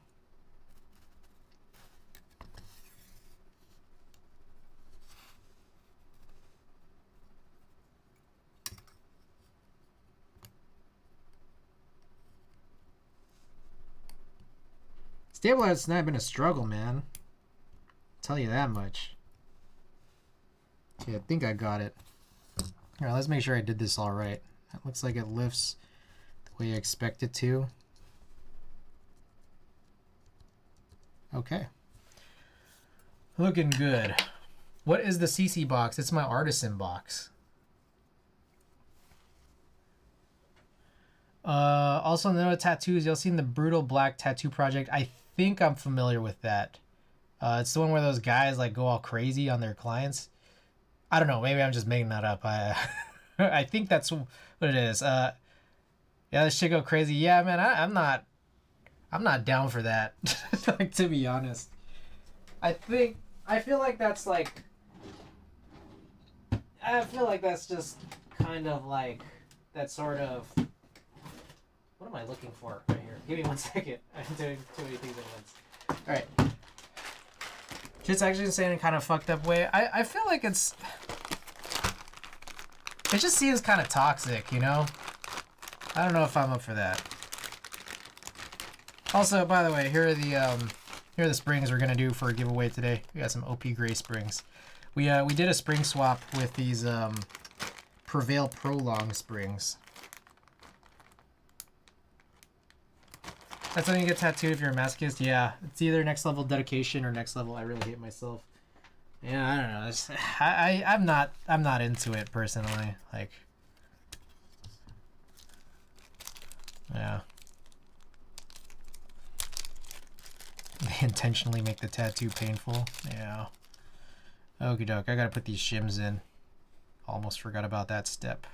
Stabilized's not been a struggle, man. I'll tell you that much. Okay, I think I got it. Alright, let's make sure I did this all right. That looks like it lifts the way I expect it to. Okay. Looking good. What is the CC box? It's my artisan box. Also, the tattoos. Y'all seen the Brutal Black Tattoo Project? I think I'm familiar with that. It's the one where those guys like go all crazy on their clients. I don't know. Maybe I'm just making that up. I think that's what it is. Yeah, this shit go crazy. Yeah, man. I'm not down for that. Like, to be honest, I feel like that's like. I feel like that's just kind of like that sort of. What am I looking for right here? Give me 1 second. I'm doing too many things at once. Alright. Just actually insane in kind of fucked up way. I feel like it just seems kind of toxic, you know? I don't know if I'm up for that. Also, by the way, here are the springs we're gonna do for a giveaway today. We got some OP gray springs. We did a spring swap with these Prevail Prolong springs. That's when you get tattooed if you're a masochist. Yeah, it's either next level dedication or next level I really hate myself. Yeah, I don't know. I'm not into it personally. Like, yeah. They intentionally make the tattoo painful. Yeah. Okie doke, I gotta put these shims in. Almost forgot about that step.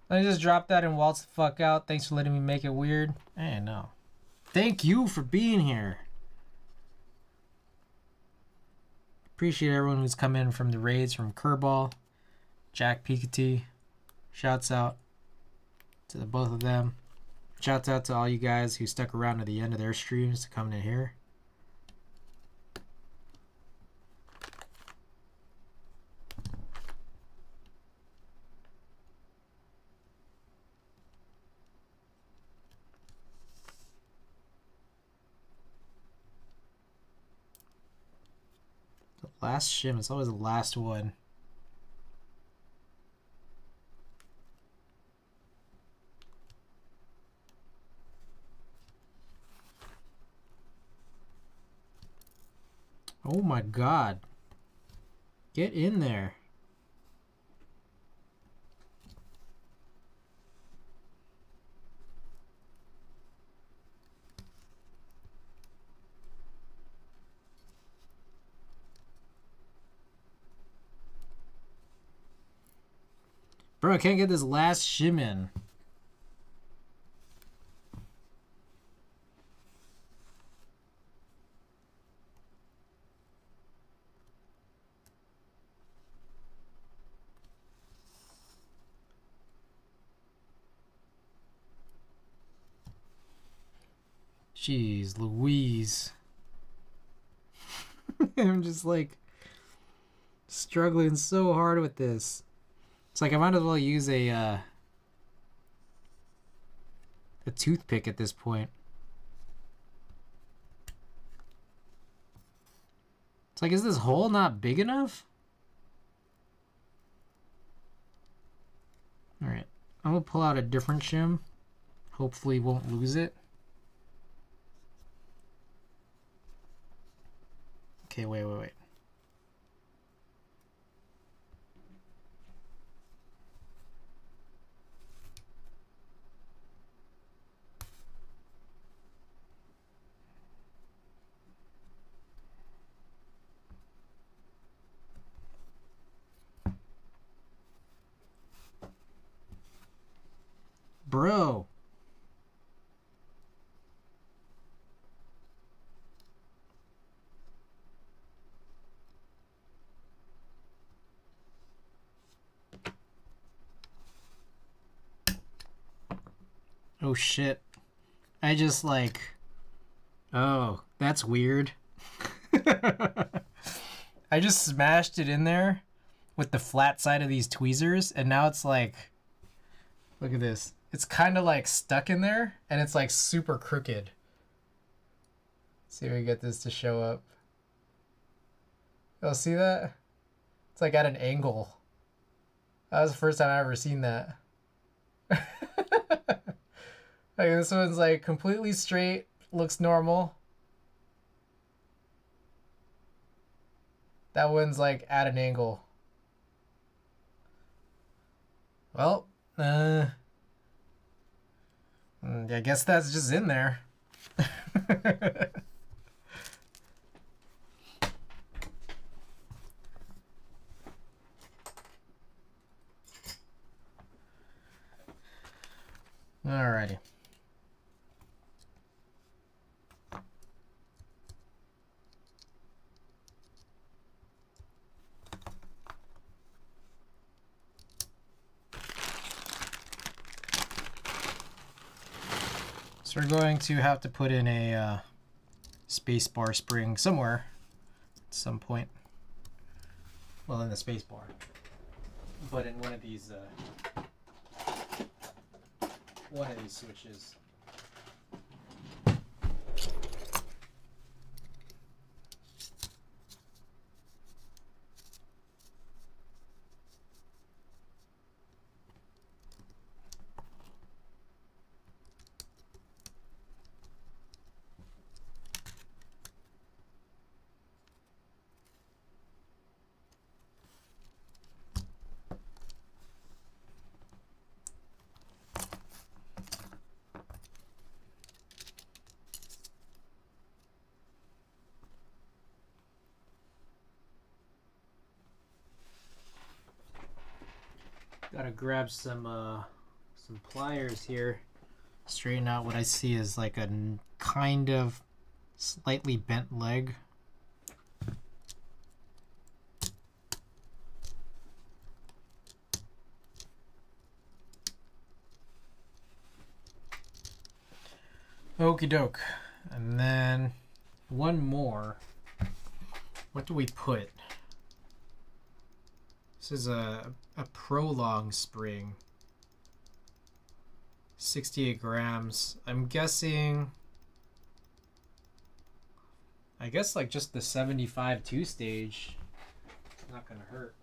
Let me just drop that and waltz the fuck out. Thanks for letting me make it weird. Hey, no. Thank you for being here. Appreciate everyone who's come in from the raids, from Kerbal, Jack Piketty. Shouts out to the both of them. Shouts out to all you guys who stuck around to the end of their streams to come in here. Last shim, it's always the last one. Oh my god. Get in there. Bro, I can't get this last shim in. Jeez Louise. I'm just like struggling so hard with this. It's like I might as well use a toothpick at this point. It's like, is this hole not big enough? Alright, I'm gonna pull out a different shim. Hopefully won't lose it. Okay, wait. Bro. Oh shit. I just like... Oh, that's weird. I just smashed it in there with the flat side of these tweezers, and now it's like... Look at this. It's kind of like stuck in there, and it's like super crooked. Let's see if we can get this to show up. Oh, see that? It's like at an angle. That was the first time I ever seen that. Like, this one's like completely straight, looks normal. That one's like at an angle. Well, I guess that's just in there. Alrighty. So we're going to have to put in a space bar spring somewhere at some point. Well, in the space bar, but in one of these switches. Gotta grab some pliers here. Straighten out what I see is like a kind of slightly bent leg. Okie doke. And then one more. What do we put? This is a Prolong spring. 68 grams. I'm guessing, I guess like just the 75 2-stage. It's not gonna hurt.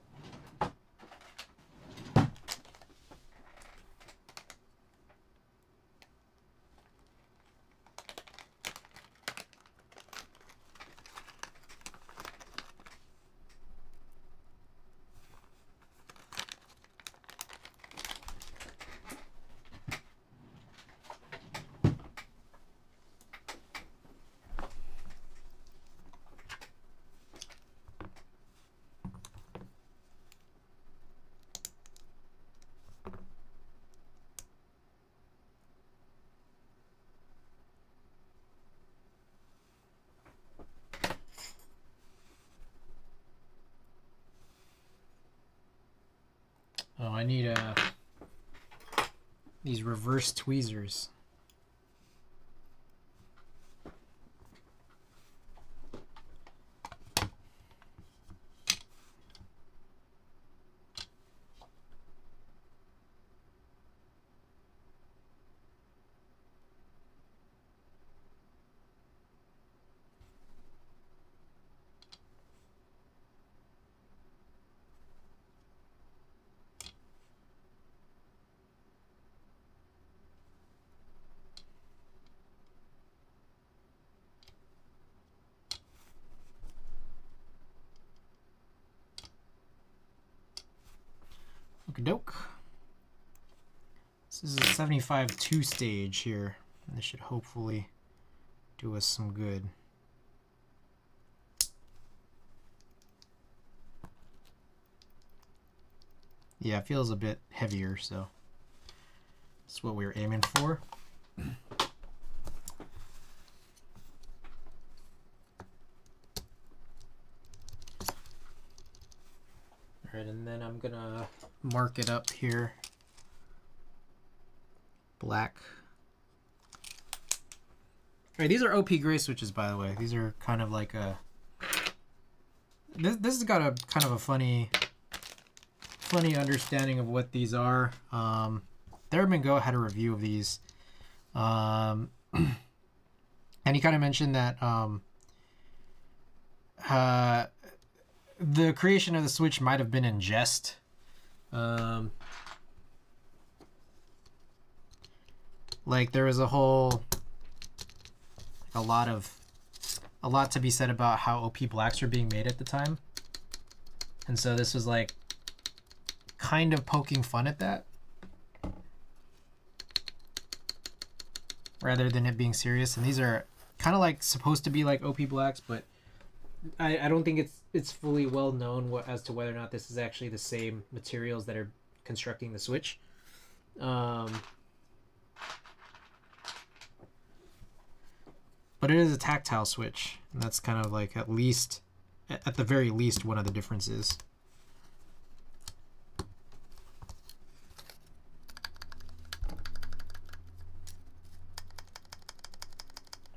Oh, I need these reverse tweezers. Okie doke. This is a 75 2-stage here. And this should hopefully do us some good. Yeah, it feels a bit heavier, so that's what we were aiming for. Alright, and then I'm gonna mark it up here. Black. Alright, these are OP gray switches, by the way. These are kind of like a... This has got a kind of a funny understanding of what these are. Theremin Go had a review of these. And he kind of mentioned that the creation of the Switch might have been in jest. Like there was a lot to be said about how OP blacks were being made at the time, and so this was like kind of poking fun at that rather than it being serious. And these are kind of like supposed to be like OP blacks, but I don't think it's fully well known as to whether or not this is actually the same materials that are constructing the Switch. But it is a tactile Switch, and that's kind of like at the very least one of the differences.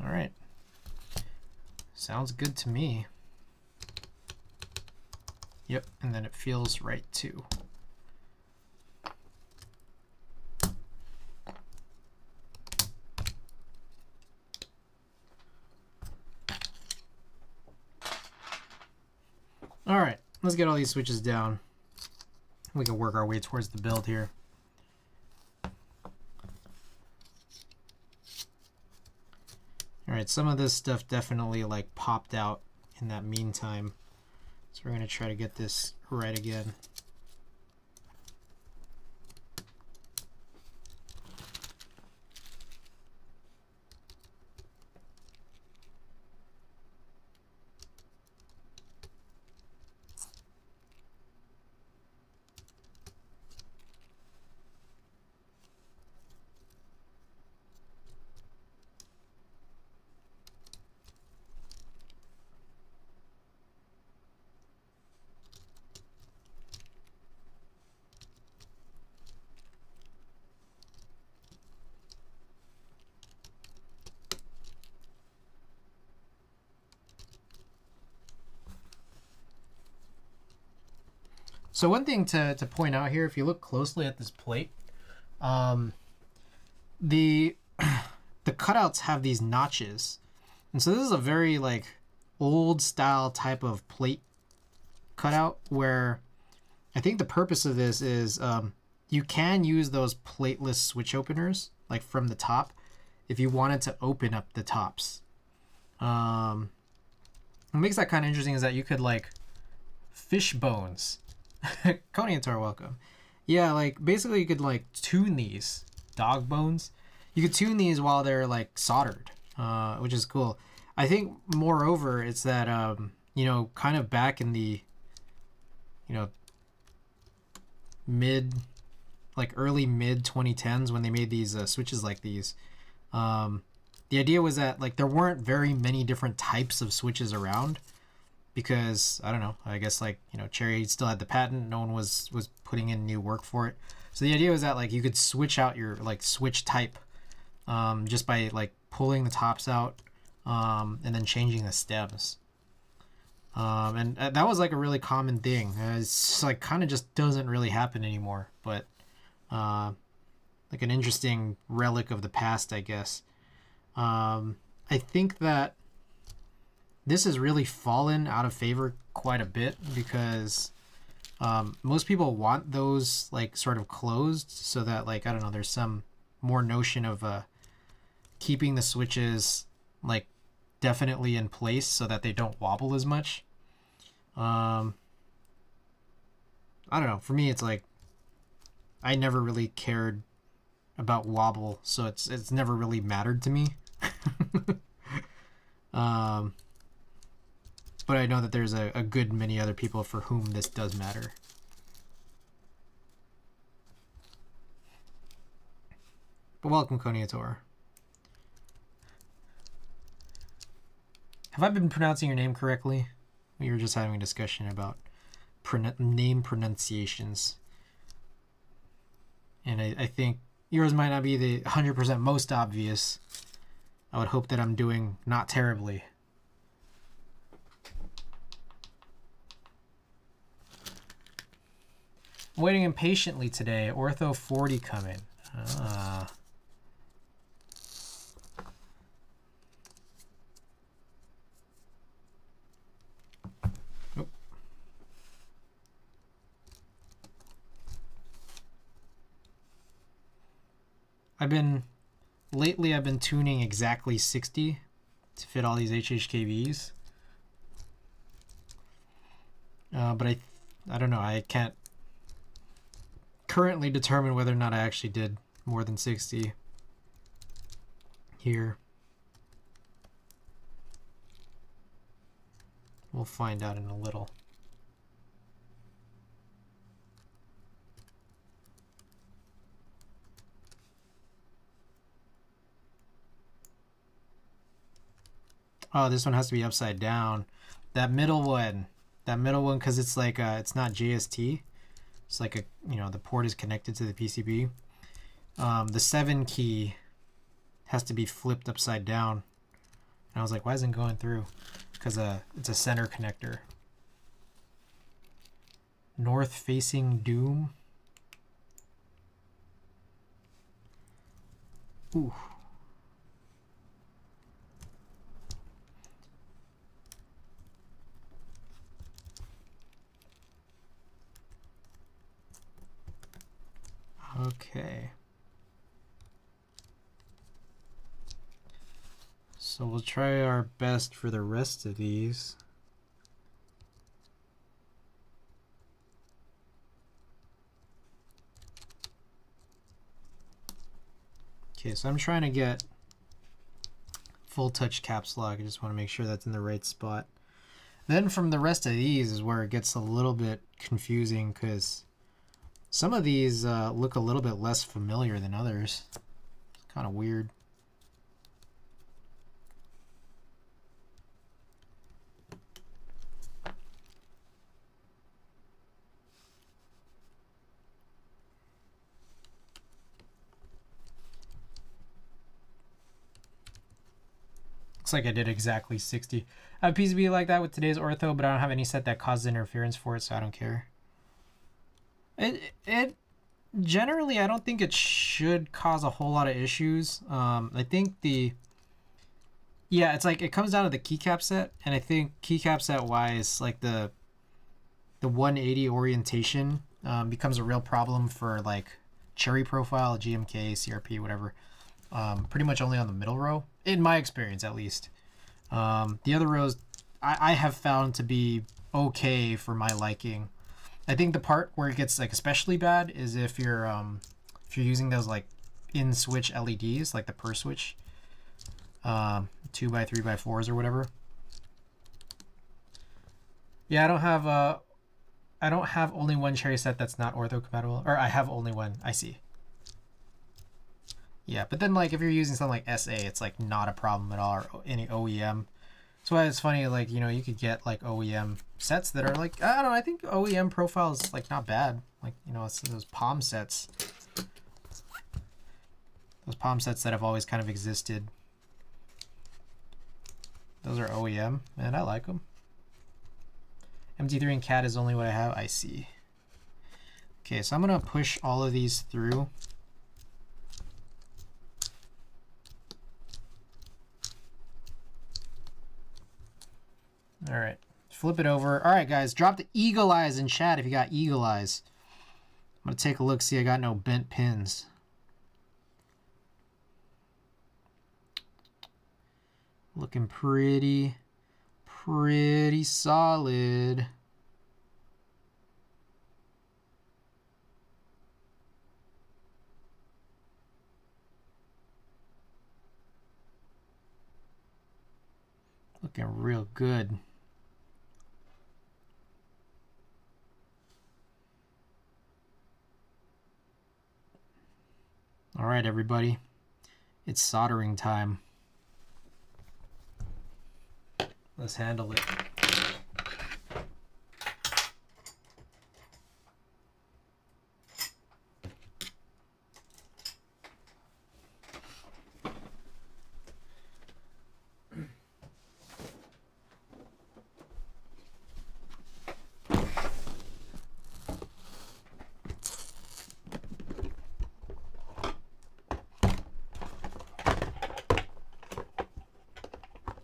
All right, sounds good to me. Yep, and then it feels right too. All right, let's get all these switches down. We can work our way towards the build here. All right, some of this stuff definitely like popped out in that meantime. So we're gonna try to get this right again. So one thing to point out here, if you look closely at this plate, the the cutouts have these notches, and so this is a very like old style type of plate cutout where I think the purpose of this is you can use those plateless switch openers like from the top if you wanted to open up the tops. What makes that kind of interesting is that you could like fish bones. Coniator, welcome. Yeah, like basically you could like tune these dog bones. You could tune these while they're like soldered, which is cool. I think moreover it's that you know, kind of back in the, you know, early mid 2010s when they made these switches like these, the idea was that like there weren't very many different types of switches around because I don't know, I guess like, you know, Cherry still had the patent, no one was putting in new work for it. So the idea was that like you could switch out your like switch type just by like pulling the tops out and then changing the stems. And that was like a really common thing. It's like kind of just doesn't really happen anymore, but like an interesting relic of the past, I guess. I think that this has really fallen out of favor quite a bit because most people want those like sort of closed so that like, I don't know, there's some more notion of keeping the switches like definitely in place so that they don't wobble as much. I don't know, for me it's like I never really cared about wobble, so it's never really mattered to me. But I know that there's a good many other people for whom this does matter. But welcome, Coniator. Have I been pronouncing your name correctly? We were just having a discussion about name pronunciations. And I think yours might not be the 100% most obvious. I would hope that I'm doing not terribly. Waiting impatiently today. Ortho 40 coming. Ah. Nope. Lately I've been tuning exactly 60 to fit all these HHKVs. But I don't know. I can't currently determine whether or not I actually did more than 60 here. We'll find out in a little. Oh, this one has to be upside down. That middle one, because it's like it's not JST. It's like a, you know, the port is connected to the PCB. The 7 key has to be flipped upside down. And I was like, why isn't it going through? Because it's a center connector. North facing Doom. Ooh. Okay. So we'll try our best for the rest of these. Okay, so I'm trying to get full touch caps lock. I just want to make sure that's in the right spot. Then from the rest of these is where it gets a little bit confusing because some of these look a little bit less familiar than others. It's kind of weird. Looks like I did exactly 60. I have a PCB like that with today's ortho, but I don't have any set that causes interference for it, so I don't care. It generally, I don't think it should cause a whole lot of issues. I think it's like it comes down to the keycap set, and I think keycap set wise, like the 180 orientation becomes a real problem for like cherry profile, GMK, CRP, whatever. Pretty much only on the middle row, in my experience at least. The other rows I have found to be okay for my liking. I think the part where it gets like especially bad is if you're using those like in switch LEDs, like the per switch 2x3x4s or whatever. Yeah, I don't have only one cherry set that's not ortho compatible, or I have only one. I see. Yeah, but then like if you're using something like SA, it's like not a problem at all, or any OEM. That's why it's funny, like, you know, you could get like OEM sets that are like, I don't know, I think OEM profile is like not bad. Like, you know, it's those palm sets. Those palm sets that have always kind of existed. Those are OEM, and I like them. MT3 and CAT is only what I have. I see. Okay, so I'm gonna push all of these through. All right, flip it over. All right, guys, drop the eagle eyes in chat if you got eagle eyes. I'm gonna take a look, see I got no bent pins. Looking pretty solid. Looking real good. All right, everybody. It's soldering time. Let's handle it.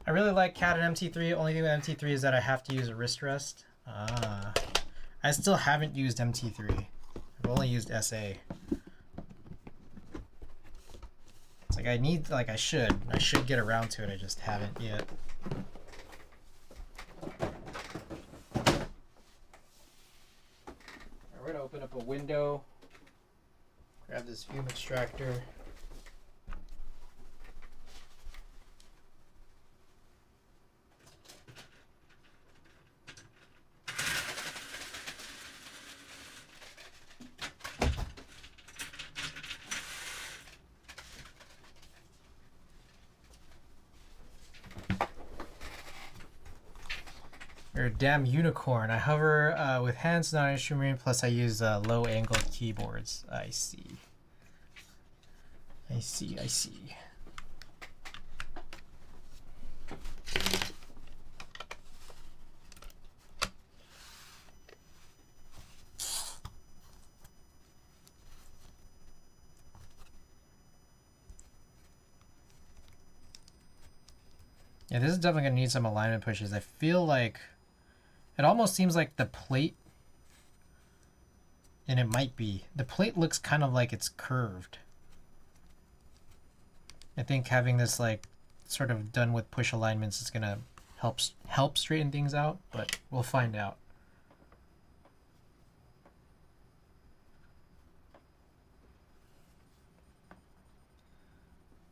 I really like CAT and MT3. Only thing with MT3 is that I have to use a wrist rest. I still haven't used MT3. I've only used SA. It's like I need, like I should get around to it. I just haven't yet. We're gonna open up a window. Grab this fume extractor. You're a damn unicorn. I hover with hands, not instrument, plus I use low angle keyboards. I see. I see, I see. Yeah, this is definitely gonna need some alignment pushes. I feel like it almost seems like the plate, and it might be, the plate looks kind of like it's curved. I think having this like sort of done with push alignments is gonna help straighten things out, but we'll find out.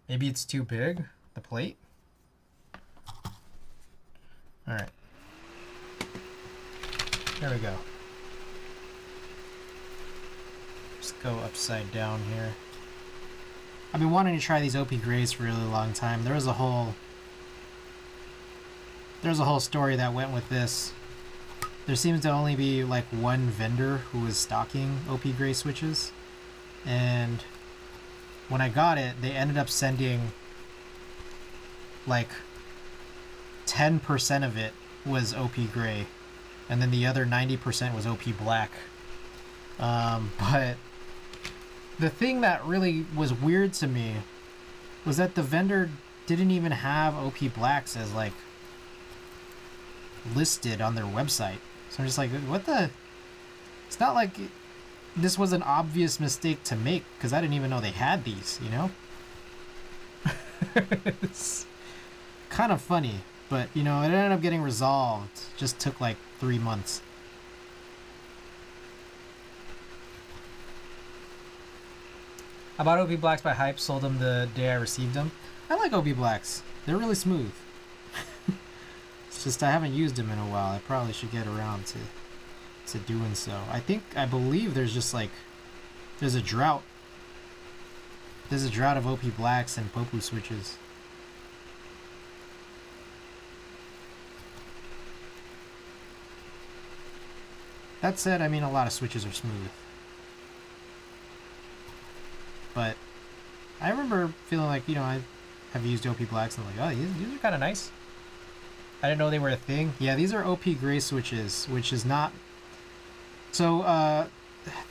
Maybe it's too big, the plate. All right. There we go. Just go upside down here. I've been wanting to try these OP Grays for a really long time. There's a whole story that went with this. There seems to only be like one vendor who was stocking OP Gray switches, and when I got it, they ended up sending like 10% of it was OP Gray, and then the other 90% was OP Black. But the thing that really was weird to me was that the vendor didn't even have OP Blacks as like listed on their website. So I'm just like, what the? It's not like this was an obvious mistake to make, because I didn't even know they had these, you know? It's kind of funny, but you know, it ended up getting resolved. It just took like 3 months. I bought OP Blacks by Hype, sold them the day I received them. I like OP Blacks. They're really smooth. It's just I haven't used them in a while. I probably should get around to doing so. I believe there's just like, there's a drought. There's a drought of OP Blacks and Popu switches. That said, I mean, a lot of switches are smooth. But I remember feeling like, you know, I have used OP Blacks and I'm like, oh, these are kind of nice. I didn't know they were a thing. Yeah, these are OP Gray switches, which is not... So,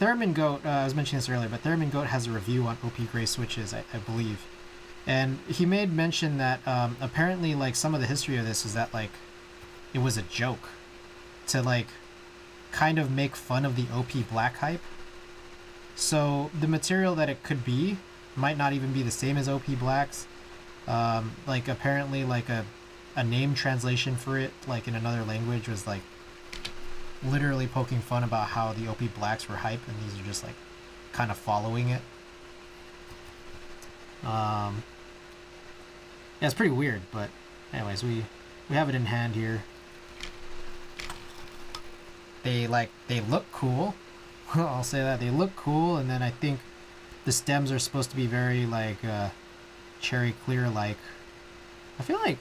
Theremin Goat, I was mentioning this earlier, but Theremin Goat has a review on OP Gray switches, I believe. And he made mention that apparently, like, some of the history of this is that, like, it was a joke to, like, kind of make fun of the OP Black hype. So, the material that it could be might not even be the same as OP Blacks. Like, apparently, like, a name translation for it, like, in another language was, like, literally poking fun about how the OP Blacks were hype, and these are just like kind of following it. Yeah, it's pretty weird, but anyways, we have it in hand here. They look cool. I'll say that they look cool, and then I think the stems are supposed to be very like cherry clear like. I feel like,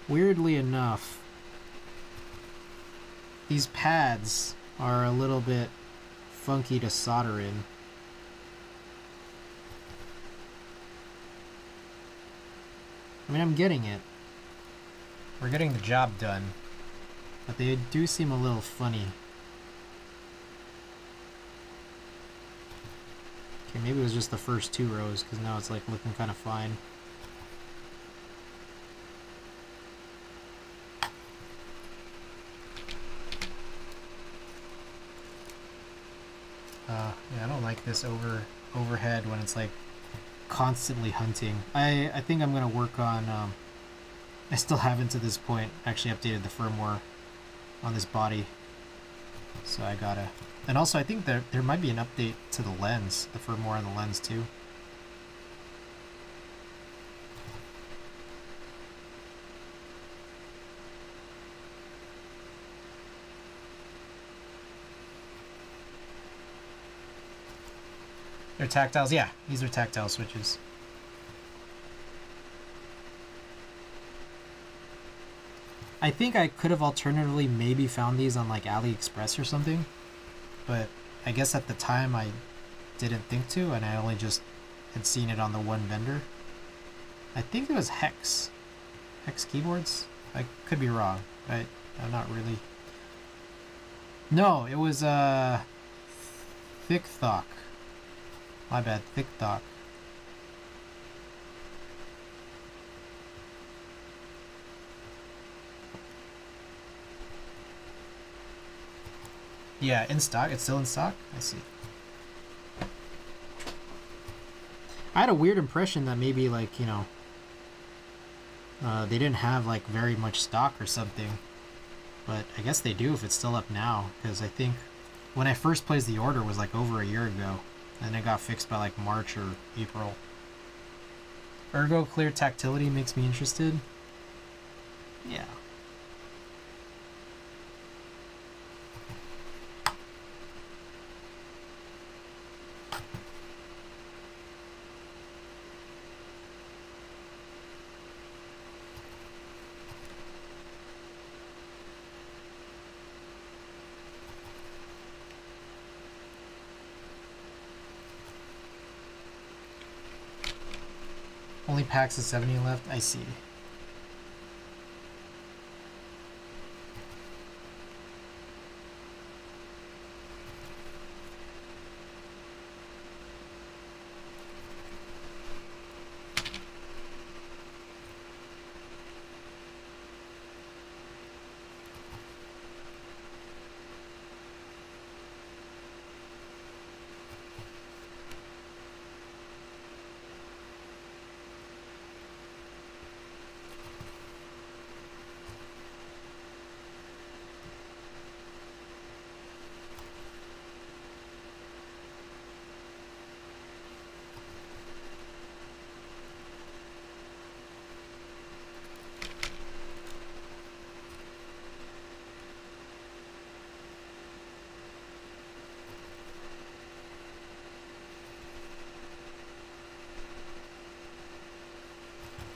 weirdly enough, these pads are a little bit funky to solder in. I mean, I'm getting it. We're getting the job done. But they do seem a little funny. Okay, maybe it was just the first 2 rows, because now it's like looking kind of fine. Yeah, I don't like this overhead when it's like constantly hunting. I think I'm gonna work on. I still haven't to this point actually updated the firmware on this body, so I gotta. And also, I think there might be an update to the lens, the firmware on the lens too. They're tactiles? Yeah, these are tactile switches. I think I could have alternatively maybe found these on like AliExpress or something, but I guess at the time I didn't think to, and I only just had seen it on the one vendor. I think it was Hex Keyboards? I could be wrong. I'm not really... No, it was Thick Thok. My bad, Thick Thok. Yeah, in stock. It's still in stock? I see. I had a weird impression that maybe, like, you know, they didn't have, like, very much stock or something. But I guess they do if it's still up now, because I think when I first placed the order was, like, over a year ago. And it got fixed by like March or April. Ergo clear tactility makes me interested. Yeah. Only packs of 70 left? I see.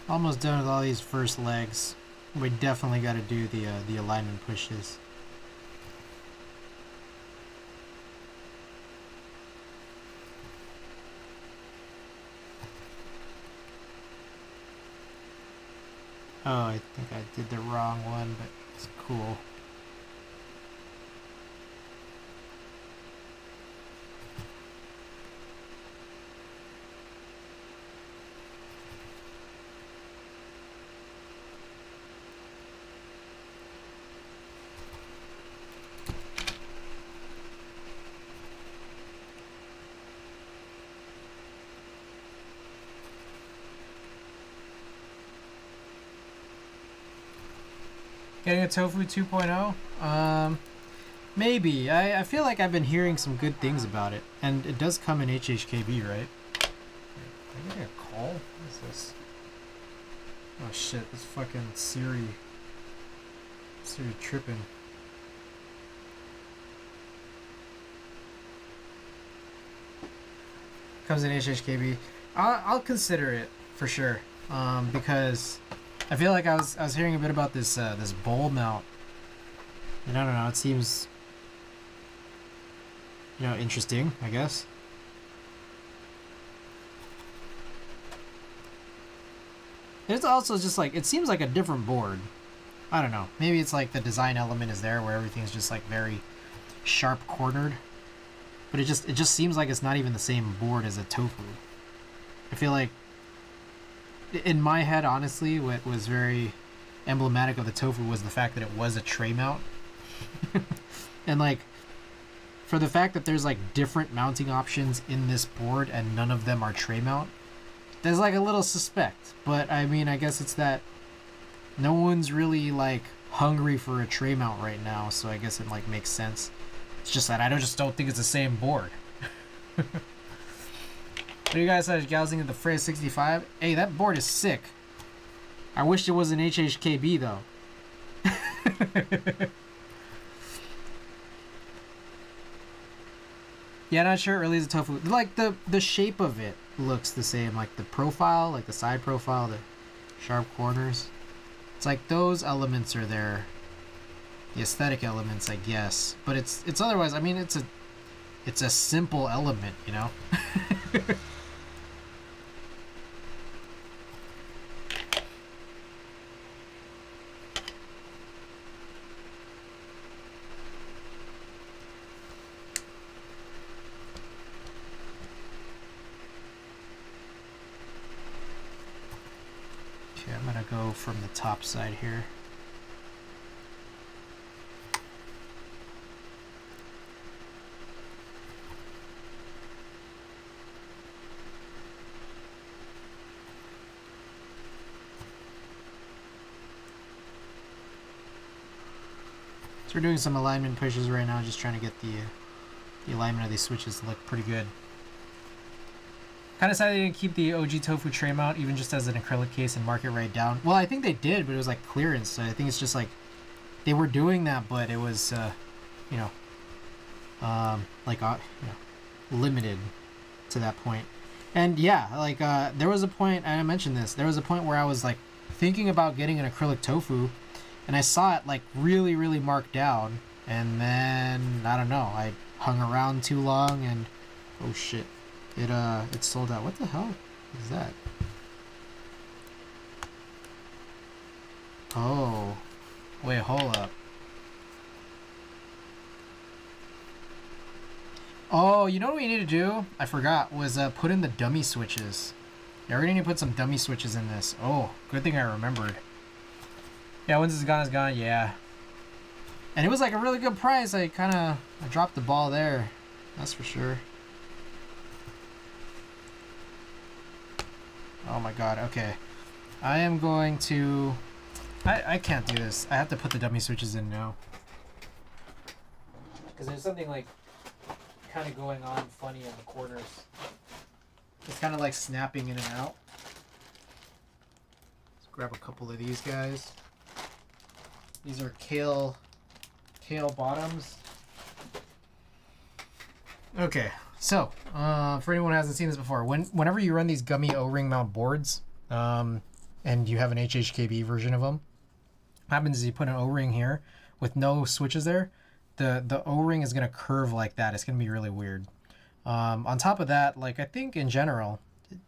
Almost done with all these first legs. We definitely got to do the alignment pushes. Oh, I think I did the wrong one, but it's cool. Getting a Tofu 2.0? Maybe. I feel like I've been hearing some good things about it. And it does come in HHKB, right? Am I getting a call? What is this? Oh shit, this fucking Siri tripping. Comes in HHKB. I'll consider it for sure. Because I feel like I was hearing a bit about this this bowl mount, and I don't know. It seems, you know, interesting, I guess. It's also just like, it seems like a different board. I don't know. Maybe it's like the design element is there where everything's just like very sharp cornered, but it just seems like it's not even the same board as a Tofu. I feel like, in my head, honestly, what was very emblematic of the Tofu was the fact that it was a tray mount. And like, for the fact that there's like different mounting options in this board and none of them are tray mount, there's like a little suspect. But I mean, I guess it's that no one's really like hungry for a tray mount right now, so I guess it like makes sense. It's just that I just don't think it's the same board. What do you guys say, gouging at the Freya 65? Hey, that board is sick. I wish it was an HHKB though. Yeah, not sure. Really, is a Tofu. Like the shape of it looks the same. Like the profile, like the side profile, the sharp corners. It's like those elements are there. The aesthetic elements, I guess. But it's otherwise. I mean, it's a simple element, you know. Okay, I'm gonna go from the top side here. We're doing some alignment pushes right now, just trying to get the alignment of these switches to look pretty good. Kind of sad they didn't keep the OG Tofu tray mount even just as an acrylic case and mark it right down. Well, I think they did, but it was like clearance, so I think it's just like they were doing that, but it was you know, like you know, limited to that point. And yeah, like there was a point, and I mentioned this, there was a point where I was like thinking about getting an acrylic Tofu, and I saw it like really marked down, and then I don't know, I hung around too long and oh shit, it sold out. What the hell is that? Oh, wait, hold up. Oh, you know what we need to do? I forgot, was put in the dummy switches. Yeah, we're gonna need to put some dummy switches in this. Oh, good thing I remembered. Yeah, once it's gone, yeah. And it was like a really good price. I dropped the ball there. That's for sure. Oh my god, okay. I am going to... I can't do this. I have to put the dummy switches in now. Because there's something like kind of going on funny in the corners. It's kind of like snapping in and out. Let's grab a couple of these guys. These are kale bottoms. Okay, so for anyone who hasn't seen this before, whenever you run these Gummy O-ring mount boards, and you have an HHKB version of them, what happens is you put an O-ring here with no switches there, the O-ring is going to curve like that. It's going to be really weird. On top of that, like, I think in general,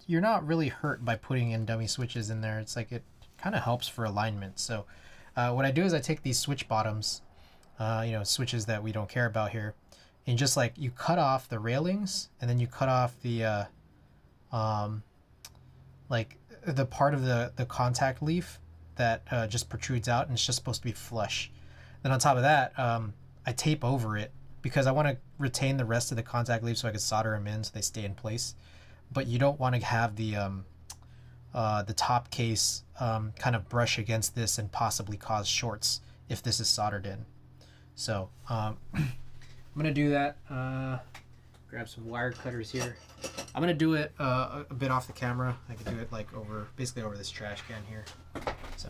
you're not really hurt by putting in dummy switches in there. It's like it kind of helps for alignment. So what I do is I take these switch bottoms, you know, switches that we don't care about here, and just like you cut off the railings, and then you cut off the like the part of the contact leaf that just protrudes out, and it's just supposed to be flush. Then on top of that, I tape over it because I want to retain the rest of the contact leaf so I can solder them in so they stay in place. But you don't want to have the top case kind of brush against this and possibly cause shorts if this is soldered in. So I'm gonna do that. Grab some wire cutters here. I'm gonna do it a bit off the camera. I can do it like over, basically over this trash can here. So.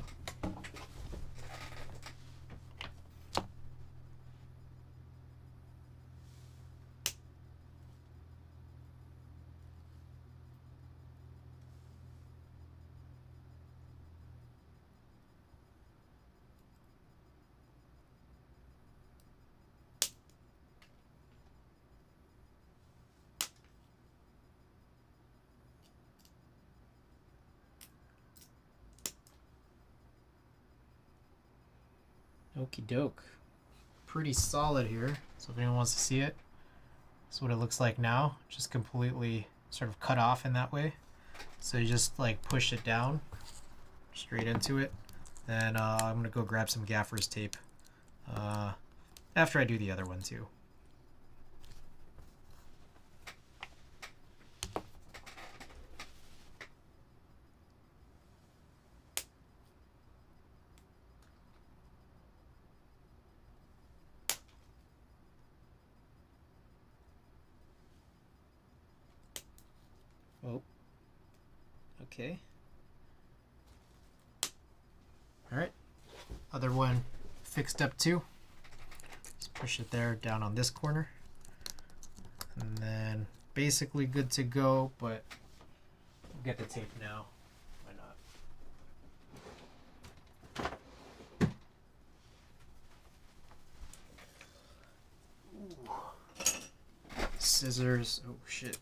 Okie doke. Pretty solid here. So if anyone wants to see it, that's what it looks like now. Just completely sort of cut off in that way. So you just like push it down straight into it. Then I'm gonna go grab some gaffer's tape after I do the other one too. Oh, okay. All right, other one fixed up too. Just push it there down on this corner. And then basically good to go, but we'll get the tape now. Why not? Ooh. Scissors, oh shit.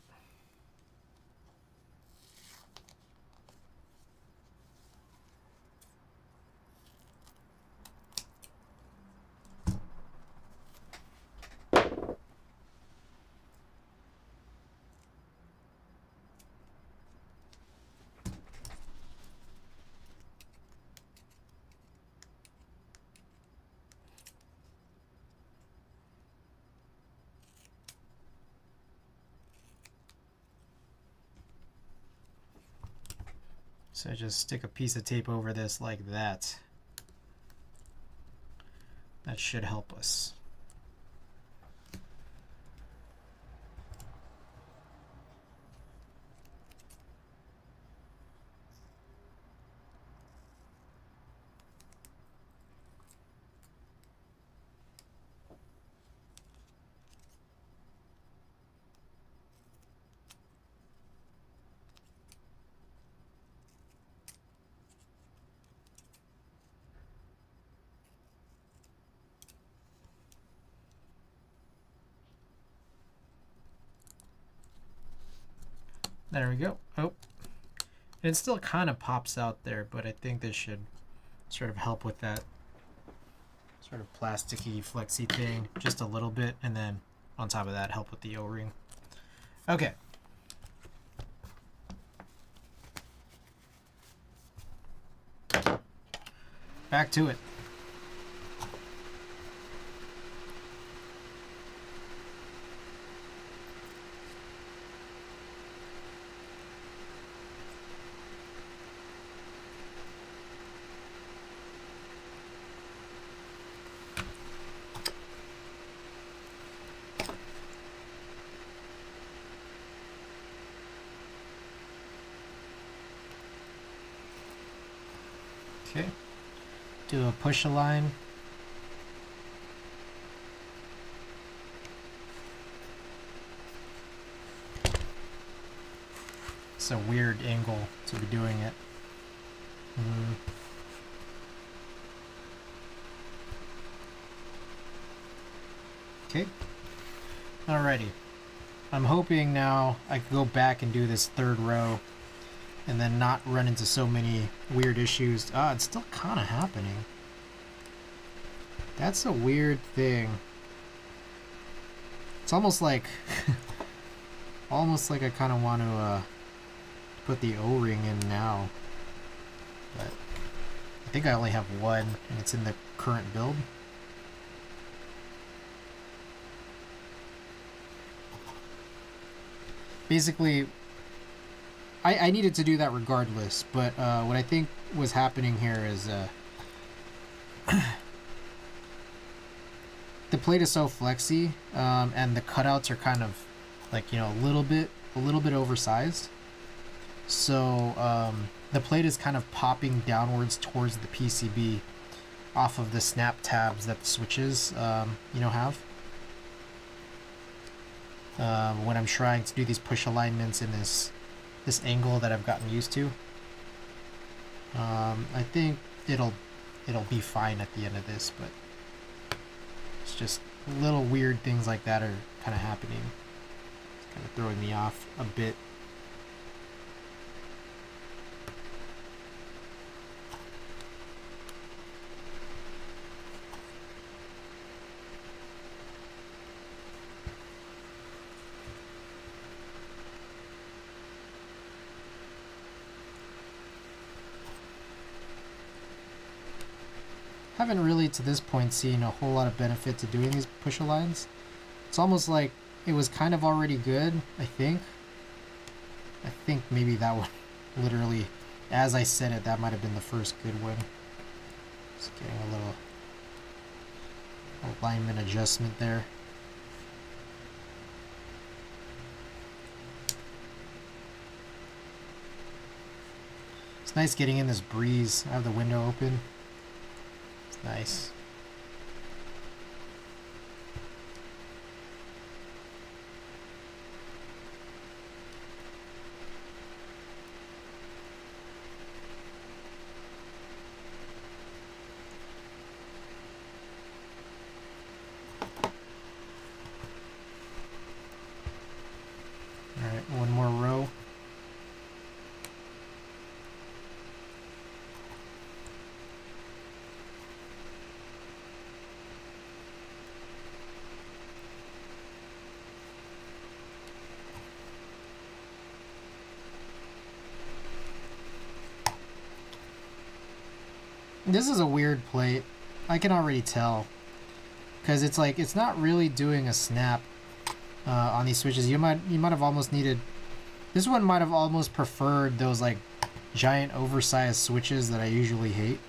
So just stick a piece of tape over this like that. That should help us. There we go. Oh, it still kind of pops out there, but I think this should sort of help with that sort of plasticky, flexy thing just a little bit, and then on top of that, help with the O-ring. Okay. Back to it. Okay, do a push-align. It's a weird angle to be doing it. Okay. Alrighty. I'm hoping now I can go back and do this third row and then not run into so many weird issues. Ah, it's still kind of happening. That's a weird thing. It's almost like almost like I kind of want to put the O-ring in now. But I think I only have one and it's in the current build. Basically, I needed to do that regardless, but what I think was happening here is the plate is so flexy, and the cutouts are kind of like, you know, a little bit oversized. So the plate is kind of popping downwards towards the PCB off of the snap tabs that the switches, you know, have. When I'm trying to do these push alignments in this angle that I've gotten used to. I think it'll be fine at the end of this, but it's just little weird things like that are kind of happening. It's kind of throwing me off a bit. Haven't really to this point seen a whole lot of benefit to doing these push aligns. It's almost like it was kind of already good, I think. I think maybe that one, literally, as I said it, that might have been the first good one. Just getting a little alignment adjustment there. It's nice getting in this breeze. I have the window open. Nice. All right, one more row. This is a weird plate. I can already tell, because it's like it's not really doing a snap on these switches. You might have almost needed, this one might have almost preferred those like giant oversized switches that I usually hate,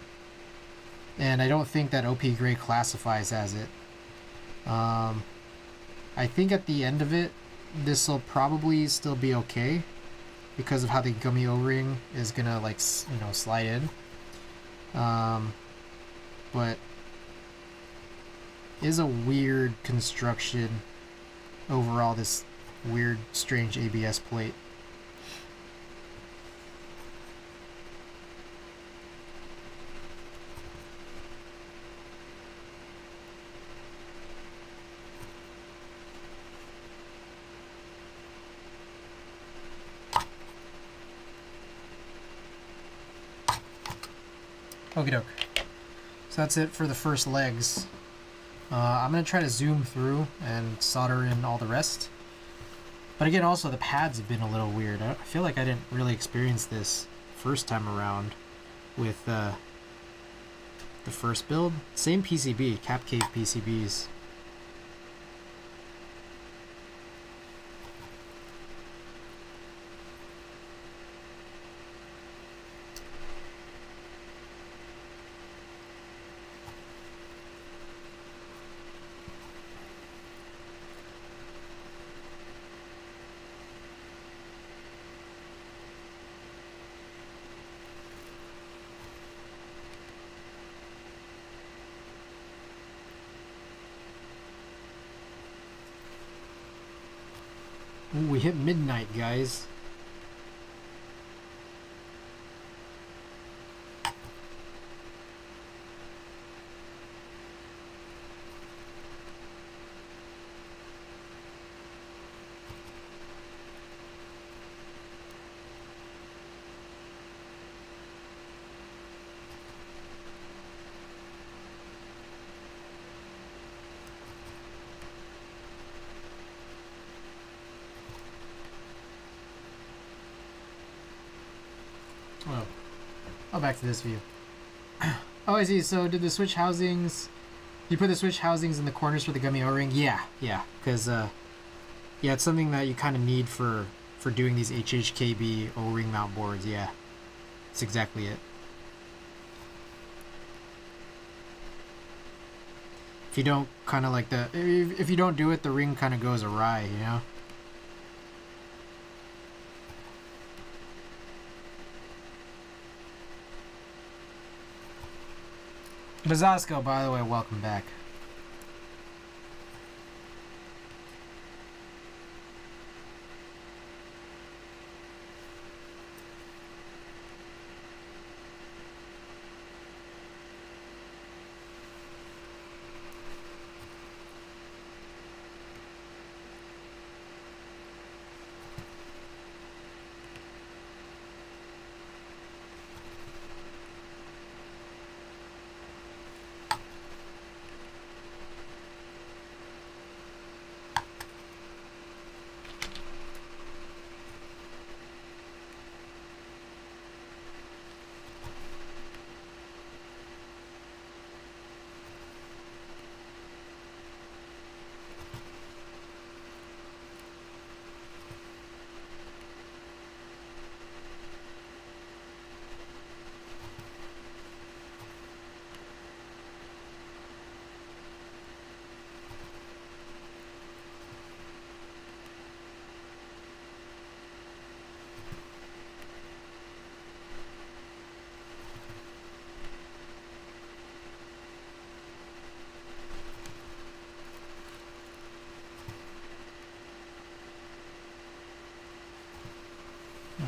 and I don't think that OP Gray classifies as it. I think at the end of it, this will probably still be okay because of how the Gummy O-ring is gonna, like, you know, slide in. But is a weird construction overall, this weird, strange ABS plate. Okie doke. So that's it for the first legs. I'm going to try to zoom through and solder in all the rest. But again, also the pads have been a little weird. I feel like I didn't really experience this first time around with the first build. Same PCB, cap cave PCBs. Ooh, we hit midnight, guys. Oh, back to this view. Oh, I see. So did the switch housings... You put the switch housings in the corners for the Gummy O-ring? Yeah. Because, yeah, it's something that you kind of need for doing these HHKB O-ring mount boards. Yeah. That's exactly it. If you don't kind of like the... If you don't do it, the ring kind of goes awry, you know? Bazasco, by the way, welcome back.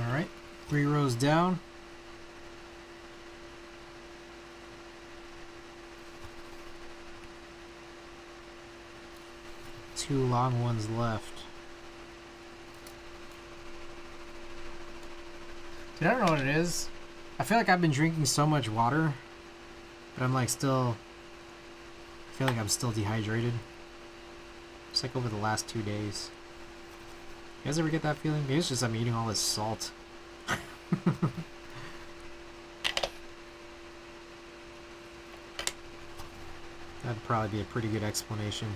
Alright, 3 rows down. Two long ones left. Dude, I don't know what it is. I feel like I've been drinking so much water, but I'm like still... I feel like I'm still dehydrated. It's like over the last 2 days. You guys ever get that feeling? Maybe it's just I'm eating all this salt. That'd probably be a pretty good explanation.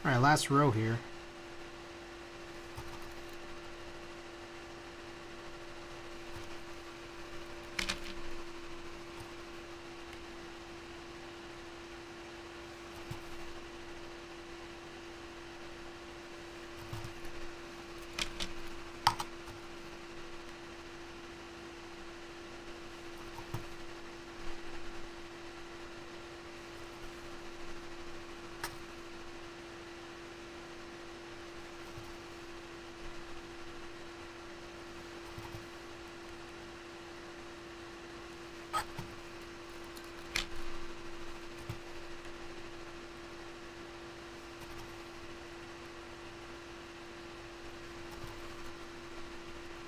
Alright, last row here.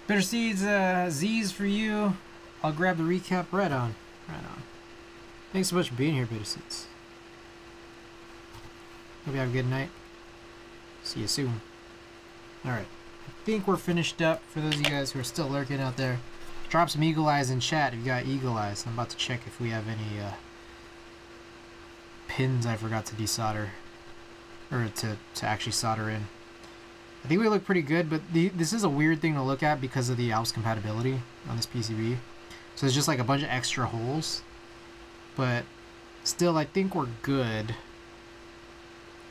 Bitter Seeds, Z's for you. I'll grab the recap. Right on. Right on. Thanks so much for being here, Bitter Seeds. Hope you have a good night. See you soon. Alright. I think we're finished up. For those of you guys who are still lurking out there, drop some eagle eyes in chat if you got eagle eyes. I'm about to check if we have any pins I forgot to desolder. Or to actually solder in. I think we look pretty good, but this is a weird thing to look at because of the ALPS compatibility on this PCB. So there's just like a bunch of extra holes. But still, I think we're good.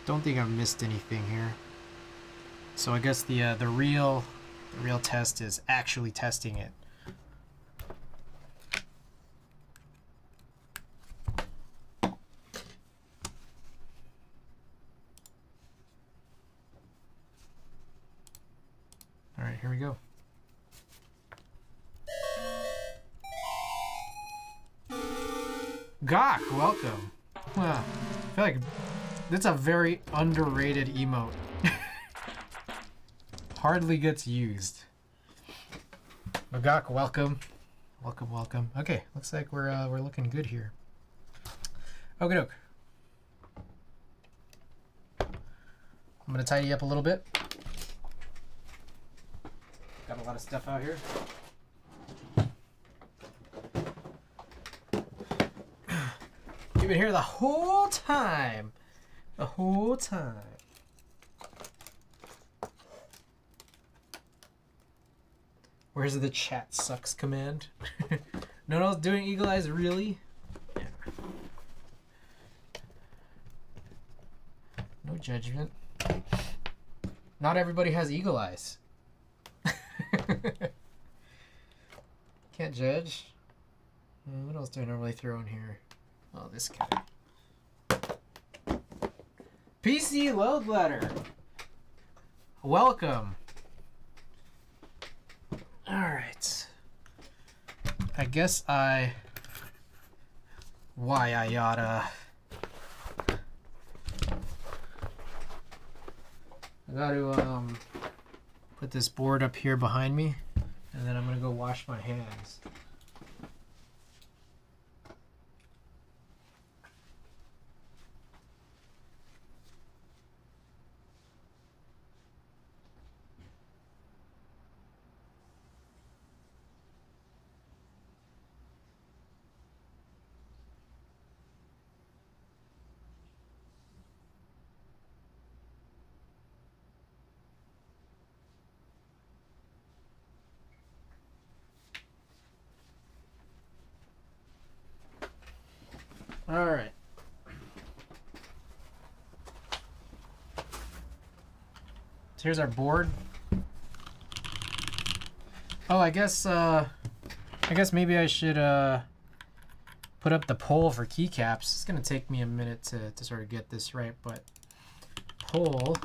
Don't think I've missed anything here. So I guess the real The real test is actually testing it. All right, here we go. Gawk, welcome. I feel like that's a very underrated emote. Hardly gets used. Gawk, welcome. Welcome, welcome. Okay, looks like we're looking good here. Okie doke. I'm gonna tidy up a little bit. Got a lot of stuff out here. You've been here the whole time. The whole time. Where's the chat sucks command? No one else doing eagle eyes, really? Yeah. No judgment. Not everybody has eagle eyes. Can't judge. What else do I normally throw in here? Oh, this guy. PC load letter. Welcome. All right. I guess why I oughta. I gotta put this board up here behind me, and then I'm gonna go wash my hands. All right. So here's our board. Oh, I guess maybe I should put up the poll for keycaps. It's gonna take me a minute to sort of get this right, but poll,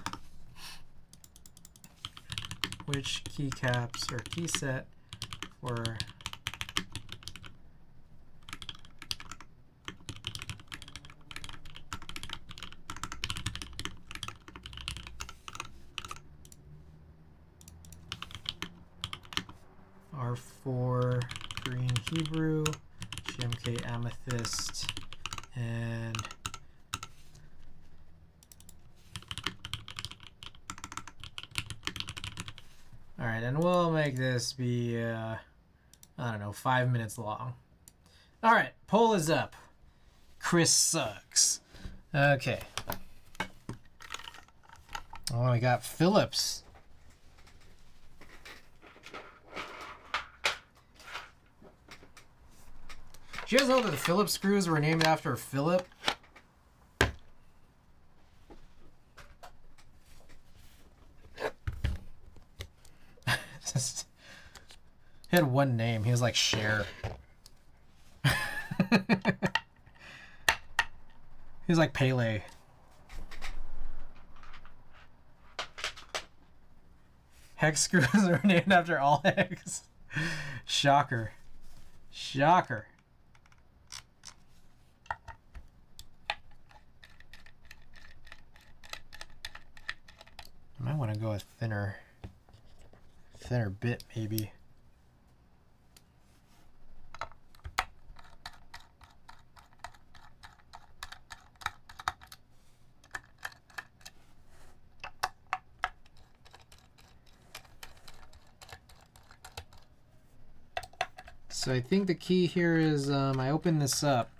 which keycaps or key set for R4 Green Hebrew, GMK Amethyst, and all right, and we'll make this be I don't know, 5 minutes long. All right, poll is up. Chris sucks. Okay. Oh, we got Phillips. Did you guys know that the Phillips screws were named after Philip? He had one name. He was like Cher. He was like Pele. Hex screws are named after all hex. Shocker. Shocker. I might want to go with thinner bit maybe. So I think the key here is I open this up,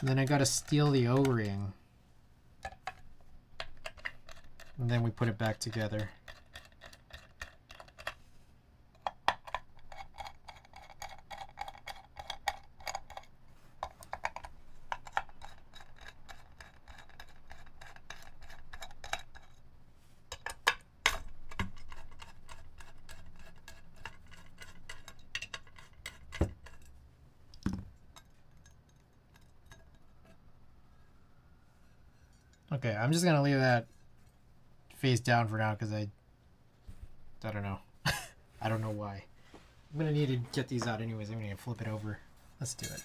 and then I gotta steal the O-ring. And then we put it back together. Okay, I'm just gonna leave that face down for now because I don't know. I don't know why. I'm gonna need to get these out anyways. I'm gonna flip it over. Let's do it.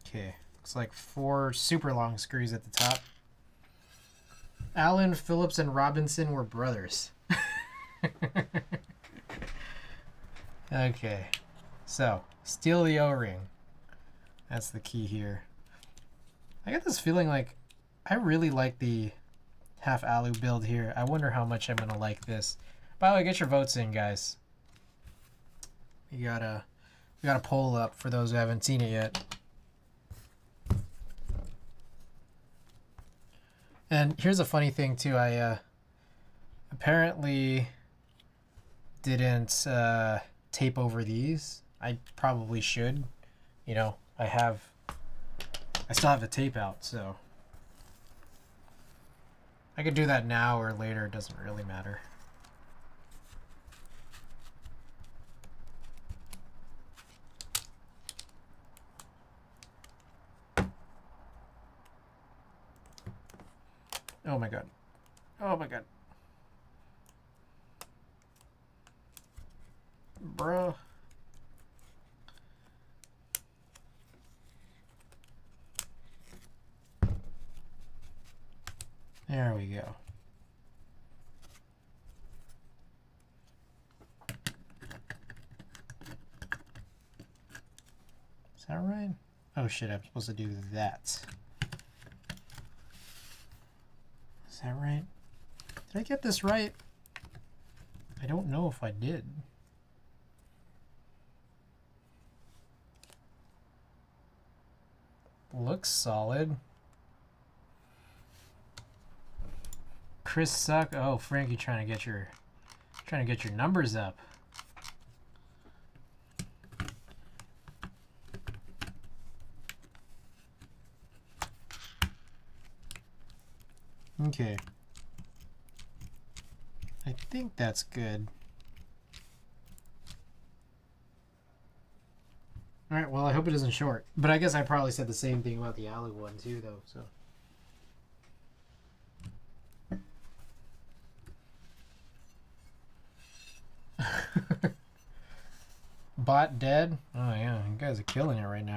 Okay, looks like 4 super long screws at the top. Allen, Phillips, and Robinson were brothers. Okay, so steal the O-ring. That's the key here. I get this feeling like I really like the half alu build here. I wonder how much I'm gonna like this. By the way, get your votes in, guys. We got a poll up for those who haven't seen it yet. And here's a funny thing too. I apparently didn't tape over these. I probably should. You know, I still have the tape out, so I could do that now or later. It doesn't really matter. Oh my god. Oh my god. Bruh. There we go. Is that right? Oh shit, I'm supposed to do that. Is that right? Did I get this right? I don't know if I did. Looks solid. Chris suck. Oh, Frankie trying to get your numbers up. Okay. I think that's good. Alright, well I hope it isn't short. But I guess I probably said the same thing about the alu one too though, so. Bot dead? Oh yeah, you guys are killing it right now.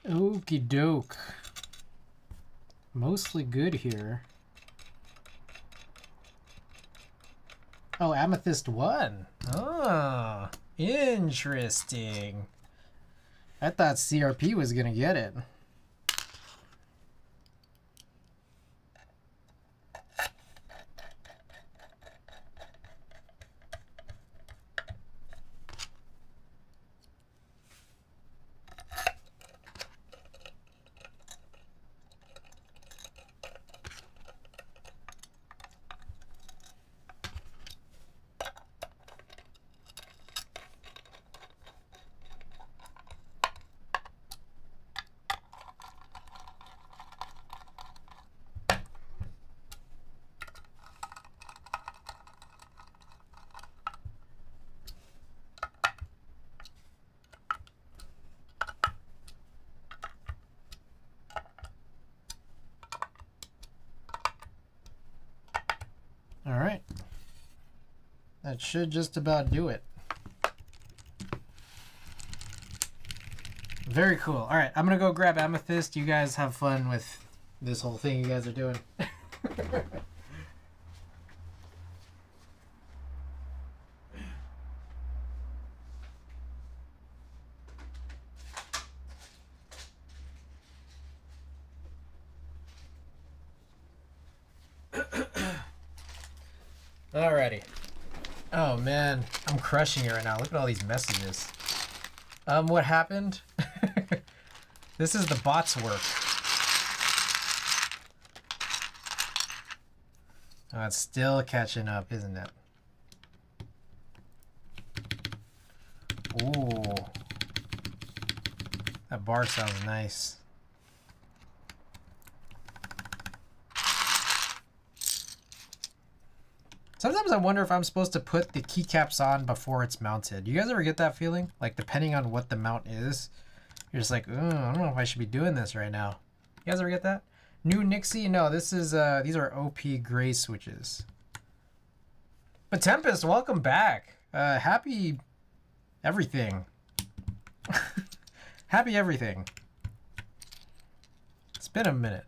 Okie doke. Mostly good here. Oh, Amethyst won. Oh, interesting. I thought CRP was gonna get it. All right. That should just about do it. Very cool. All right, I'm going to go grab Amethyst. You guys have fun with this whole thing you guys are doing. Alrighty. Oh man, I'm crushing it right now. Look at all these messages. What happened? This is the bot's work. Oh, it's still catching up, isn't it? Ooh. That bar sounds nice. Sometimes I wonder if I'm supposed to put the keycaps on before it's mounted. You guys ever get that feeling? Like, depending on what the mount is, you're just like, I don't know if I should be doing this right now. You guys ever get that? New Nixie? No, this is, these are OP gray switches. But Tempest, welcome back. Happy everything. Happy everything. It's been a minute.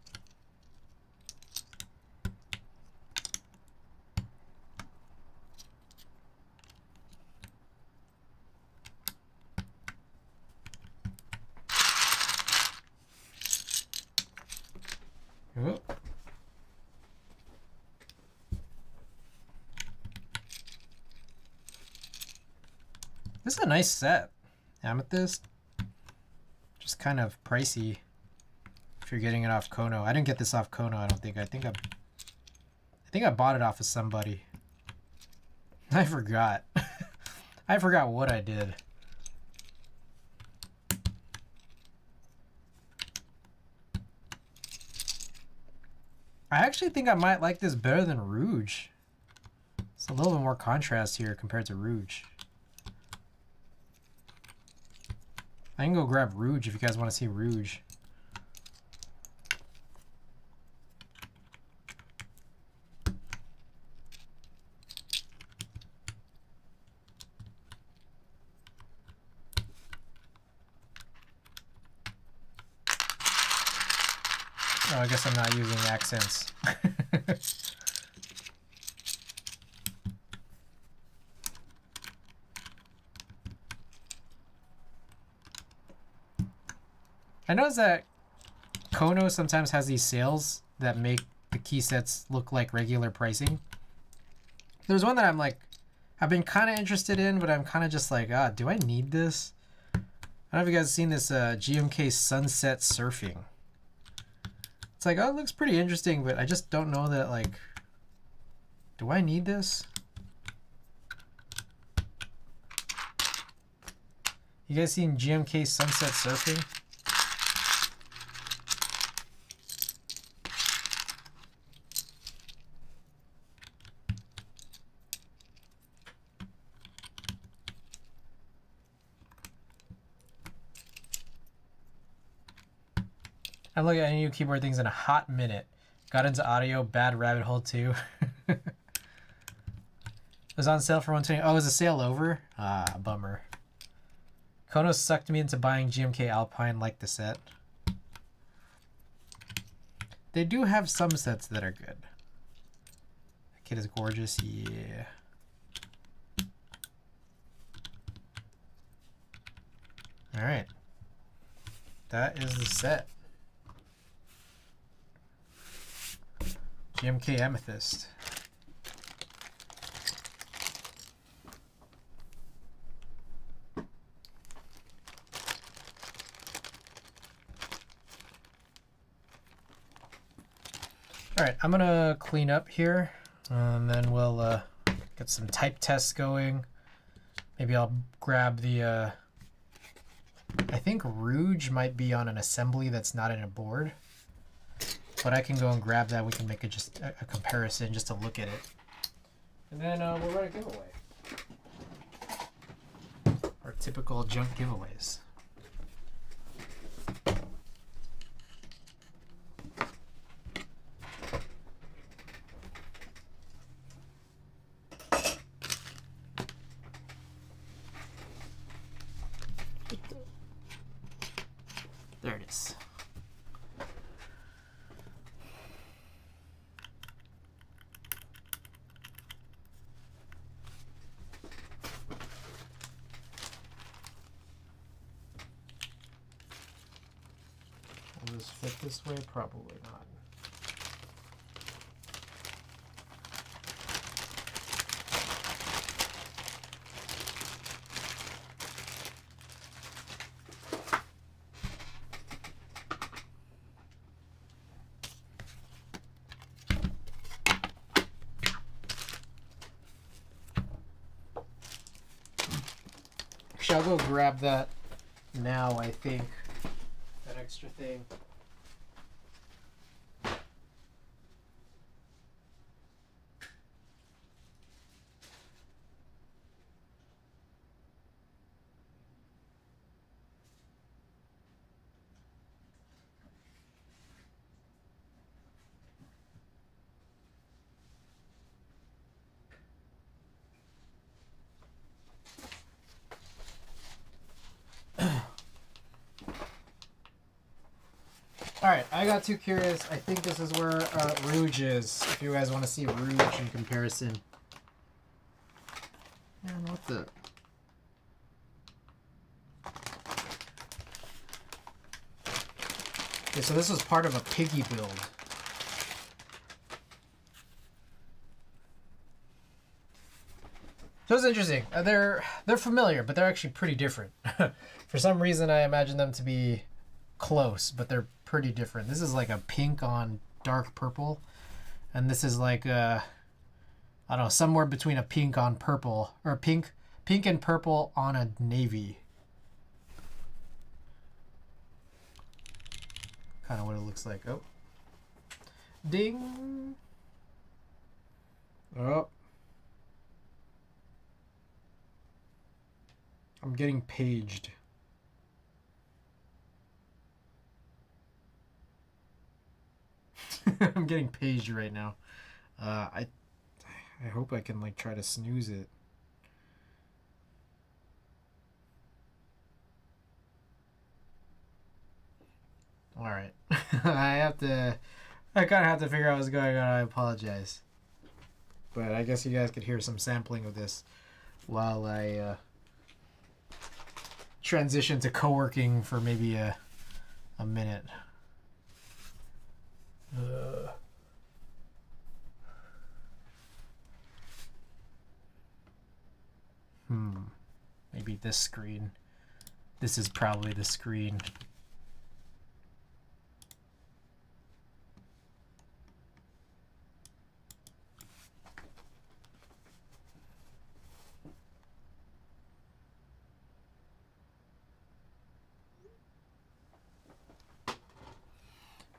Ooh. This is a nice set. Amethyst. Just kind of pricey if you're getting it off Kono. I didn't get this off Kono, I don't think. I think I bought it off of somebody. I forgot. I forgot what I did. I actually think I might like this better than Rouge. It's a little bit more contrast here compared to Rouge. I can go grab Rouge if you guys want to see Rouge. Oh, I guess I'm not using accents. I noticed that Kono sometimes has these sales that make the key sets look like regular pricing. There's one that I'm like, I've been kind of interested in, but I'm kind of just like, do I need this? I don't know if you guys have seen this GMK Sunset Surfing. It's like, oh, it looks pretty interesting, but I just don't know that, like, do I need this? You guys seen GMK Sunset Surfing? I'm looking at new keyboard things in a hot minute. Got into audio, bad rabbit hole too. It was on sale for 120. Oh, is the sale over? Ah, bummer. Kono sucked me into buying GMK Alpine like the set. They do have some sets that are good. That kid is gorgeous, yeah. Alright. That is the set. GMK Amethyst. Alright, I'm gonna clean up here, and then we'll get some type tests going. Maybe I'll grab the, I think Rouge might be on an assembly that's not in a board. But I can go and grab that. We can make just a comparison just to look at it. And then we'll run a giveaway. Our typical junk giveaways. There it is. Will this fit this way? Probably not. I'll go grab that now, I think. That extra thing. Alright, I got too curious. I think this is where Rouge is. If you guys want to see Rouge in comparison. Man, what the... Okay, so this was part of a piggy build. So it's interesting. They're familiar, but they're actually pretty different. For some reason, I imagine them to be close, but they're pretty different. This is like a pink on dark purple, and this is like a, I don't know, somewhere between a pink on purple, or pink and purple on a navy. Kind of what it looks like. Oh, ding. Oh, I'm getting paged. I'm getting paged right now. I hope I can like try to snooze it. All right. I kind of have to figure out what's going on. I apologize. But I guess you guys could hear some sampling of this while I transition to co-working for maybe a minute. Maybe this screen. This is probably the screen.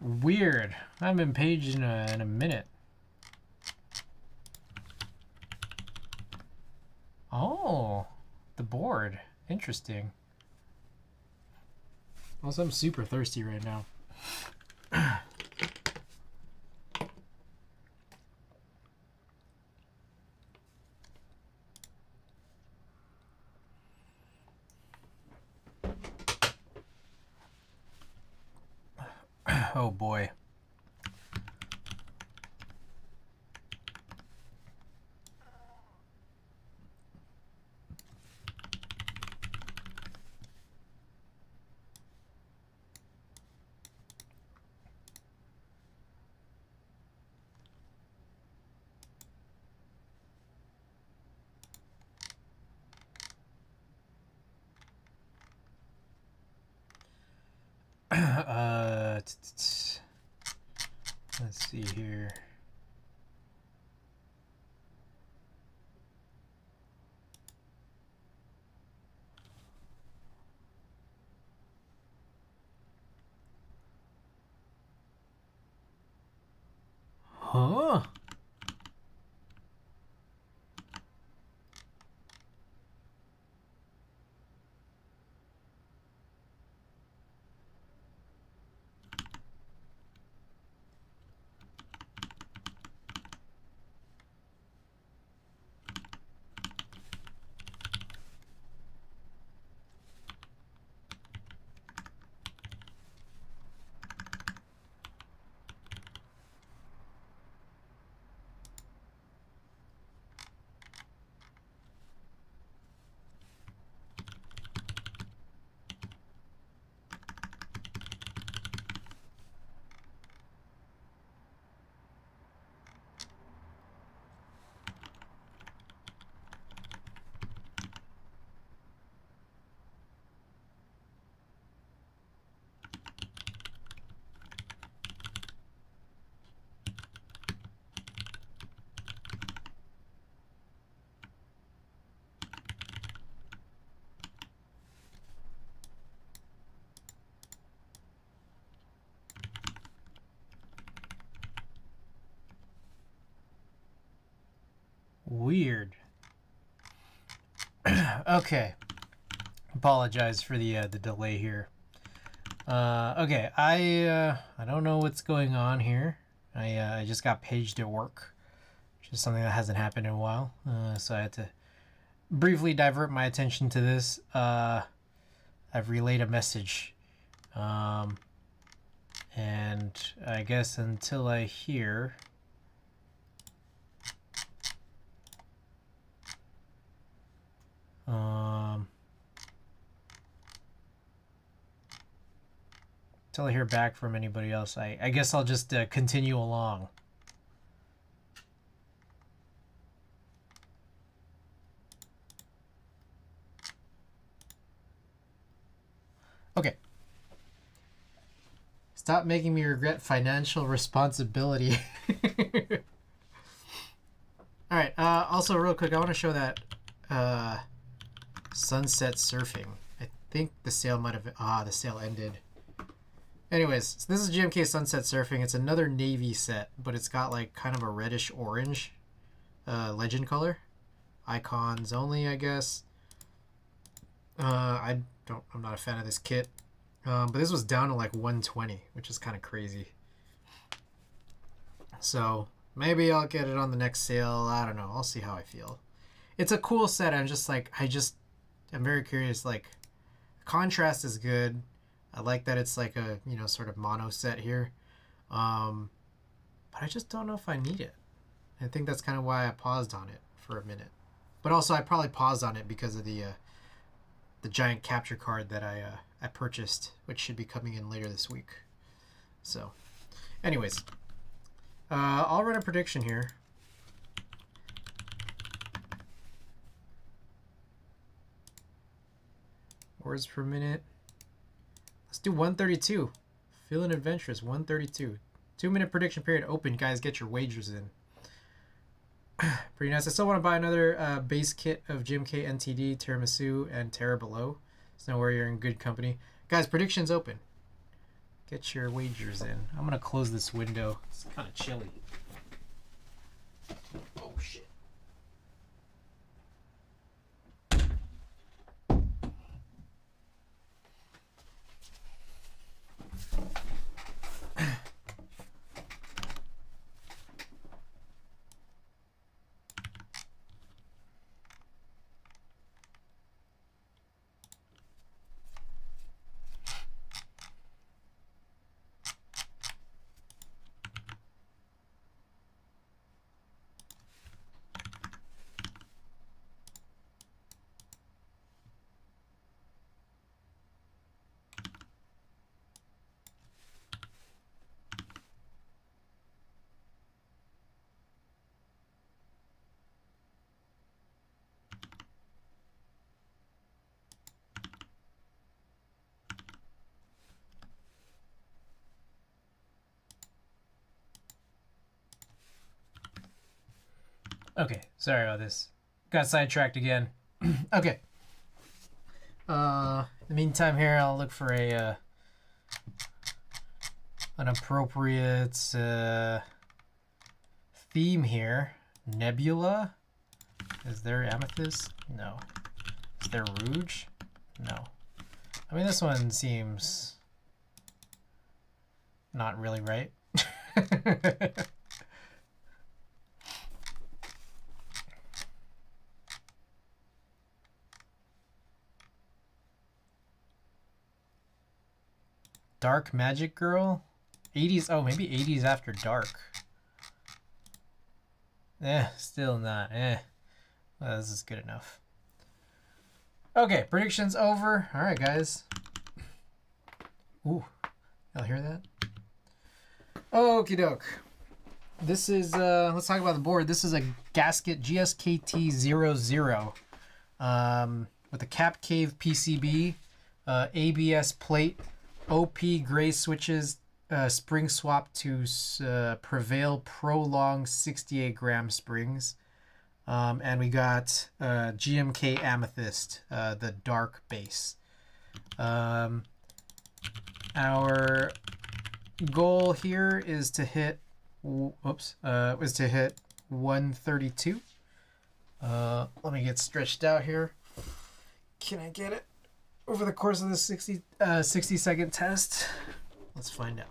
Weird. I haven't been paged in a minute. Oh, the board. Interesting. Also, I'm super thirsty right now. Oh boy. Let's see here. Huh? Weird. Okay. Apologize for the delay here. Okay, I don't know what's going on here. I just got paged at work, which is something that hasn't happened in a while. So I had to briefly divert my attention to this. I've relayed a message, and I guess until I hear. Until I hear back from anybody else, I guess I'll just continue along. Okay. Stop making me regret financial responsibility. All right. Also, real quick, I want to show that sunset surfing. I think the sale might have... the sale ended. Anyways, so this is GMK Sunset Surfing. It's another navy set, but it's got like kind of a reddish orange legend color. Icons only, I guess. I'm not a fan of this kit. But this was down to like 120, which is kind of crazy. So maybe I'll get it on the next sale. I don't know. I'll see how I feel. It's a cool set. I'm very curious. Like, contrast is good. I like that it's like a, you know, sort of mono set here. But I just don't know if I need it. I think that's kind of why I paused on it for a minute. But also I probably paused on it because of the giant capture card that I purchased, which should be coming in later this week. So, anyways, I'll run a prediction here. Words per minute. Let's do 132. Feeling adventurous, 132. 2-minute prediction period open. Guys, get your wagers in. Pretty nice. I still want to buy another base kit of GMK NTD, Tiramisu, and Terra Below. So now you're in good company. Guys, predictions open. Get your wagers in. I'm going to close this window. It's kind of chilly. Oh, shit. Okay, sorry about this. Got sidetracked again. Okay. In the meantime here, I'll look for an appropriate theme here. Nebula. Is there Amethyst? No. Is there Rouge? No. I mean, this one seems not really right. Dark Magic Girl? 80s, oh, maybe 80s After Dark. Still not, Well, this is good enough. Okay, predictions over. All right, guys. Ooh, y'all hear that? Okie doke. This is, let's talk about the board. This is a gasket gskt-00 with a Cap Cave PCB, ABS plate, OP gray switches, spring swap to Prevail Prolong 68 gram springs. And we got GMK Amethyst, the dark base. Our goal here is to hit, is to hit 132. Let me get stretched out here. Can I get it over the course of this 60-second test? Let's find out.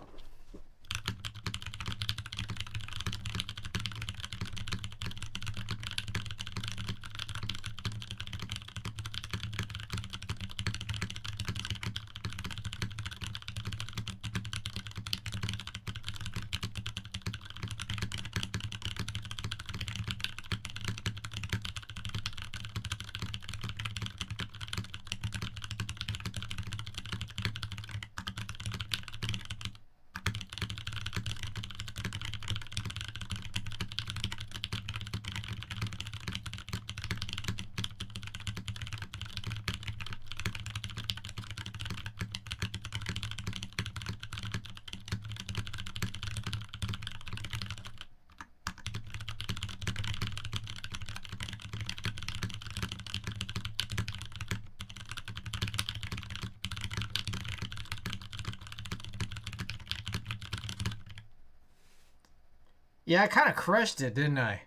Yeah, I kind of crushed it, didn't I?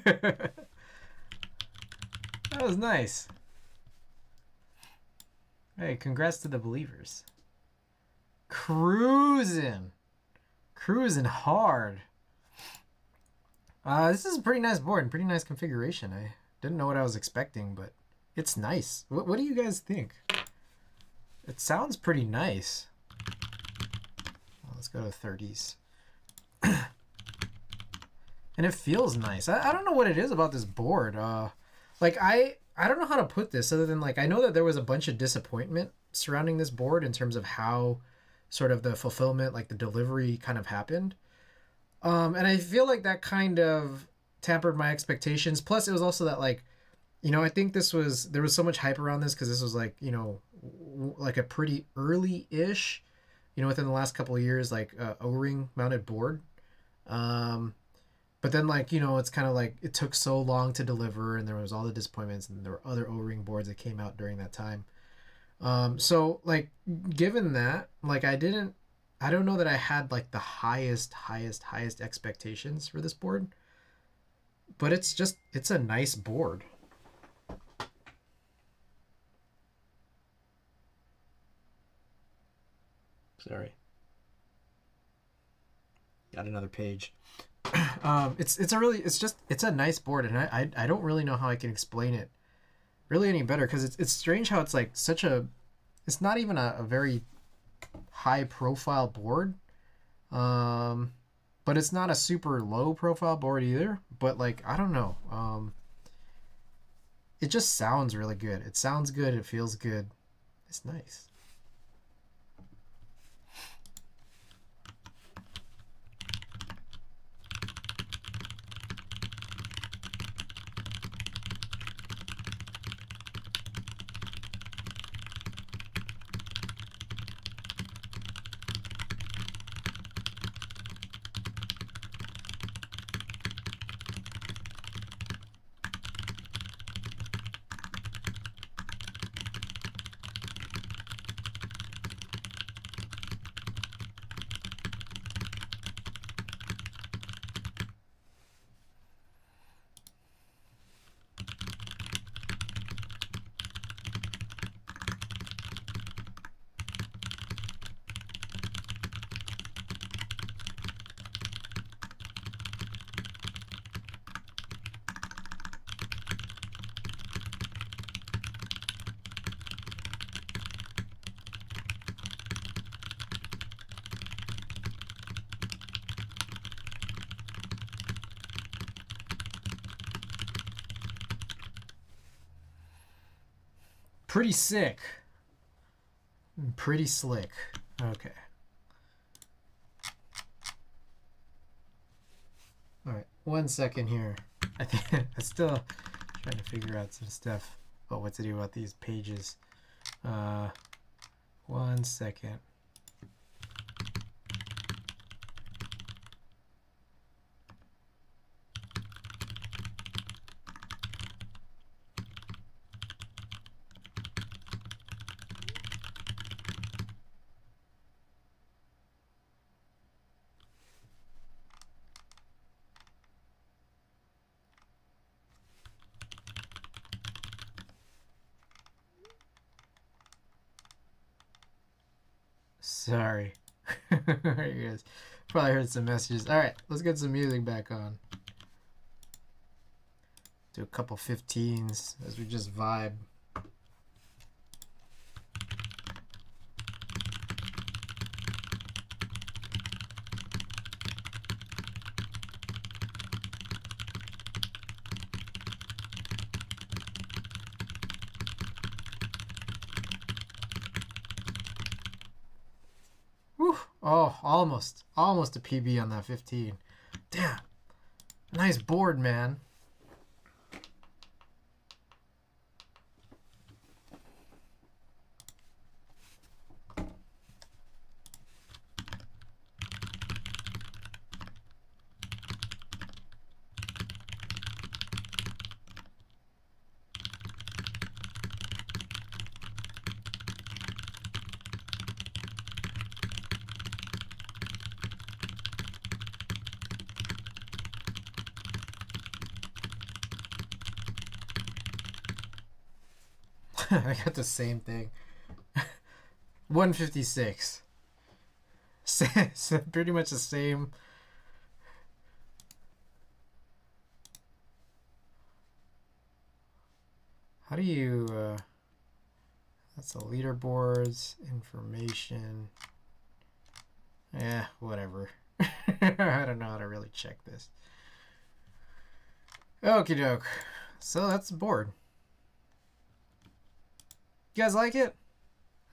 That was nice. Hey, congrats to the believers. Cruising hard. This is a pretty nice board and pretty nice configuration. I didn't know what I was expecting, but it's nice. What do you guys think? It sounds pretty nice. Well, let's go to 30s. And it feels nice. I don't know what it is about this board. Like I don't know how to put this other than like I know that there was a bunch of disappointment surrounding this board in terms of how sort of the fulfillment, like the delivery kind of happened. And I feel like that kind of tampered my expectations. Plus it was also that like, you know, I think there was so much hype around this because this was like, you know, like a pretty early-ish, you know, within the last couple of years, like O-ring mounted board. But then like, you know, it's kind of like it took so long to deliver and there was all the disappointments and there were other O-ring boards that came out during that time. So like given that, like I don't know that I had like the highest expectations for this board, but it's a nice board. Sorry. Got another page. It's a nice board, and I don't really know how I can explain it really any better because it's strange how it's like it's not even a very high profile board, but it's not a super low profile board either. But like I don't know, it just sounds really good. It sounds good. It feels good. It's nice. Pretty sick. Pretty slick. Okay. All right, 1 second here. I think I'm still trying to figure out some stuff about what to do about these pages. 1 second. Sorry. You guys probably heard some messages. Alright, let's get some music back on. Do a couple 15s as we just vibe. Whew. Oh, almost a PB on that 15. Damn. Nice board, man. I got the same thing. 156. So pretty much the same. How do you that's the leaderboards information. Yeah, whatever. I don't know how to really check this. Okie doke. So that's the board. You guys like it?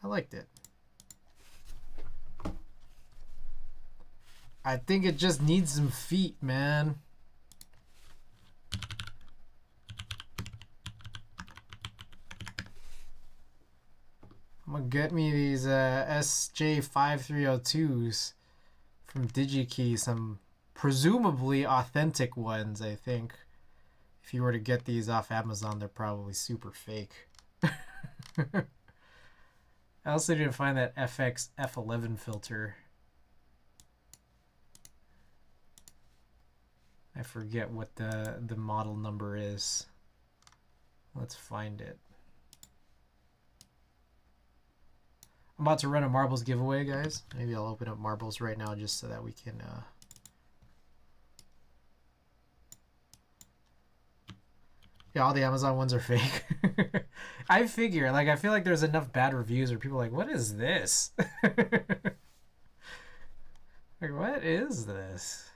I liked it. I think it just needs some feet, man. I'm gonna get me these SJ5302s from DigiKey, some presumably authentic ones, I think. If you were to get these off Amazon, they're probably super fake. I also didn't find that FX F11 filter. I forget what the model number is. Let's find it. I'm about to run a marbles giveaway, guys. Maybe I'll open up marbles right now just so that we can yeah, all the Amazon ones are fake. I figure, like, I feel like there's enough bad reviews where people are like, what is this? Like, what is this?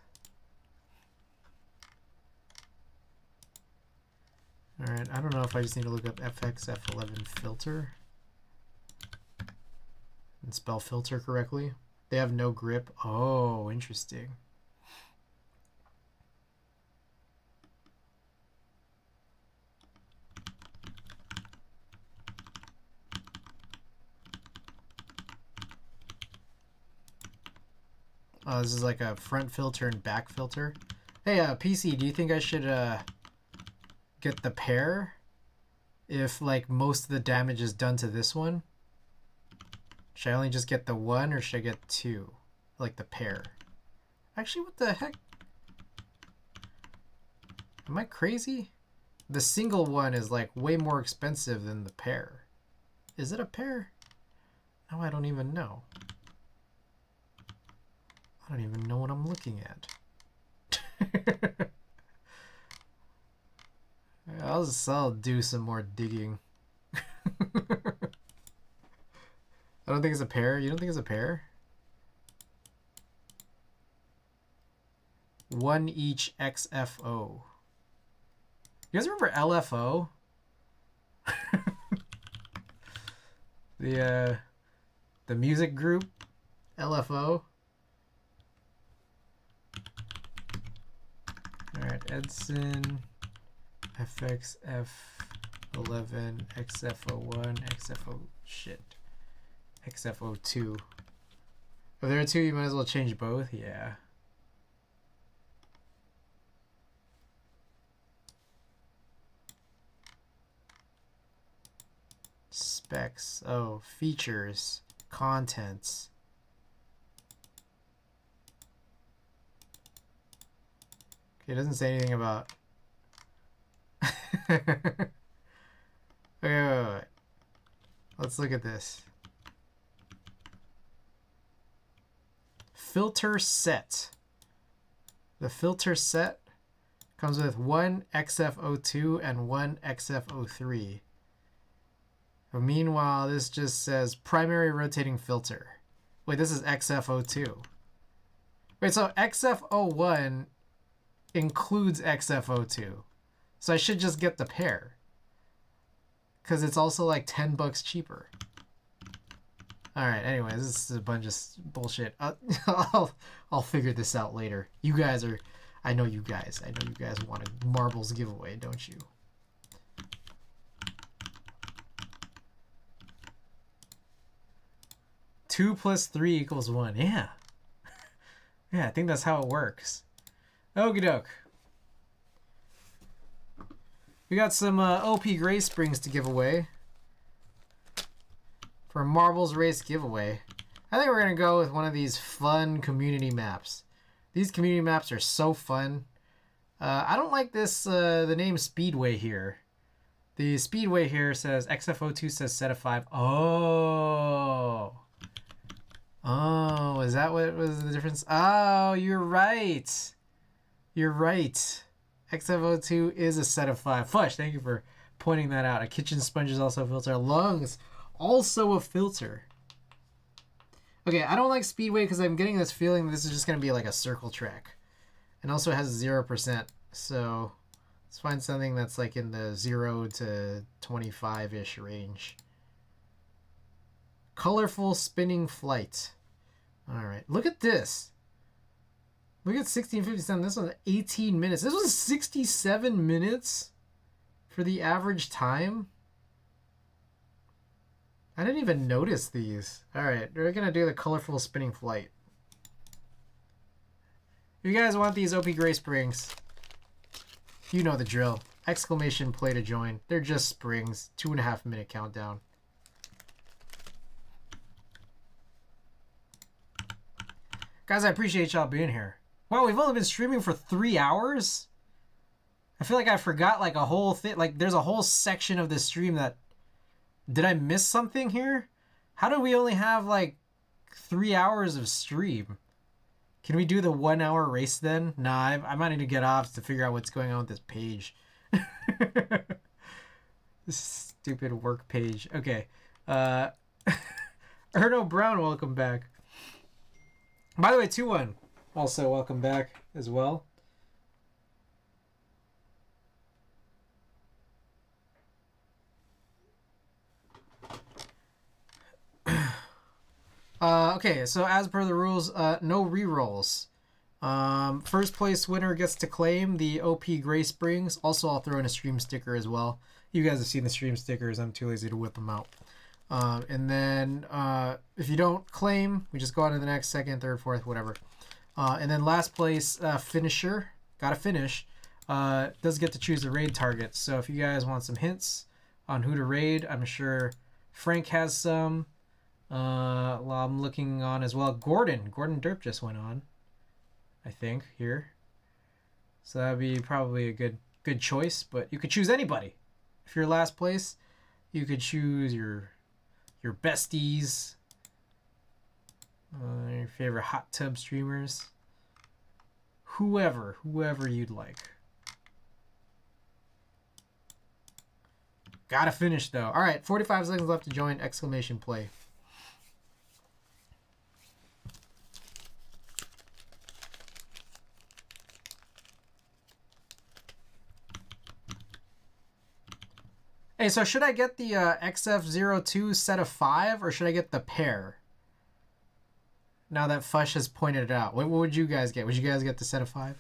Alright, I don't know if I just need to look up FX F11 filter and spell filter correctly. They have no grip. Oh, interesting. Oh, this is like a front filter and back filter. Hey, PC, do you think I should get the pair if like most of the damage is done to this one? Should I only just get the one or should I get two? Like the pair. Actually, what the heck? Am I crazy? The single one is like way more expensive than the pair. Is it a pair? Oh, I don't even know. I don't even know what I'm looking at. I'll do some more digging. I don't think it's a pair. You don't think it's a pair? One each XFO. You guys remember LFO? The music group LFO. Alright, Edson, FXF11, XFO1, XFO shit. XFO2. If there are two, you might as well change both. Yeah. Specs. Oh, features. Contents. Okay, it doesn't say anything about... wait. Let's look at this. filter set. The filter set comes with one XFO2 and one XFO3. But meanwhile, this just says primary rotating filter. Wait, this is XFO2. Wait, so XFO1 includes XFO2. So I should just get the pair. Because it's also like $10 cheaper. Alright, anyways, this is a bunch of bullshit. I'll figure this out later. You guys are... I know you guys want a marbles giveaway, don't you? Two plus 3 equals 1. Yeah. Yeah, I think that's how it works. Okie doke. We got some OP Gray Springs to give away. For a Marbles Race giveaway. I think we're going to go with one of these fun community maps. These community maps are so fun. I don't like this, the name Speedway here. The Speedway here says, XFO2 says set of 5. Oh. Oh, is that what was the difference? Oh, you're right. You're right. XFO2 is a set of 5. Flush, thank you for pointing that out. A kitchen sponge is also a filter. Lungs, also a filter. Okay, I don't like Speedway because I'm getting this feeling that this is just going to be like a circle track. And also has 0%. So let's find something that's like in the 0 to 25-ish range. Colorful spinning flight. All right, look at this. Look at 1657. This one's 18 minutes. This was 67 minutes for the average time. I didn't even notice these. All right, we're going to do the colorful spinning flight. If you guys want these OP Gray Springs, you know the drill. Exclamation play to join. They're just springs. 2.5 minute countdown. Guys, I appreciate y'all being here. Wow, we've only been streaming for 3 hours? I feel like I forgot like a whole thing. Like there's a whole section of this stream that... Did I miss something here? How do we only have like 3 hours of stream? Can we do the 1 hour race then? Nah, I might need to get off to figure out what's going on with this page. This stupid work page. Okay. Erno Brown, welcome back. By the way, 2-1, also welcome back as well. Okay, so as per the rules, no rerolls. First place winner gets to claim the OP Gray Springs. Also, I'll throw in a stream sticker as well. You guys have seen the stream stickers. I'm too lazy to whip them out. And then if you don't claim, we just go on to the next, second, third, fourth, whatever. And then last place finisher, gotta finish, does get to choose the raid target. So if you guys want some hints on who to raid, I'm sure Frank has some. Well, I'm looking on as well. Gordon Derp just went on, I think, here. So that'd be probably a good choice. But you could choose anybody. If you're last place, you could choose your besties, your favorite hot tub streamers, whoever you'd like. Gotta finish though. All right, 45 seconds left to join. Exclamation play. Hey, so should I get the XF02 set of 5 or should I get the pair? Now that Fush has pointed it out. What would you guys get? Would you guys get the set of 5?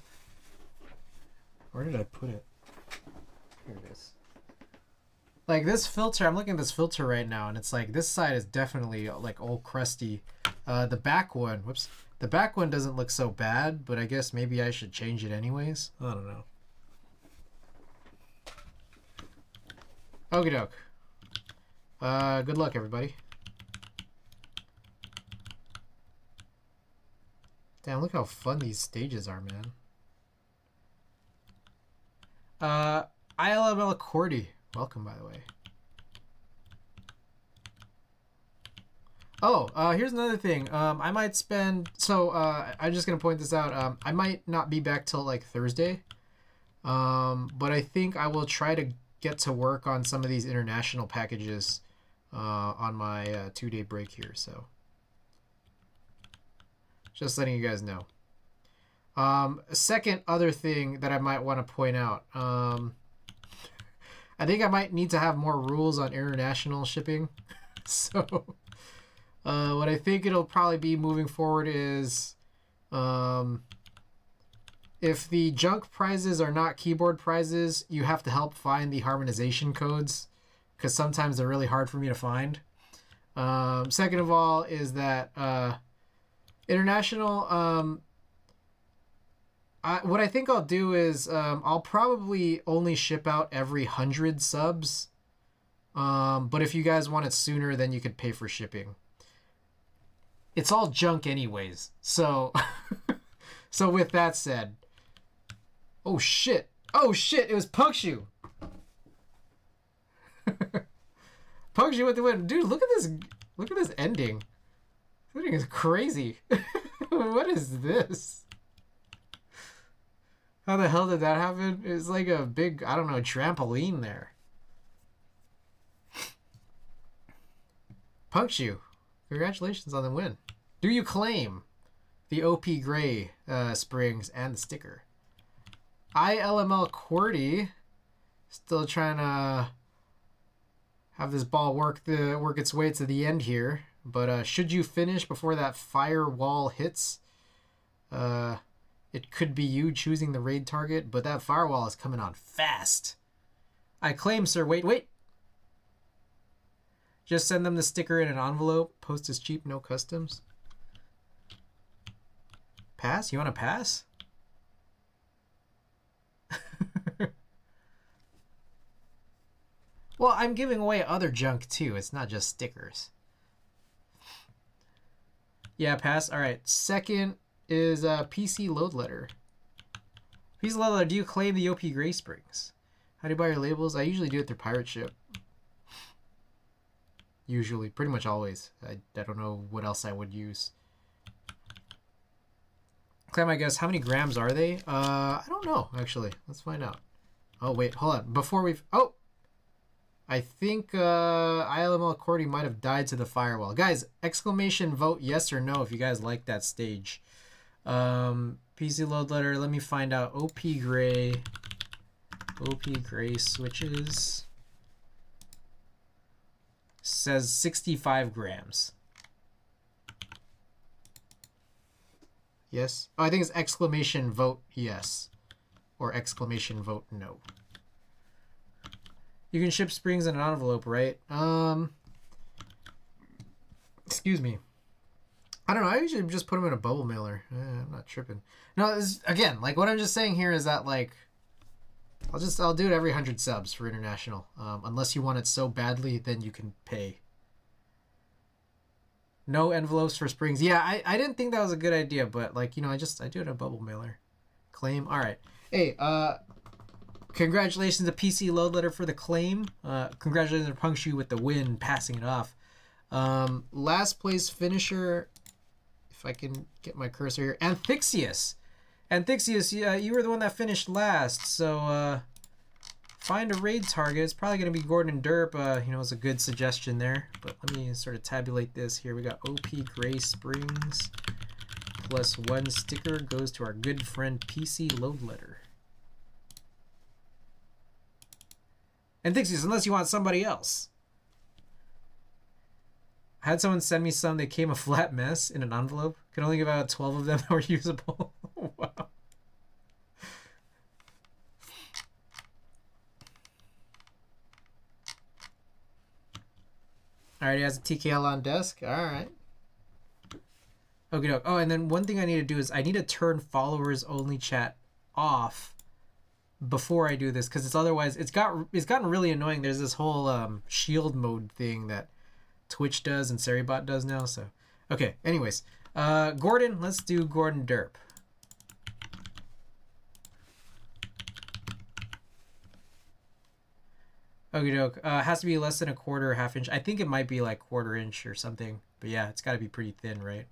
Where did I put it? Here it is. Like this filter, I'm looking at this filter right now and it's like this side is definitely like old crusty. The back one, whoops. The back one doesn't look so bad, but I guess maybe I should change it anyways. I don't know. Okie doke. Good luck, everybody. Damn, look how fun these stages are, man. ILML Cordy. Welcome, by the way. Oh, here's another thing. I might spend. So, I'm just gonna point this out. I might not be back till like Thursday. But I think I will try to get to work on some of these international packages on my 2-day break here. So, just letting you guys know. A second other thing that I might want to point out. I think I might need to have more rules on international shipping. So, what I think it'll probably be moving forward is, if the junk prizes are not keyboard prizes, you have to help find the harmonization codes, because sometimes they're really hard for me to find. Second of all is that international, what I think I'll do is I'll probably only ship out every 100 subs. But if you guys want it sooner, then you could pay for shipping. It's all junk anyways. So, so with that said, oh shit, it was Punkshoe. Punkshoe with the win. Dude, look at this ending. This ending is crazy. What is this? How the hell did that happen? It's like a big, I don't know, trampoline there. Punkshoe, congratulations on the win. Do you claim the OP Gray springs and the sticker? ILML QWERTY, still trying to have this ball work its way to the end here. But should you finish before that firewall hits, it could be you choosing the raid target, but that firewall is coming on fast. I claim, sir. Wait. Just send them the sticker in an envelope. Post is cheap, no customs. Pass? You want to pass? Well, I'm giving away other junk too. It's not just stickers. Yeah, pass. All right. Second is PC load letter. PC load letter. Do you claim the OP Gray Springs? How do you buy your labels? I usually do it through Pirate Ship. Usually, pretty much always. I don't know what else I would use. Claim, I guess. How many grams are they? I don't know, actually. Let's find out. Oh, wait. Hold on. Before we've... Oh! I think ILML QWERTY might have died to the firewall. Guys, exclamation vote yes or no if you guys like that stage. PC load letter. Let me find out. OP Gray switches. Says 65 grams. Yes? Oh, I think it's exclamation vote yes. Or exclamation vote no. You can ship springs in an envelope, right? Excuse me. I don't know. I usually just put them in a bubble mailer. I'm not tripping. No, again, like what I'm just saying here is that like I'll do it every 100 subs for international. Unless you want it so badly, then you can pay. No envelopes for springs. Yeah, I didn't think that was a good idea, but like, you know, I do it in a bubble mailer. Claim. All right. Hey, congratulations to PC load letter for the claim. Congratulations to Punkshoe with the win, passing it off. Last place finisher, if I can get my cursor here, Anthixius. Anthixius, you were the one that finished last, so find a raid target. It's probably going to be Gordon Derp. You know, it's a good suggestion there. But let me sort of tabulate this here. We got OP Gray Springs plus 1 sticker goes to our good friend PC load letter. Anthixius, unless you want somebody else. I had someone send me some. They came a flat mess in an envelope. Could only give out 12 of them that were usable. Wow. Alright, he has a TKL on desk. Alright. Okay. Oh, and then one thing I need to do is I need to turn followers only chat off before I do this, because it's otherwise it's gotten really annoying. There's this whole shield mode thing that Twitch does and Seribot does now. So okay. Anyways, Gordon, let's do Gordon Derp. Okie doke. Has to be less than a quarter or half inch. I think it might be like quarter inch or something. But yeah, it's got to be pretty thin, right?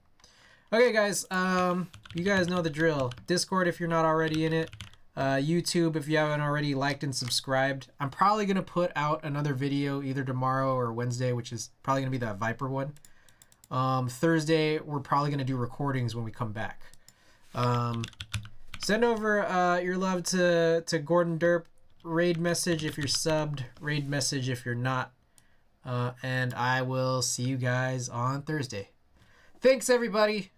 Okay, guys. You guys know the drill. Discord if you're not already in it. YouTube if you haven't already liked and subscribed. I'm probably going to put out another video either tomorrow or Wednesday, which is probably going to be that Viper one. Thursday, we're probably going to do recordings when we come back. Send over your love to Gordon Derp. Raid message if you're subbed. Raid message if you're not. And I will see you guys on Thursday. Thanks, everybody.